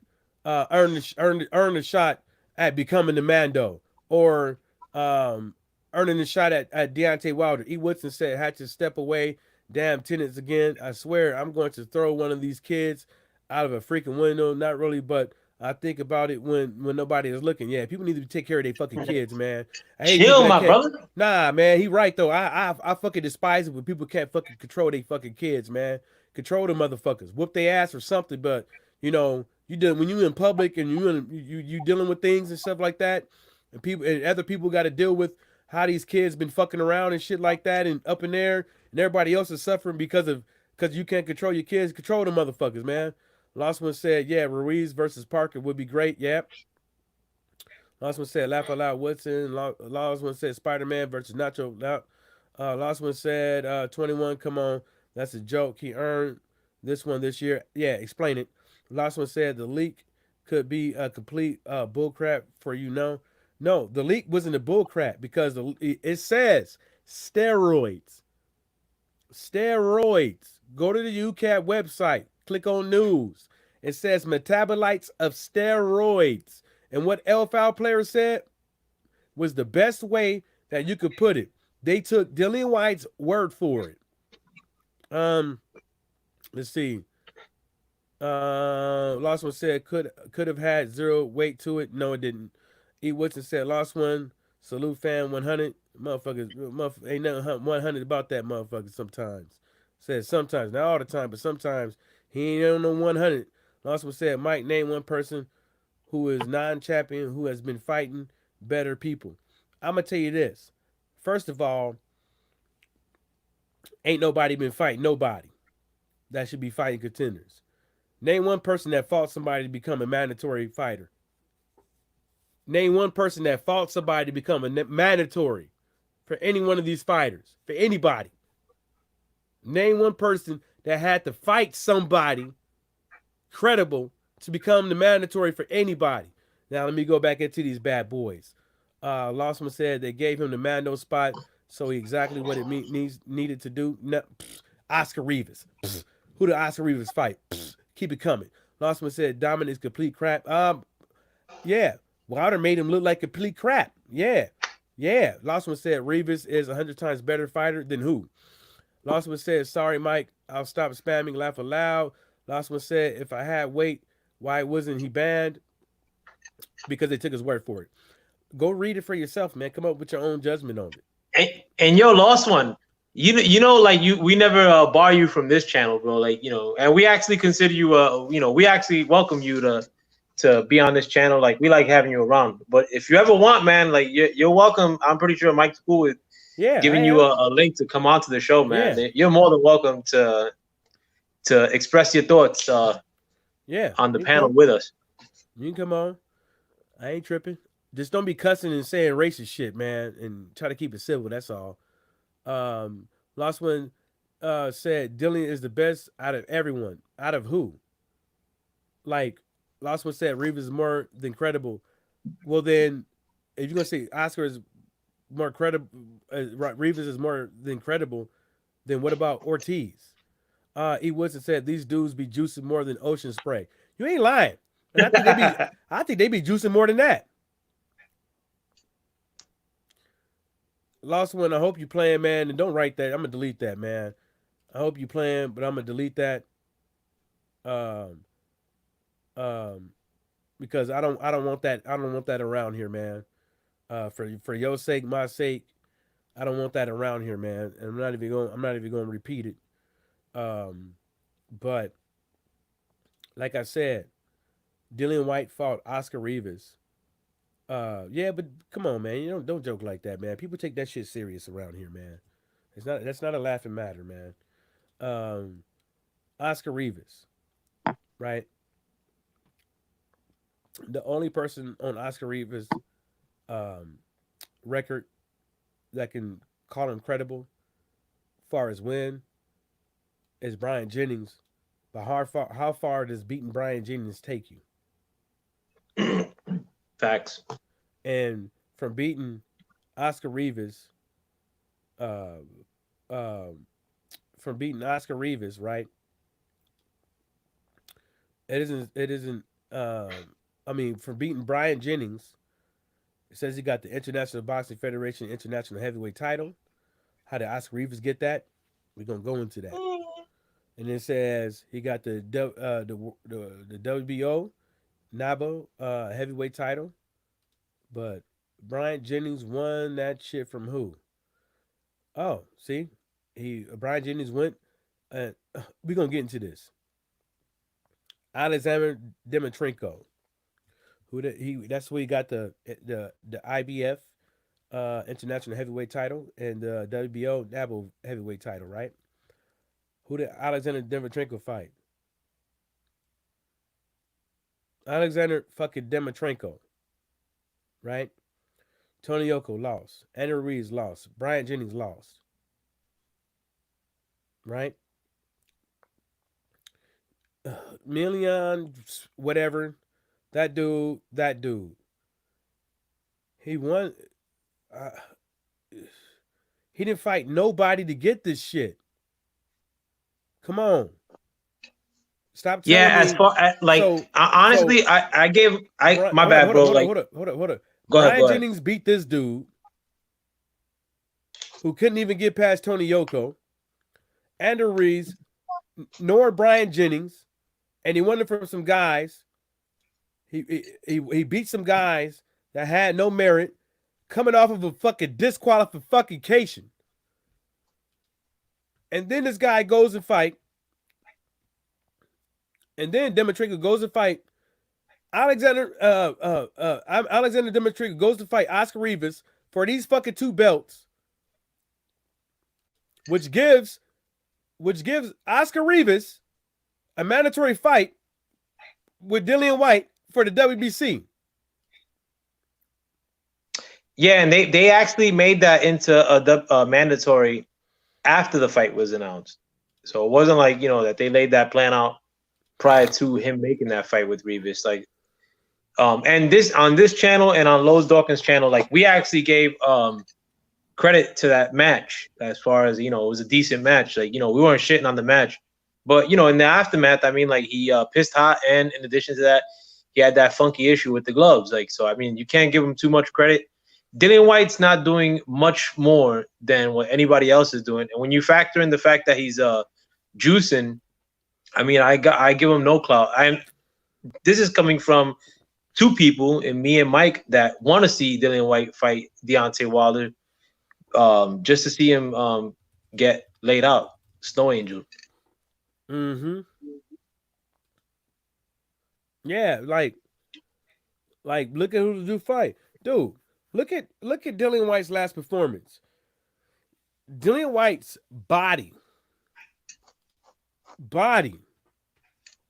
[SPEAKER 2] earned a shot at becoming the Mando, or earning a shot at Deontay Wilder. E. Woodson said, had to step away. Damn tenants again. I swear I'm going to throw one of these kids out of a freaking window. Not really, but I think about it when nobody is looking. Yeah, people need to take care of their fucking kids, man.
[SPEAKER 3] Chill, my brother.
[SPEAKER 2] Nah, man, he right though. I fucking despise it when people can't fucking control their fucking kids, man. Control the motherfuckers. Whoop their ass or something, but you know, when you in public and you dealing with things and stuff like that, and other people got to deal with how these kids been fucking around and shit like that and up in there, and everybody else is suffering because you can't control your kids. Control the motherfuckers, man. Last one said, yeah, Ruiz versus Parker would be great. Yep. Last one said, laugh out loud, Woodson. Last one said, Spider-Man versus Nacho. Last one said, 21, come on. That's a joke. He earned this one this year. Yeah, explain it. Last one said, the leak could be a complete bullcrap for you, know. No, the leak wasn't a bullcrap because it says steroids. Steroids. Go to the UCAP website. Click on news. It says metabolites of steroids. And what LFL player said was the best way that you could put it. They took Dillian White's word for it. Let's see. Last one said could have had 0 weight to it. No, it didn't. E. Woodson said last one. Salute fan 100. Motherfuckers, ain't nothing 100 about that motherfucker sometimes. Said sometimes, not all the time, but sometimes he ain't on no 100. Last one said Mike, name one person who is non-champion who has been fighting better people. I'm going to tell you this. First of all, ain't nobody been fighting nobody that should be fighting contenders. Name one person that fought somebody to become a mandatory fighter. Name one person that fought somebody to become a mandatory for any one of these fighters, for anybody. Name one person that had to fight somebody credible to become the mandatory for anybody. Now, let me go back into these bad boys. Lostman said they gave him the Mando spot, so he exactly what it needed to do. No, Oscar Rivas. Who did Oscar Rivas fight? Keep it coming. Lostman said Dominic's complete crap. Yeah. Wilder made him look like complete crap. Yeah. Lostman said Rivas is 100 times better fighter than who? Lostman said, sorry, Mike. I'll stop spamming. Laugh aloud. Lostman said, if I had weight, why wasn't he banned? because they took his word for it. Go read it for yourself, man. Come up with your own judgment on it.
[SPEAKER 3] And yo, lost one. You know, like we never bar you from this channel, bro. Like, you know, and we actually consider you, you know, we actually welcome you to be on this channel. Like, we like having you around. But if you ever want, man, like you're welcome. I'm pretty sure Mike's cool with giving you a link to come onto the show, man.
[SPEAKER 2] Yeah.
[SPEAKER 3] You're more than welcome to express your thoughts. On the panel with us.
[SPEAKER 2] You can come on. I ain't tripping. Just don't be cussing and saying racist shit, man, and try to keep it civil. That's all. Last one said Dillian is the best out of everyone. Out of who? Like, last one said Rivas is more than credible. Well, then, if you're gonna say Oscar is more credible, Rivas is more than credible, then what about Ortiz? E. Woodson said these dudes be juicing more than Ocean Spray. You ain't lying. And I think they be juicing more than that. Lost one. I hope you playing, man, and don't write that. I'm gonna delete that, man. I hope you playing, but I'm gonna delete that. Because I don't want that. I don't want that around here, man. For your sake, my sake, I don't want that around here, man. And I'm not even going to repeat it. But like I said, Dillian White fought Oscar Rivas. Yeah, but come on, man. You don't joke like that, man. People take that shit serious around here, man. That's not a laughing matter, man. Oscar Rivas, right? The only person on Oscar Rivas' record that can call him credible, as far as win, is Brian Jennings. But how far does beating Brian Jennings take you?
[SPEAKER 3] Facts.
[SPEAKER 2] And from beating Oscar Rivas, right? It isn't. I mean, from beating Brian Jennings, it says he got the International Boxing Federation International Heavyweight title. How did Oscar Rivas get that? We're gonna go into that. And it says he got the WBO NABO heavyweight title. But Brian Jennings won that shit from who? Oh, see? Brian Jennings went we're gonna get into this. Alexander Dimitrenko. That's who he got the IBF international heavyweight title and the WBO NABO heavyweight title, right? Who did Alexander Dimitrenko fight? Alexander fucking Dimitrenko. Right? Tony Yoko lost. Andrew Ruiz lost. Brian Jennings lost. Right? Million, whatever. That dude. He won. He didn't fight nobody to get this shit. Come on. Stop telling me.
[SPEAKER 3] As far as, like, honestly, I gave my bad, bro.
[SPEAKER 2] Hold up.
[SPEAKER 3] Go ahead.
[SPEAKER 2] Brian Jennings beat this dude who couldn't even get past Tony Yoko, Andrew Ruiz, nor Brian Jennings, and he won it from some guys. He beat some guys that had no merit, coming off of a fucking disqualification. And then this guy goes and fight. And then Dimitrenko goes to fight Alexander Dimitrenko goes to fight Oscar Rivas for these fucking 2 belts, which gives Oscar Rivas a mandatory fight with Dillian White for the WBC.
[SPEAKER 3] Yeah, and they actually made that into a mandatory after the fight was announced. So it wasn't like, that they laid that plan out prior to him making that fight with Rivas. Like, and this on this channel and on Lowe's Dawkins' channel, like, we actually gave credit to that match as far as, it was a decent match. Like, we weren't shitting on the match. But, in the aftermath, I mean, like, he pissed hot, and in addition to that, he had that funky issue with the gloves. Like, so, I mean, you can't give him too much credit. Dillian White's not doing much more than what anybody else is doing. And when you factor in the fact that he's juicing, I mean, I give him no clout. This is coming from two people, and me and Mike, that want to see Dillian White fight Deontay Wilder, just to see him get laid out. Snow Angel.
[SPEAKER 2] Mm-hmm. Yeah, like look at who the dude fight. Dude, look at Dillian White's last performance. Dillian White's body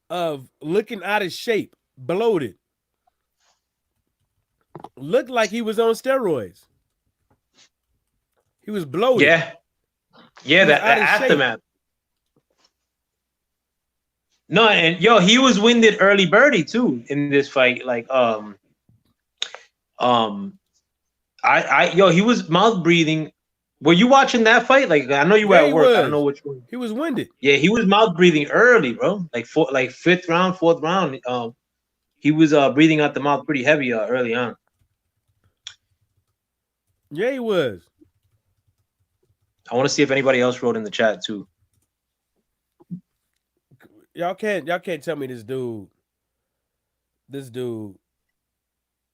[SPEAKER 2] of looking out of shape, bloated, looked like he was on steroids. He was bloated.
[SPEAKER 3] Yeah,
[SPEAKER 2] He
[SPEAKER 3] yeah,
[SPEAKER 2] was
[SPEAKER 3] that
[SPEAKER 2] out of shape.
[SPEAKER 3] aftermath. No, and yo, he was winded early birdie too in this fight. Like, he was mouth breathing. Were you watching that fight? Like, I know you were
[SPEAKER 2] Yeah,
[SPEAKER 3] at
[SPEAKER 2] he
[SPEAKER 3] work. I don't know
[SPEAKER 2] was.
[SPEAKER 3] which one.
[SPEAKER 2] He was winded.
[SPEAKER 3] Yeah, he was mouth breathing early, bro. Like fifth round, fourth round. He was breathing out the mouth pretty heavy early on.
[SPEAKER 2] Yeah, he was.
[SPEAKER 3] I want to see if anybody else wrote in the chat too.
[SPEAKER 2] Y'all can't tell me this dude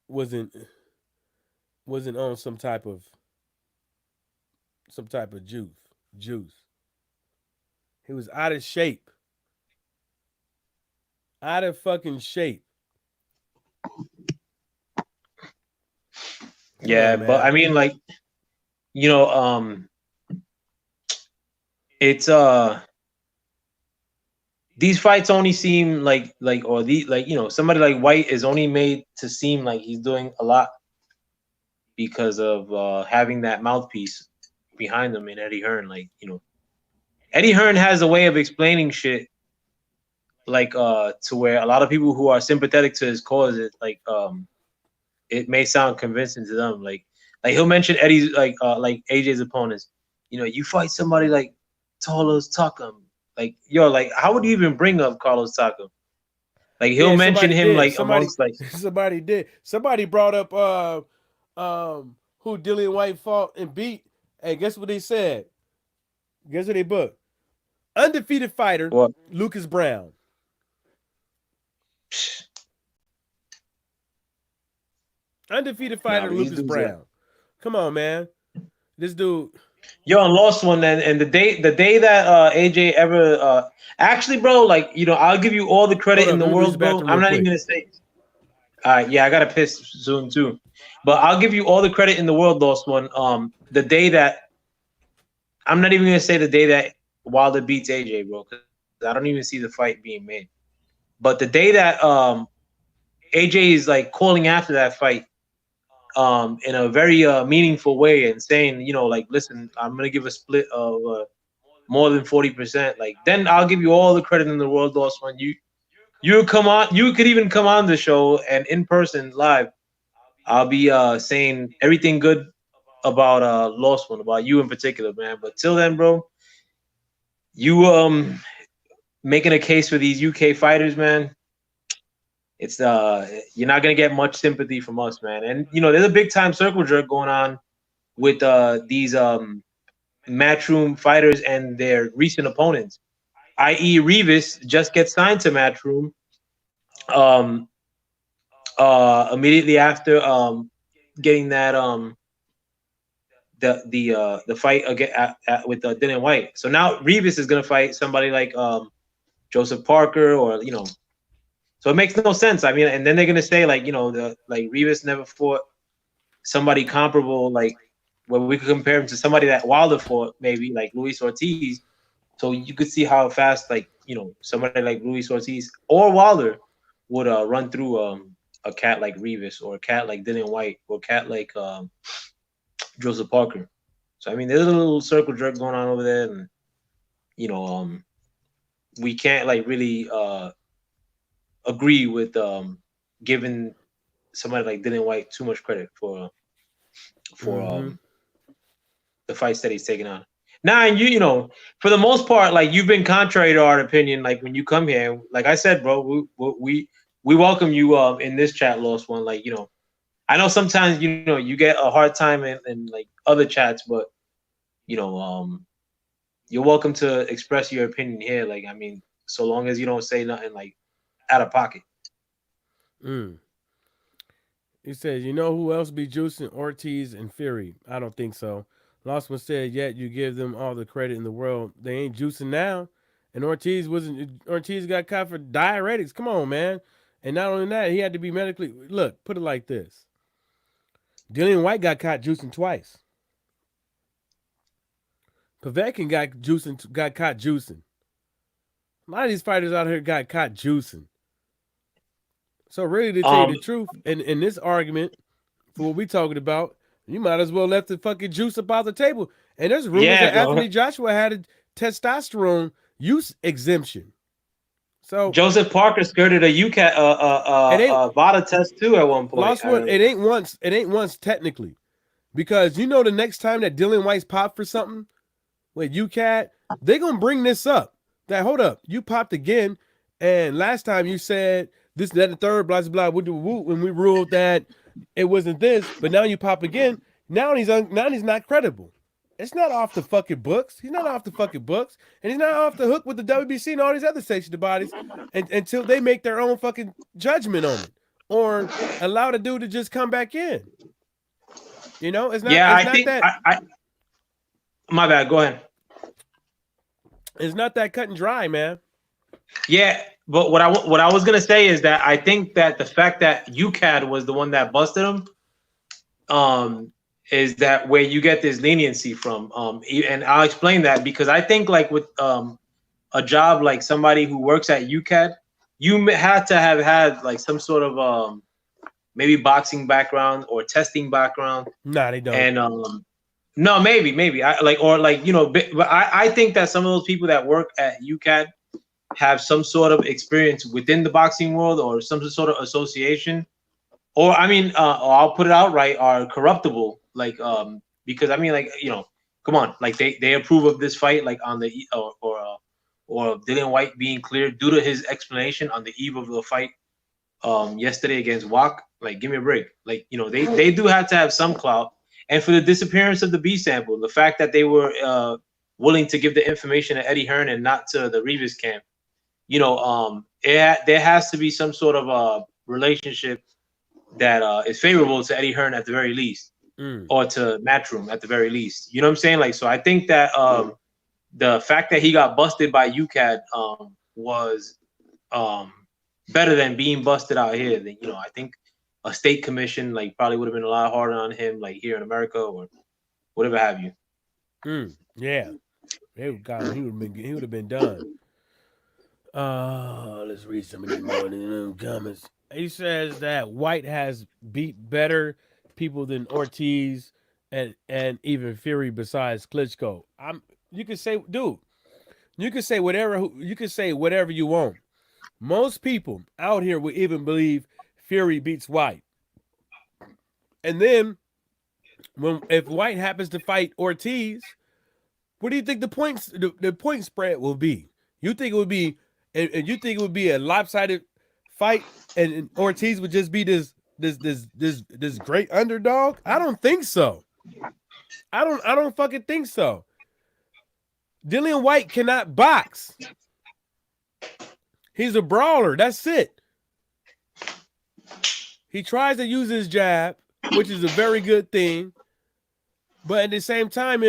[SPEAKER 2] wasn't on some type of juice. He was out of shape. Out of fucking shape.
[SPEAKER 3] Yeah,
[SPEAKER 2] on,
[SPEAKER 3] but I mean, like, you know, it's these fights only seem like somebody like White is only made to seem like he's doing a lot because of having that mouthpiece behind him in Eddie Hearn. Like, you know, Eddie Hearn has a way of explaining shit like to where a lot of people who are sympathetic to his cause, it may sound convincing to them. Like he'll mention Eddie's like AJ's opponents. You know, you fight somebody like Carlos Takam. Like, yo, like, how would you even bring up Carlos Takam? Like, he'll mention him amongst like
[SPEAKER 2] somebody did. Somebody brought up who Dillian White fought and beat. Hey, guess what they said? Guess what they booked? Undefeated fighter,
[SPEAKER 3] what?
[SPEAKER 2] Lucas Brown. Undefeated fighter, Lucas Brown. Come on, man. This dude.
[SPEAKER 3] Yo, and lost one, and the day that AJ ever actually, bro, like, you know, I'll give you all the credit in the world, bro. I'm not even gonna say. Yeah, I gotta piss soon too, but I'll give you all the credit in the world, lost one. The day that I'm not even gonna say the day that Wilder beats AJ, bro, because I don't even see the fight being made. But the day that AJ is like calling after that fight, in a very meaningful way and saying, you know, like, listen, I'm gonna give a split of more than 40%. Like, then I'll give you all the credit in the world, Lost One. You come on, you could even come on the show and in person live. I'll be saying everything good about Lost One, about you in particular, man. But till then, bro, you making a case for these UK fighters, man. It's you're not gonna get much sympathy from us, man. And you know, there's a big time circle jerk going on with these Matchroom fighters and their recent opponents, i.e., Rivas just gets signed to Matchroom immediately after getting that the fight again with Dillian White. So now Rivas is gonna fight somebody like Joseph Parker, or, you know. So it makes no sense. I mean, and then they're gonna say, like, you know, like Rivas never fought somebody comparable, like where we could compare him to somebody that Wilder fought, maybe like Luis Ortiz. So you could see how fast, like, you know, somebody like Luis Ortiz or Wilder would run through a cat like Rivas, or a cat like Dillian White, or a cat like Joseph Parker. So I mean, there's a little circle jerk going on over there, and you know, we can't like really agree with giving somebody like Dillian White too much credit for the fights that he's taken on. Now, and you know, for the most part, like, you've been contrary to our opinion. Like, when you come here, like I said, bro, we welcome you in this chat, Lost One. Like, you know, I know sometimes, you know, you get a hard time in like other chats, but you know, you're welcome to express your opinion here. Like, I mean, so long as you don't say nothing like out of pocket.
[SPEAKER 2] He says, you know who else be juicing? Ortiz and Fury. I don't think so. Lossman said, yet you give them all the credit in the world. They ain't juicing now. And Ortiz got caught for diuretics. Come on, man. And not only that, he had to be medically. Look, put it like this. Dillian White got caught juicing twice. Povetkin got caught juicing. A lot of these fighters out here got caught juicing. So really, to tell you the truth, in this argument, for what we talking about, you might as well left the fucking juice up out the table. And there's rumors that Anthony Joshua had a testosterone use exemption. So
[SPEAKER 3] Joseph Parker skirted a UCAT VADA test too at one point.
[SPEAKER 2] Lost one. It ain't once technically, because you know the next time that Dillian White's popped for something with UCAT, they gonna bring this up. That hold up, you popped again, and last time you said this, that, and the third, blah blah blah. When we ruled that it wasn't this, but now you pop again. Now he's not credible. It's not off the fucking books. He's not off the fucking books, and he's not off the hook with the WBC and all these other sanctioned bodies until they make their own fucking judgment on it or allow the dude to just come back in. You know, it's not.
[SPEAKER 3] Yeah,
[SPEAKER 2] it's
[SPEAKER 3] I
[SPEAKER 2] not
[SPEAKER 3] think.
[SPEAKER 2] that,
[SPEAKER 3] My bad. Go ahead.
[SPEAKER 2] It's not that cut and dry, man.
[SPEAKER 3] Yeah, but what I was gonna say is that I think that the fact that UCAD was the one that busted him, is that where you get this leniency from. And I'll explain that because I think like with a job like somebody who works at UCAD, you had to have had like some sort of maybe boxing background or testing background.
[SPEAKER 2] Nah, they don't.
[SPEAKER 3] And no, maybe I but I think that some of those people that work at UCAD have some sort of experience within the boxing world or some sort of association, or I mean, or I'll put it outright, are corruptible. Like, because I mean, like, you know, come on, like they approve of this fight, like on the or Dillian White being cleared due to his explanation on the eve of the fight yesterday against Wak. Like, give me a break. Like, you know, they do have to have some clout. And for the disappearance of the B sample, the fact that they were willing to give the information to Eddie Hearn and not to the Rivas camp, you know, there has to be some sort of relationship that is favorable to Eddie Hearn at the very least, or to Matchroom at the very least. You know what I'm saying? Like, so I think that the fact that he got busted by UCAD was better than being busted out here. You know, I think a state commission like probably would have been a lot harder on him, like here in America or whatever have you.
[SPEAKER 2] Yeah, he would have been done. Let's read some of these more comments. He says that White has beat better people than Ortiz and even Fury besides Klitschko. You can say, dude, you can say whatever you want. Most people out here will even believe Fury beats White. And then if White happens to fight Ortiz, what do you think the point spread will be? You think it would be and you think it would be a lopsided fight and Ortiz would just be this great underdog? I don't think so. I don't fucking think so. Dillian White cannot box. He's a brawler. That's it. He tries to use his jab, which is a very good thing. But at the same time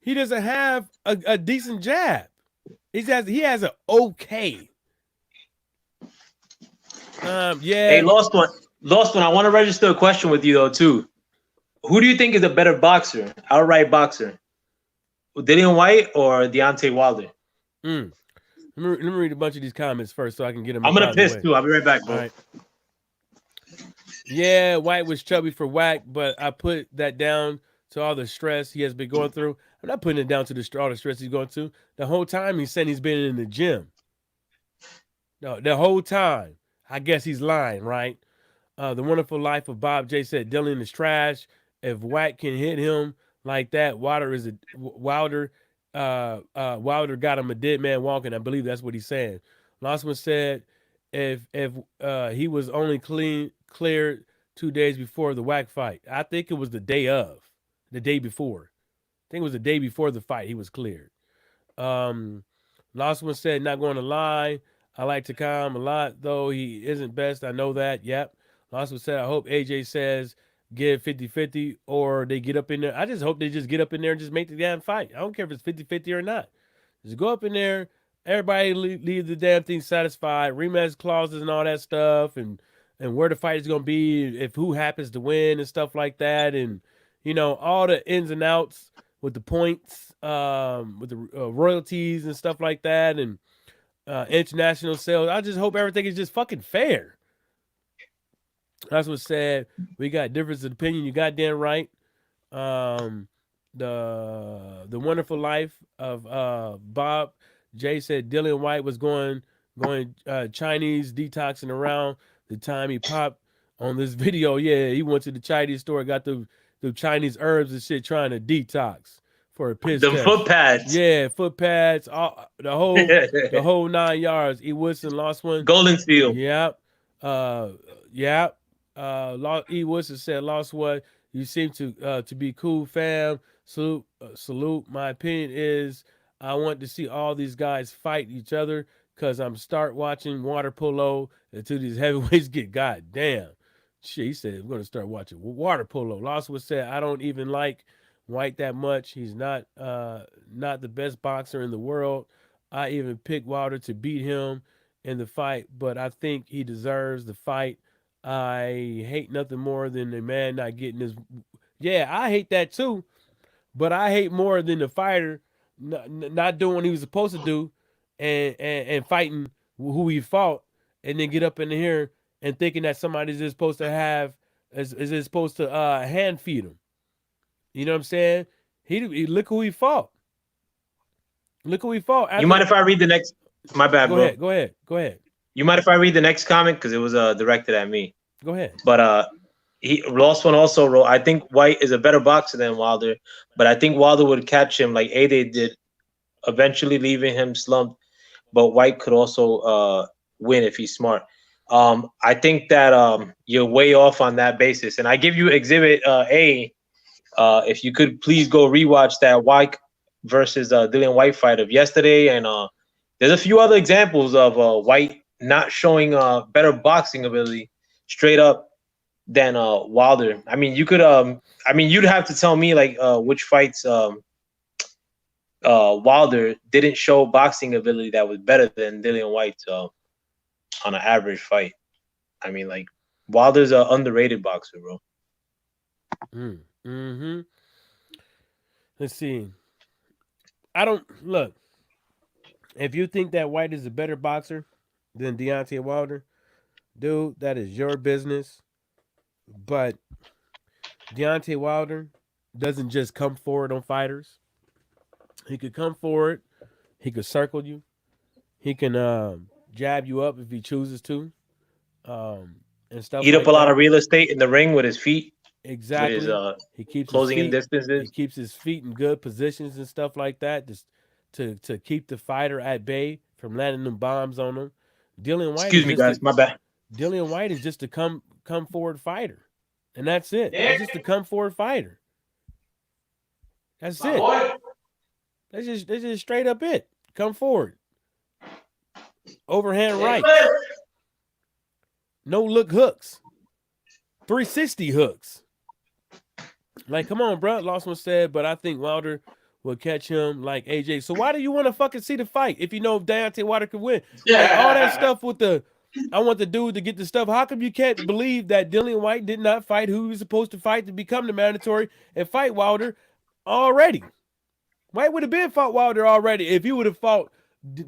[SPEAKER 2] he doesn't have a decent jab. He has an okay. Yeah.
[SPEAKER 3] Hey, lost one. I want to register a question with you though too. Who do you think is a better boxer, outright boxer? Dillian White or Deontay Wilder?
[SPEAKER 2] Let me read a bunch of these comments first so I can get them.
[SPEAKER 3] I'm gonna piss too. I'll be right back, bro.
[SPEAKER 2] All right. Yeah, White was chubby for Whack, but I put that down to all the stress he has been going through. I'm not putting it down to all the stress he's going through. The whole time he's saying he's been in the gym. No, the whole time. I guess he's lying, right? The Wonderful Life of Bob J said Dylan is trash. If Whack can hit him like that, Wilder got him a dead man walking. I believe that's what he's saying. Lossman said if he was only cleared 2 days before the Whack fight. I think it was the day before. I think it was the day before the fight he was cleared. Lossman said, not going to lie, I like Takam a lot, though he isn't best. I know that. Yep. Also said, I hope AJ says give 50-50 or they get up in there. I just hope they just get up in there and just make the damn fight. I don't care if it's 50-50 or not. Just go up in there. Everybody leave the damn thing satisfied. Rematch clauses and all that stuff, and where the fight is gonna be, if who happens to win and stuff like that, and all the ins and outs with the points, with the royalties and stuff like that, and international sales. I just hope everything is just fucking fair. That's what's said. We got difference of opinion. You goddamn right. The Wonderful Life of Bob Jay said Dillian White was going Chinese detoxing around the time he popped on this video. Yeah, he went to the Chinese store, got the Chinese herbs and shit, trying to detox for a piss
[SPEAKER 3] The
[SPEAKER 2] test.
[SPEAKER 3] foot pads.
[SPEAKER 2] Yeah, foot pads, all, the whole 9 yards. E. Woodson lost one.
[SPEAKER 3] Golden Seal.
[SPEAKER 2] Yep. Yep. E. Woodson said lost one. You seem to be cool, fam. Salute. My opinion is I want to see all these guys fight each other because I'm start watching water polo until these heavyweights get goddamn. Shit, he said we're gonna start watching water polo. Loswood said I don't even like White that much. He's not the best boxer in the world. I even picked Wilder to beat him in the fight, but I think he deserves the fight. I hate nothing more than a man not getting his. Yeah, I hate that too, but I hate more than the fighter not doing what he was supposed to do, and fighting who he fought, and then get up in here and thinking that somebody's just supposed to have is supposed to hand feed him. You know what I'm saying? He look who he fought. Look who he fought.
[SPEAKER 3] You mind if I read the next? My bad, bro.
[SPEAKER 2] Go ahead.
[SPEAKER 3] You mind if I read the next comment because it was directed at me?
[SPEAKER 2] Go ahead.
[SPEAKER 3] But he lost one also wrote, I think White is a better boxer than Wilder, but I think Wilder would catch him like Ade did, eventually leaving him slumped. But White could also win if he's smart. I think that you're way off on that basis, and I give you Exhibit A. If you could please go rewatch that White versus Dillian White fight of yesterday, and there's a few other examples of White not showing better boxing ability straight up than Wilder. I mean, you could you'd have to tell me like which fights Wilder didn't show boxing ability that was better than Dillian White on an average fight. I mean, like Wilder's an underrated boxer, bro.
[SPEAKER 2] Mm-hmm. Let's see. I don't look. If you think that White is a better boxer than Deontay Wilder, dude, that is your business. But Deontay Wilder doesn't just come forward on fighters. He could come forward. He could circle you. He can jab you up if he chooses to. And stuff.
[SPEAKER 3] Eat up a lot of real estate in the ring with his feet.
[SPEAKER 2] Exactly.
[SPEAKER 3] With his,
[SPEAKER 2] he keeps
[SPEAKER 3] closing
[SPEAKER 2] his feet,
[SPEAKER 3] in distances.
[SPEAKER 2] He keeps his feet in good positions and stuff like that, just to keep the fighter at bay from landing them bombs on him. Dillian White.
[SPEAKER 3] Excuse me, guys. My bad.
[SPEAKER 2] Dillian White is just a come forward fighter, and that's it.
[SPEAKER 3] Yeah.
[SPEAKER 2] He's just a come forward fighter. That's it.
[SPEAKER 3] Boy.
[SPEAKER 2] That's just straight up it. Come forward. Overhand right. No look hooks. 360 hooks. Like, come on, bro. Lostman said, but I think Wilder will catch him like AJ. So why do you want to fucking see the fight if you know Deontay Wilder could win?
[SPEAKER 3] Yeah.
[SPEAKER 2] Like, all that stuff with I want the dude to get the stuff. How come you can't believe that Dillian White did not fight who he was supposed to fight to become the mandatory and fight Wilder already? White would have been fought Wilder already if he would have fought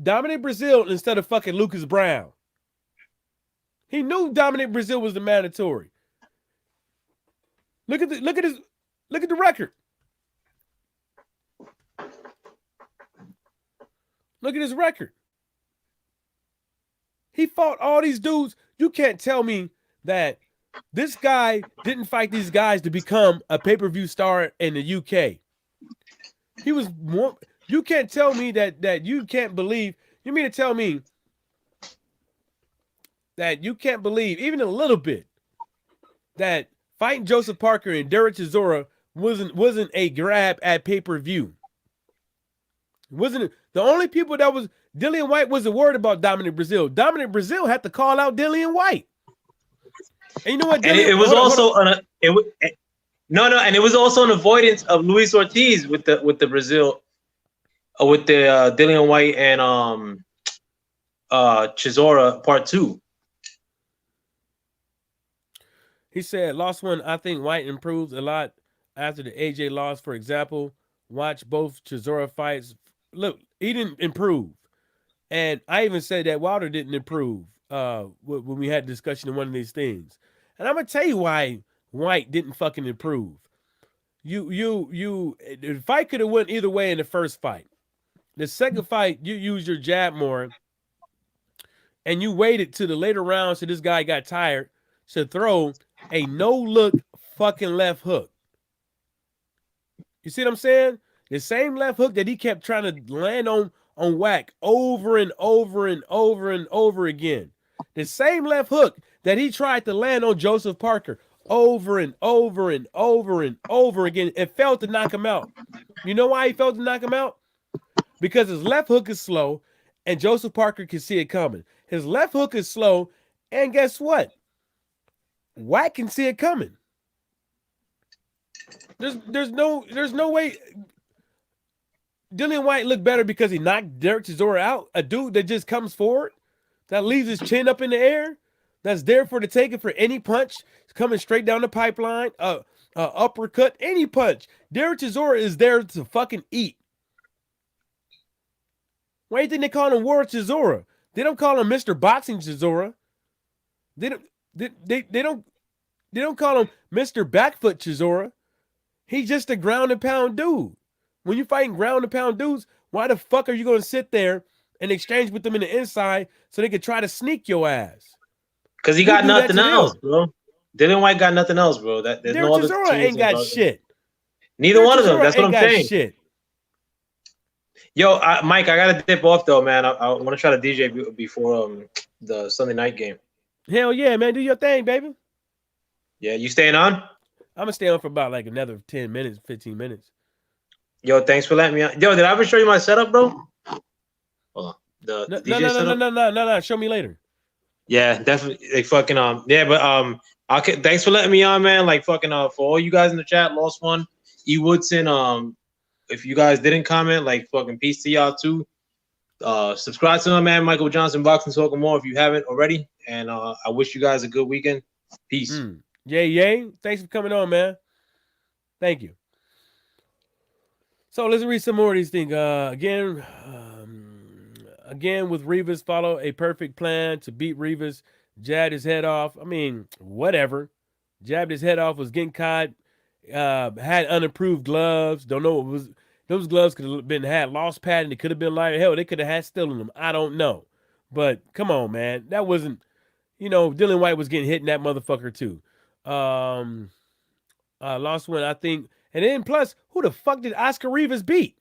[SPEAKER 2] Dominic Brazil instead of fucking Lucas Brown. He knew Dominic Brazil was the mandatory. Look at the record. Look at his record. He fought all these dudes. You can't tell me that this guy didn't fight these guys to become a pay-per-view star in the UK. He was more. You can't tell me that you can't believe. You mean to tell me that you can't believe even a little bit that fighting Joseph Parker and Derek Chisora wasn't a grab at pay-per-view? Wasn't the only people that was Dillian White wasn't worried about Dominic Brazil. Dominic Brazil had to call out Dillian White. And you know what?
[SPEAKER 3] And
[SPEAKER 2] Dillian,
[SPEAKER 3] it was
[SPEAKER 2] hold on,
[SPEAKER 3] also and it was also an avoidance of Luis Ortiz with the Brazil, with the Dillian White and Chisora Part 2.
[SPEAKER 2] He said, lost one. I think White improved a lot after the AJ loss. For example, watch both Chisora fights. Look, he didn't improve. And I even said that Wilder didn't improve when we had a discussion of one of these things. And I'm going to tell you why White didn't fucking improve. The fight could have went either way in the first fight. The second fight, you used your jab more. And you waited to the later rounds so this guy got tired to throw a no-look fucking left hook. You see what I'm saying? The same left hook that he kept trying to land on Whack over and over and over and over again. The same left hook that he tried to land on Joseph Parker over and over and over and over again. It failed to knock him out. You know why he failed to knock him out? Because his left hook is slow and Joseph Parker can see it coming. His left hook is slow, and guess what? White can see it coming. There's no way Dillian White looked better because he knocked Derek Chisora out. A dude that just comes forward, that leaves his chin up in the air, that's there for the taking for any punch, coming straight down the pipeline, uppercut, any punch. Derek Chisora is there to fucking eat. Why do you think they call him War Chisora? They don't call him Mr. Boxing Chisora. They don't call him Mr. Backfoot Chisora. He's just a ground and pound dude. When you're fighting ground and pound dudes, why the fuck are you going to sit there and exchange with them in the inside so they can try to sneak your ass?
[SPEAKER 3] Because he got nothing else, bro. Dillian White got nothing else, bro. There's no other
[SPEAKER 2] Chisora ain't got shit.
[SPEAKER 3] Neither one of them. That's what I'm saying.
[SPEAKER 2] Shit.
[SPEAKER 3] Yo, Mike, I gotta dip off though, man. I want to try to DJ before the Sunday night game.
[SPEAKER 2] Hell yeah, man. Do your thing, baby.
[SPEAKER 3] Yeah, you staying on?
[SPEAKER 2] I'm gonna stay on for about like another 10 minutes, 15 minutes.
[SPEAKER 3] Yo, thanks for letting me on. Yo, did I ever show you my setup, bro? Hold on. The DJ setup?
[SPEAKER 2] No. Show me later.
[SPEAKER 3] Yeah, definitely. Like fucking yeah, but thanks for letting me on, man. Like fucking for all you guys in the chat, lost one. E. Woodson, if you guys didn't comment, like fucking peace to y'all too. Subscribe to my man Michael Johnson Boxing Talking More if you haven't already. And I wish you guys a good weekend. Peace.
[SPEAKER 2] Yay. Thanks for coming on, man. Thank you. So let's read some more of these things. Again, with Rivas, follow a perfect plan to beat Rivas. Jabbed his head off. I mean, whatever. Jabbed his head off, was getting caught. Had unapproved gloves. Don't know what was. Those gloves could have been had lost pattern. It could have been lighter. Hell, they could have had steel in them. I don't know. But come on, man. That wasn't. Dillian White was getting hit in that motherfucker too. Lost one, I think. And then plus, who the fuck did Oscar Rivas beat?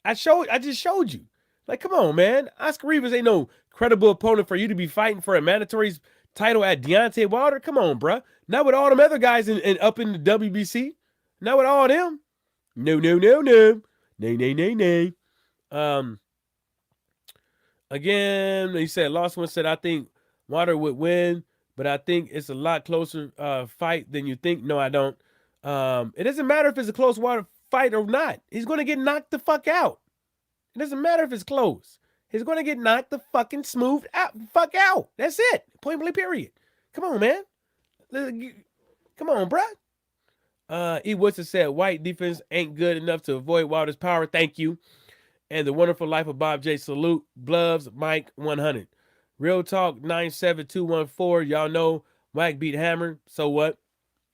[SPEAKER 2] I just showed you. Like, come on, man. Oscar Rivas ain't no credible opponent for you to be fighting for a mandatory title at Deontay Wilder. Come on, bruh. Not with all them other guys up in the WBC. Not with all them. No. Nay. Again, he said, lost one said, I think Wilder would win, but I think it's a lot closer fight than you think. No, I don't. It doesn't matter if it's a close Wilder fight or not. He's going to get knocked the fuck out. It doesn't matter if it's close. He's going to get knocked the fucking smooth fuck out. That's it. Point blank period. Come on, man. Come on, bruh. E. Woodson said, White defense ain't good enough to avoid Wilder's power. Thank you. And the wonderful life of Bob J. Salute. Gloves, Mike 100. Real Talk 97214. Y'all know Mike beat Hammer. So what?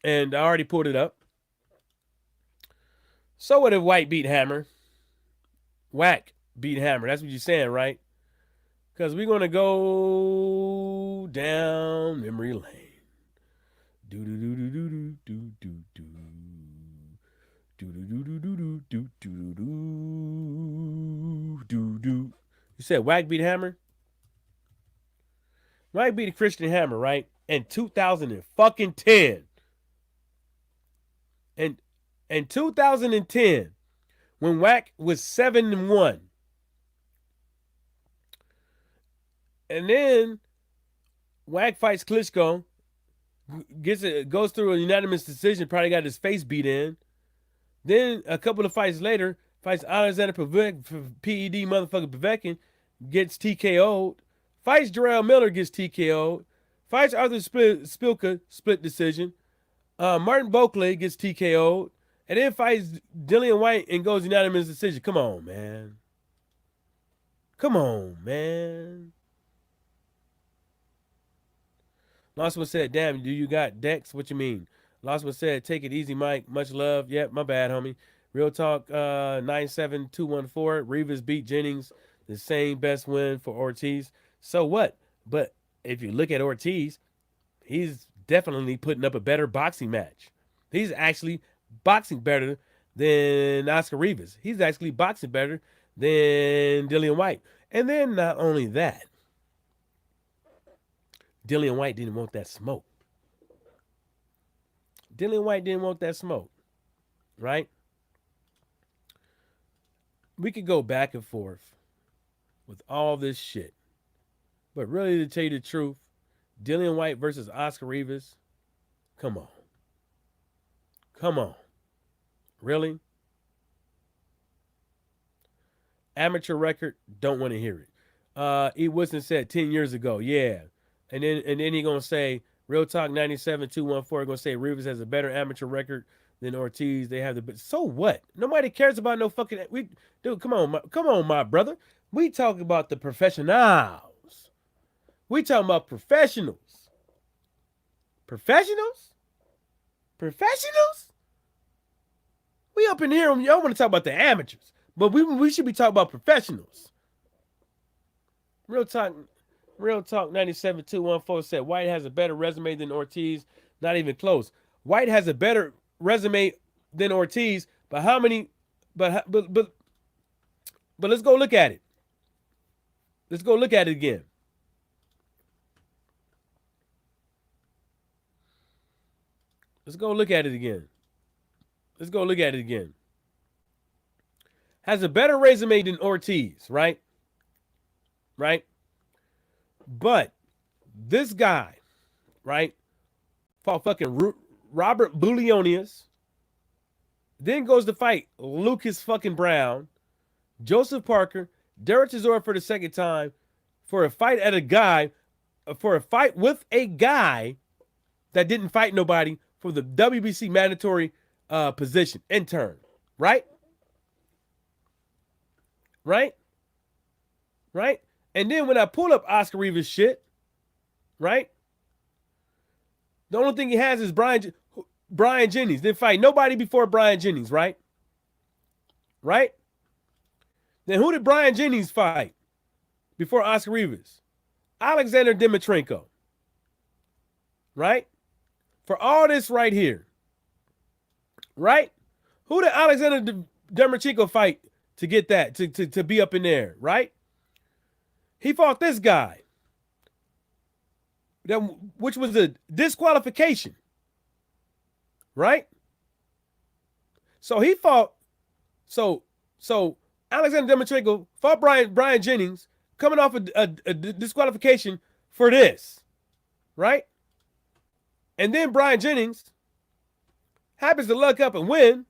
[SPEAKER 2] And I already pulled it up. So what if White beat Hammer? Whack beat Hammer. That's what you're saying, right? Because we're going to go down memory lane. Do do do do do do do do do do do do do do do do do. You said Whack beat Hammer? Whack beat Christian Hammer, right? In 2010. And in 2010, when Whack was 7-1. And then Whack fights Klitschko. goes through a unanimous decision, probably got his face beat in. Then a couple of fights later, fights Alexander PED motherfucking Povetkin, gets TKO'd. Fights Jarrell Miller, gets TKO'd. Fights Arthur Spilka, split decision. Martin Boakley gets TKO'd. And then fights Dillian White and goes unanimous decision. Come on, man. Come on, man. Lost one said, damn, do you got Dex? What you mean? Lost one said, take it easy, Mike. Much love. Yep, my bad, homie. Real talk, 97214. Rivas beat Jennings. The same best win for Ortiz. So what? But if you look at Ortiz, he's definitely putting up a better boxing match. He's actually boxing better than Oscar Rivas. He's actually boxing better than Dillian White. And then not only that, Dillian White didn't want that smoke. Dillian White didn't want that smoke, right? We could go back and forth with all this shit. But really, to tell you the truth, Dillian White versus Oscar Rivas, come on. Come on. Really? Amateur record, don't want to hear it. E. Wilson said 10 years ago, yeah. And then he gonna say, Real Talk 97214 gonna say Rivas has a better amateur record than Ortiz. They have the so what? Nobody cares about no fucking dude. Come on, my brother. We talking about the professionals. We talking about professionals. Professionals? Professionals? We up in here. Y'all want to talk about the amateurs, but we should be talking about professionals. Real Talk 97214 said White has a better resume than Ortiz. Not even close. White has a better resume than Ortiz, but how many? But let's go look at it. Let's go look at it again. Let's go look at it again. Let's go look at it again. Has a better resume than Ortiz, right? Right? But this guy, right, fought fucking Robert Bulionius, then goes to fight Lucas fucking Brown, Joseph Parker, Derek Chisora for the second time, for a fight with a guy that didn't fight nobody for the WBC mandatory position, intern, right? Right? Right? And then when I pull up Oscar Rivas shit, right? The only thing he has is Brian Jennings. Didn't fight nobody before Brian Jennings, right? Right? Then who did Brian Jennings fight before Oscar Rivas? Alexander Dimitrenko. Right? For all this right here. Right? Who did Alexander Dimitrenko fight to get that, to be up in there, right? He fought this guy, which was a disqualification, right? So he fought. So Alexander Dimitrenko fought Brian Jennings, coming off a disqualification for this, right? And then Brian Jennings happens to luck up and win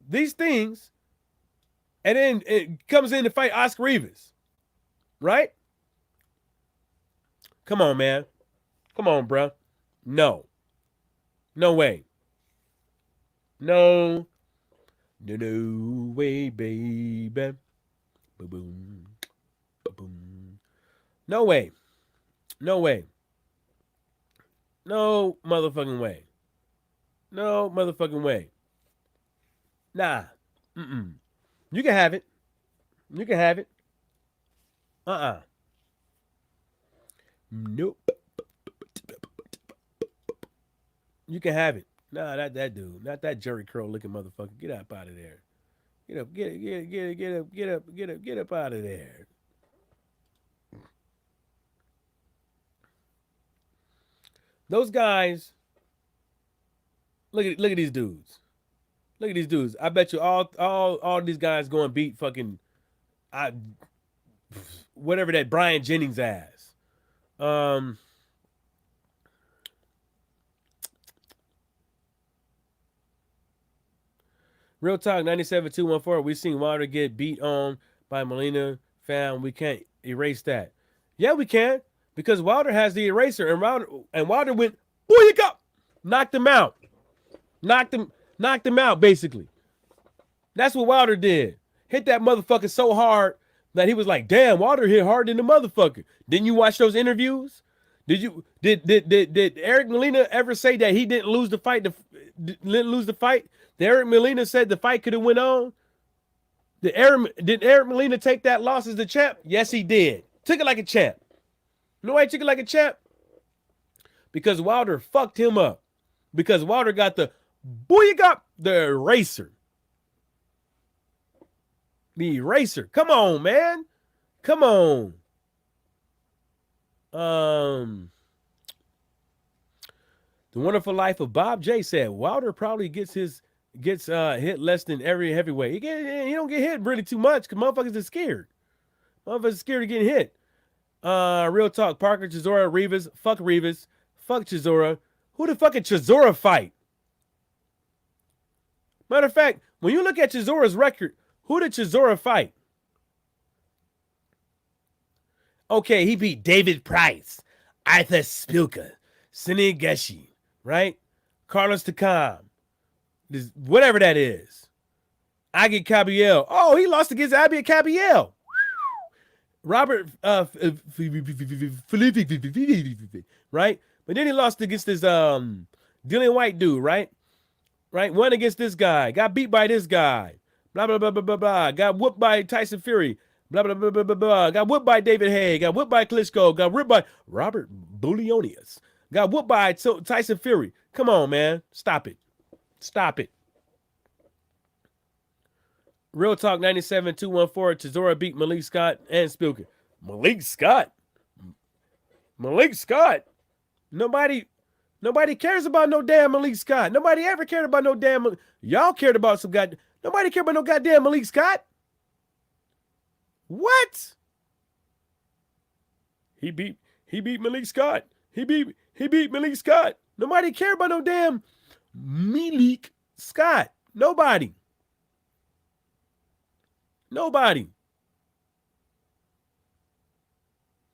[SPEAKER 2] these things, and then it comes in to fight Oscar Rivas, right? Come on, man. Come on, bro. No. No way. No. No way, baby. Ba-boom. Ba-boom. No way. No way. No motherfucking way. No motherfucking way. Nah. Mm-mm. You can have it. You can have it. Nope. You can have it. Nah, not that dude. Not that Jerry Curl looking motherfucker. Get up out of there. Get up out of there. Those guys. Look at these dudes. Look at these dudes. I bet you all these guys go and beat fucking whatever that Brian Jennings ass. Real talk 97-214. We seen Wilder get beat on by Molina. Fam, we can't erase that. Yeah, we can, because Wilder has the eraser, and Wilder went, booyaka, knocked him out. Knocked him out, basically. That's what Wilder did. Hit that motherfucker so hard that he was like, damn, Wilder hit hard than the motherfucker. Didn't you watch those interviews? Did Eric Molina ever say that he didn't lose the fight? Didn't lose the fight? Did Eric Molina said the fight could have went on? Did Eric Molina take that loss as the champ? Yes, he did. Took it like a champ. You know why he took it like a champ? Because Wilder fucked him up. Because Wilder got the booyaka, the eraser. The eraser. Come on, man. Come on. The Wonderful Life of Bob J said Wilder probably gets hit less than every heavyweight. He don't get hit really too much because motherfuckers are scared. Motherfuckers are scared of getting hit. Real talk. Parker, Chisora, Rivas. Fuck Rivas. Fuck Chisora. Who the fuck did Chisora fight? Matter of fact, when you look at Chisora's record, who did Chisora fight? Okay, he beat David Price, Arthur Spilka, Sidney Geshi, right? Carlos Takam, whatever that is. Aggie Cabiel. Oh, he lost against Aggie Cabiel. Robert right? But then he lost against this Dillian White dude, right? Right? Won against this guy. Got beat by this guy. Blah, blah, blah, blah, blah, blah. Got whooped by Tyson Fury. Blah, blah, blah, blah, blah, blah. Got whooped by David Haye. Got whooped by Klitschko. Got whooped by Robert Bulionius. Got whooped by Tyson Fury. Come on, man. Stop it. Stop it. Real Talk 97-214. Chisora beat Malik Scott and Spilka. Malik Scott? Malik Scott? Nobody cares about no damn Malik Scott. Nobody ever cared about no damn. Y'all cared about some goddamn. Nobody cared about no goddamn Malik Scott. What? He beat Malik Scott. He beat Malik Scott. Nobody cared about no damn Malik Scott. Nobody. Nobody.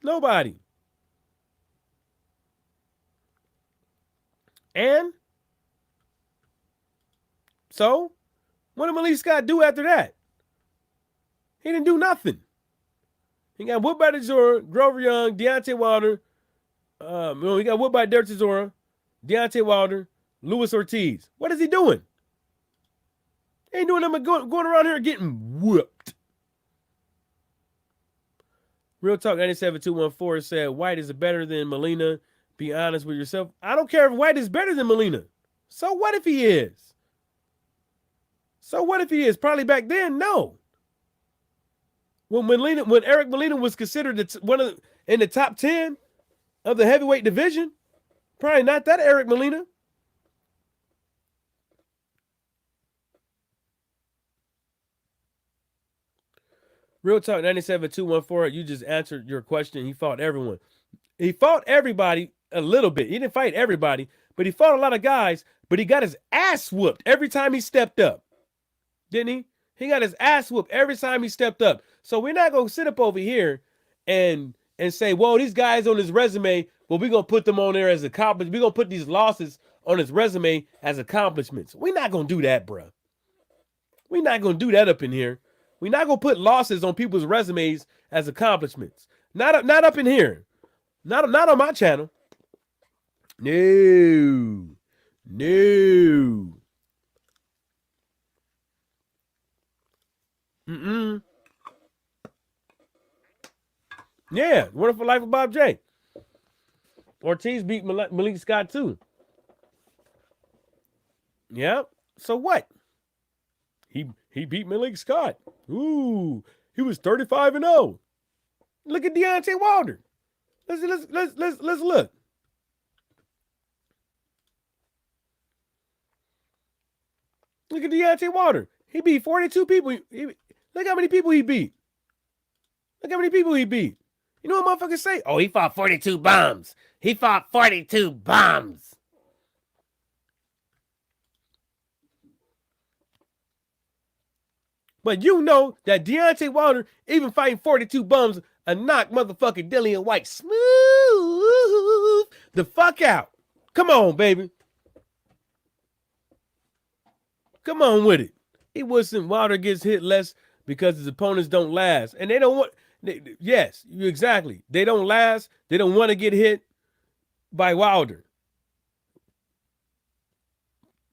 [SPEAKER 2] Nobody. And so, what did Malik Scott do after that? He didn't do nothing. He got whooped by Chisora, Grover Young, Deontay Wilder. He got whooped by Derek Chisora, Deontay Wilder, Luis Ortiz. What is he doing? He ain't doing nothing but going around here getting whooped. Real Talk 97-214 said, White is better than Molina. Be honest with yourself. I don't care if White is better than Molina. So what if he is? So what if he is? Probably back then, no. When Eric Molina was considered in the top 10 of the heavyweight division, probably not that Eric Molina. Real Talk 97-214. You just answered your question. He fought everyone. He fought everybody a little bit. He didn't fight everybody, but he fought a lot of guys, but he got his ass whooped every time he stepped up. Didn't he? He got his ass whooped every time he stepped up. So we're not going to sit up over here and say, well, these guys on his resume, well, we're going to put them on there as accomplishments. We're going to put these losses on his resume as accomplishments. We're not going to do that, bro. We're not going to do that up in here. We're not going to put losses on people's resumes as accomplishments. Not up in here. Not on my channel. No. No. Yeah, Wonderful Life of Bob J. Ortiz beat Malik Scott too. Yeah. So what? He beat Malik Scott. Ooh, he was 35-0. Look at Deontay Wilder. Let's look. Look at Deontay Wilder. He beat 42 people. Look how many people he beat. Look how many people he beat. You know what motherfuckers say? Oh, he fought 42 bums. He fought 42 bums. But you know that Deontay Wilder, even fighting 42 bums, a knock motherfucking Dillian White smooth the fuck out. Come on, baby. Come on with it. He wasn't. Wilder gets hit less because his opponents don't last. And they don't want, yes, exactly. They don't last. They don't want to get hit by Wilder.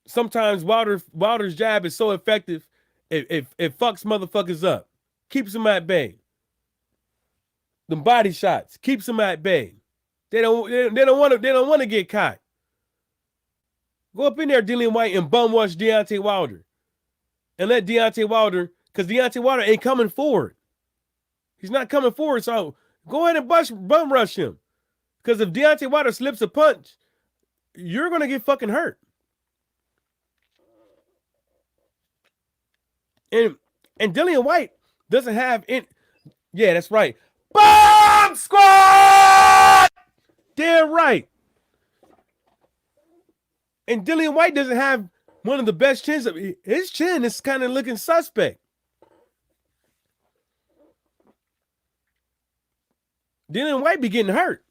[SPEAKER 2] Sometimes Wilder's jab is so effective, it fucks motherfuckers up. Keeps them at bay. The body shots keeps them at bay. They don't want to get caught. Go up in there, Dillian White, and bum rush Deontay Wilder. And let Deontay Wilder, because Deontay Wilder ain't coming forward. He's not coming forward, so go ahead and bum rush him. Because if Deontay Wilder slips a punch, you're going to get fucking hurt. And Dillian White doesn't have any. Yeah, that's right. Bomb squad! Damn right. And Dillian White doesn't have one of the best chins. His chin is kind of looking suspect. Dillian White be getting hurt.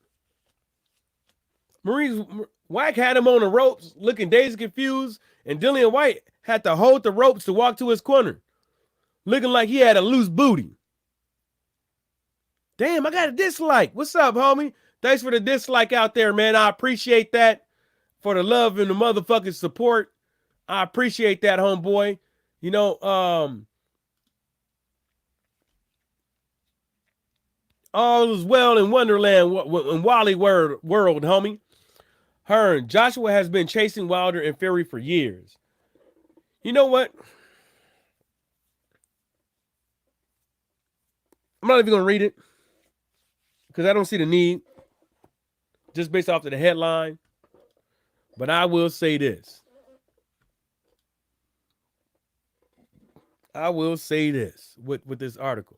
[SPEAKER 2] Maurice Wack had him on the ropes, looking dazed and confused, and Dillian White had to hold the ropes to walk to his corner, looking like he had a loose booty. Damn, I got a dislike. What's up, homie? Thanks for the dislike out there, man. I appreciate that. For the love and the motherfucking support. I appreciate that, homeboy. You know, all is well in Wonderland, in Wally world, homie. Hearn, Joshua has been chasing Wilder and Fury for years. You know what? I'm not even going to read it because I don't see the need just based off of the headline. But I will say this. I will say this with this article.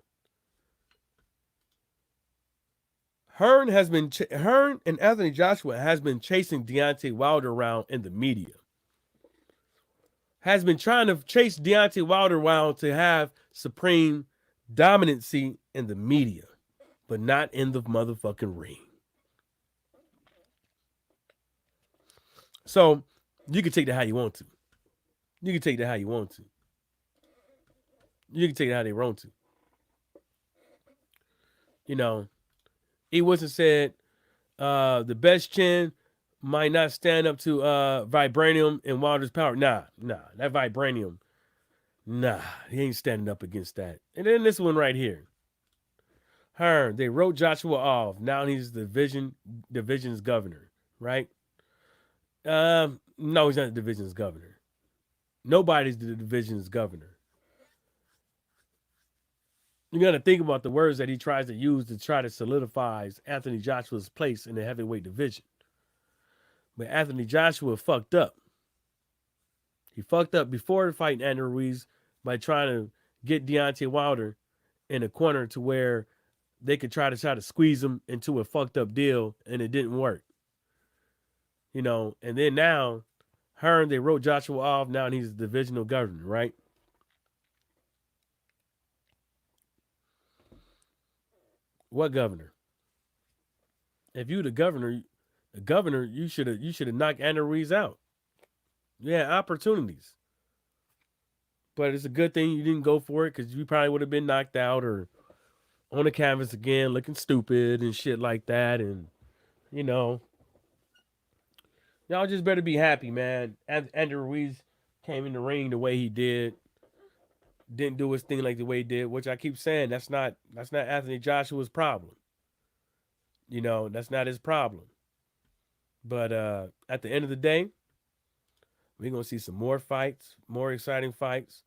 [SPEAKER 2] Hearn and Anthony Joshua has been chasing Deontay Wilder around in the media. Has been trying to chase Deontay Wilder around to have supreme dominancy in the media, but not in the motherfucking ring. So you can take that how you want to. You can take that how you want to. You can take it how they want to. You know, he wasn't said the best chin might not stand up to vibranium and Wilder's power. Nah, that vibranium. Nah, he ain't standing up against that. And then this one right here. Hearn, they wrote Joshua off. Now he's the division's governor, right? No, he's not the division's governor. Nobody's the division's governor. You got to think about the words that he tries to use to try to solidify Anthony Joshua's place in the heavyweight division. But Anthony Joshua fucked up. He fucked up before fighting Andrew Ruiz by trying to get Deontay Wilder in a corner to where they could try to squeeze him into a fucked up deal, and it didn't work. You know, and then now, Hearn, they wrote Joshua off. Now he's the divisional governor, right? What governor? If you the governor, you should have knocked Andrew Ruiz out. Yeah, opportunities. But it's a good thing you didn't go for it because you probably would have been knocked out or on the canvas again, looking stupid and shit like that. And, you know, y'all just better be happy, man. Andrew Ruiz came in the ring the way he did. Didn't do his thing like the way he did, which I keep saying that's not Anthony Joshua's problem. You know, that's not his problem. But at the end of the day, we're going to see some more fights, more exciting fights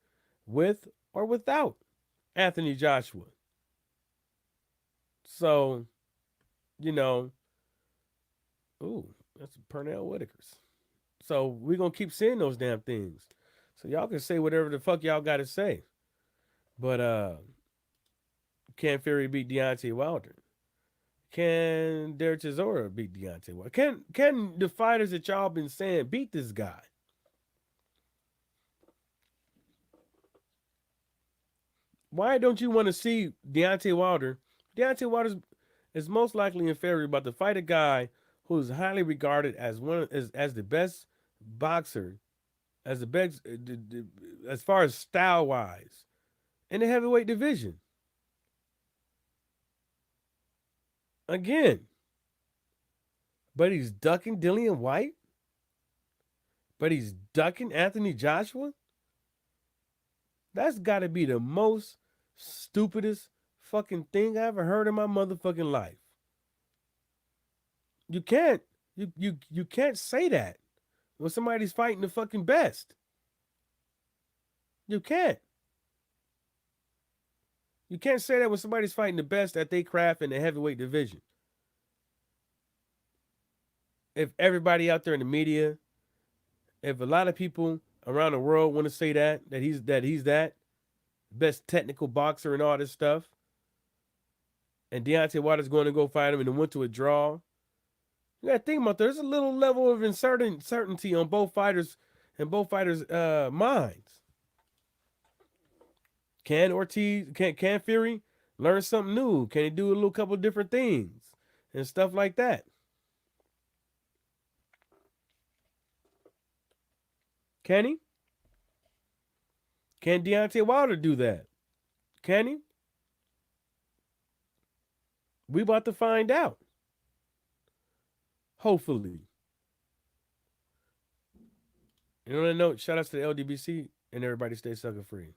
[SPEAKER 2] with or without Anthony Joshua. So, you know, ooh, that's Pernell Whitaker's. So we're going to keep seeing those damn things. So y'all can say whatever the fuck y'all got to say. But can Fury beat Deontay Wilder? Can Derek Chisora beat Deontay Wilder? Can the fighters that y'all been saying beat this guy? Why don't you want to see Deontay Wilder? Deontay Wilder is most likely inferior, about to fight a guy who is highly regarded as as the best boxer, as the best as far as style wise in the heavyweight division. Again, but he's ducking Dillian White. But he's ducking Anthony Joshua. That's got to be the most stupidest fucking thing I ever heard in my motherfucking life. You can't you can't say that when somebody's fighting the fucking best. You can't. You can't say that when somebody's fighting the best at their craft in the heavyweight division. If everybody out there in the media, if a lot of people around the world want to say that he's that best technical boxer and all this stuff, and Deontay Wilder's going to go fight him and it went to a draw, you got to think about there's a little level of uncertainty on both fighters and both fighters' minds. Can Fury learn something new? Can he do a little couple different things and stuff like that? Can he? Can Deontay Wilder do that? Can he? We about to find out. Hopefully. You know what I know? Shout out to the LDBC and everybody stay sucker free.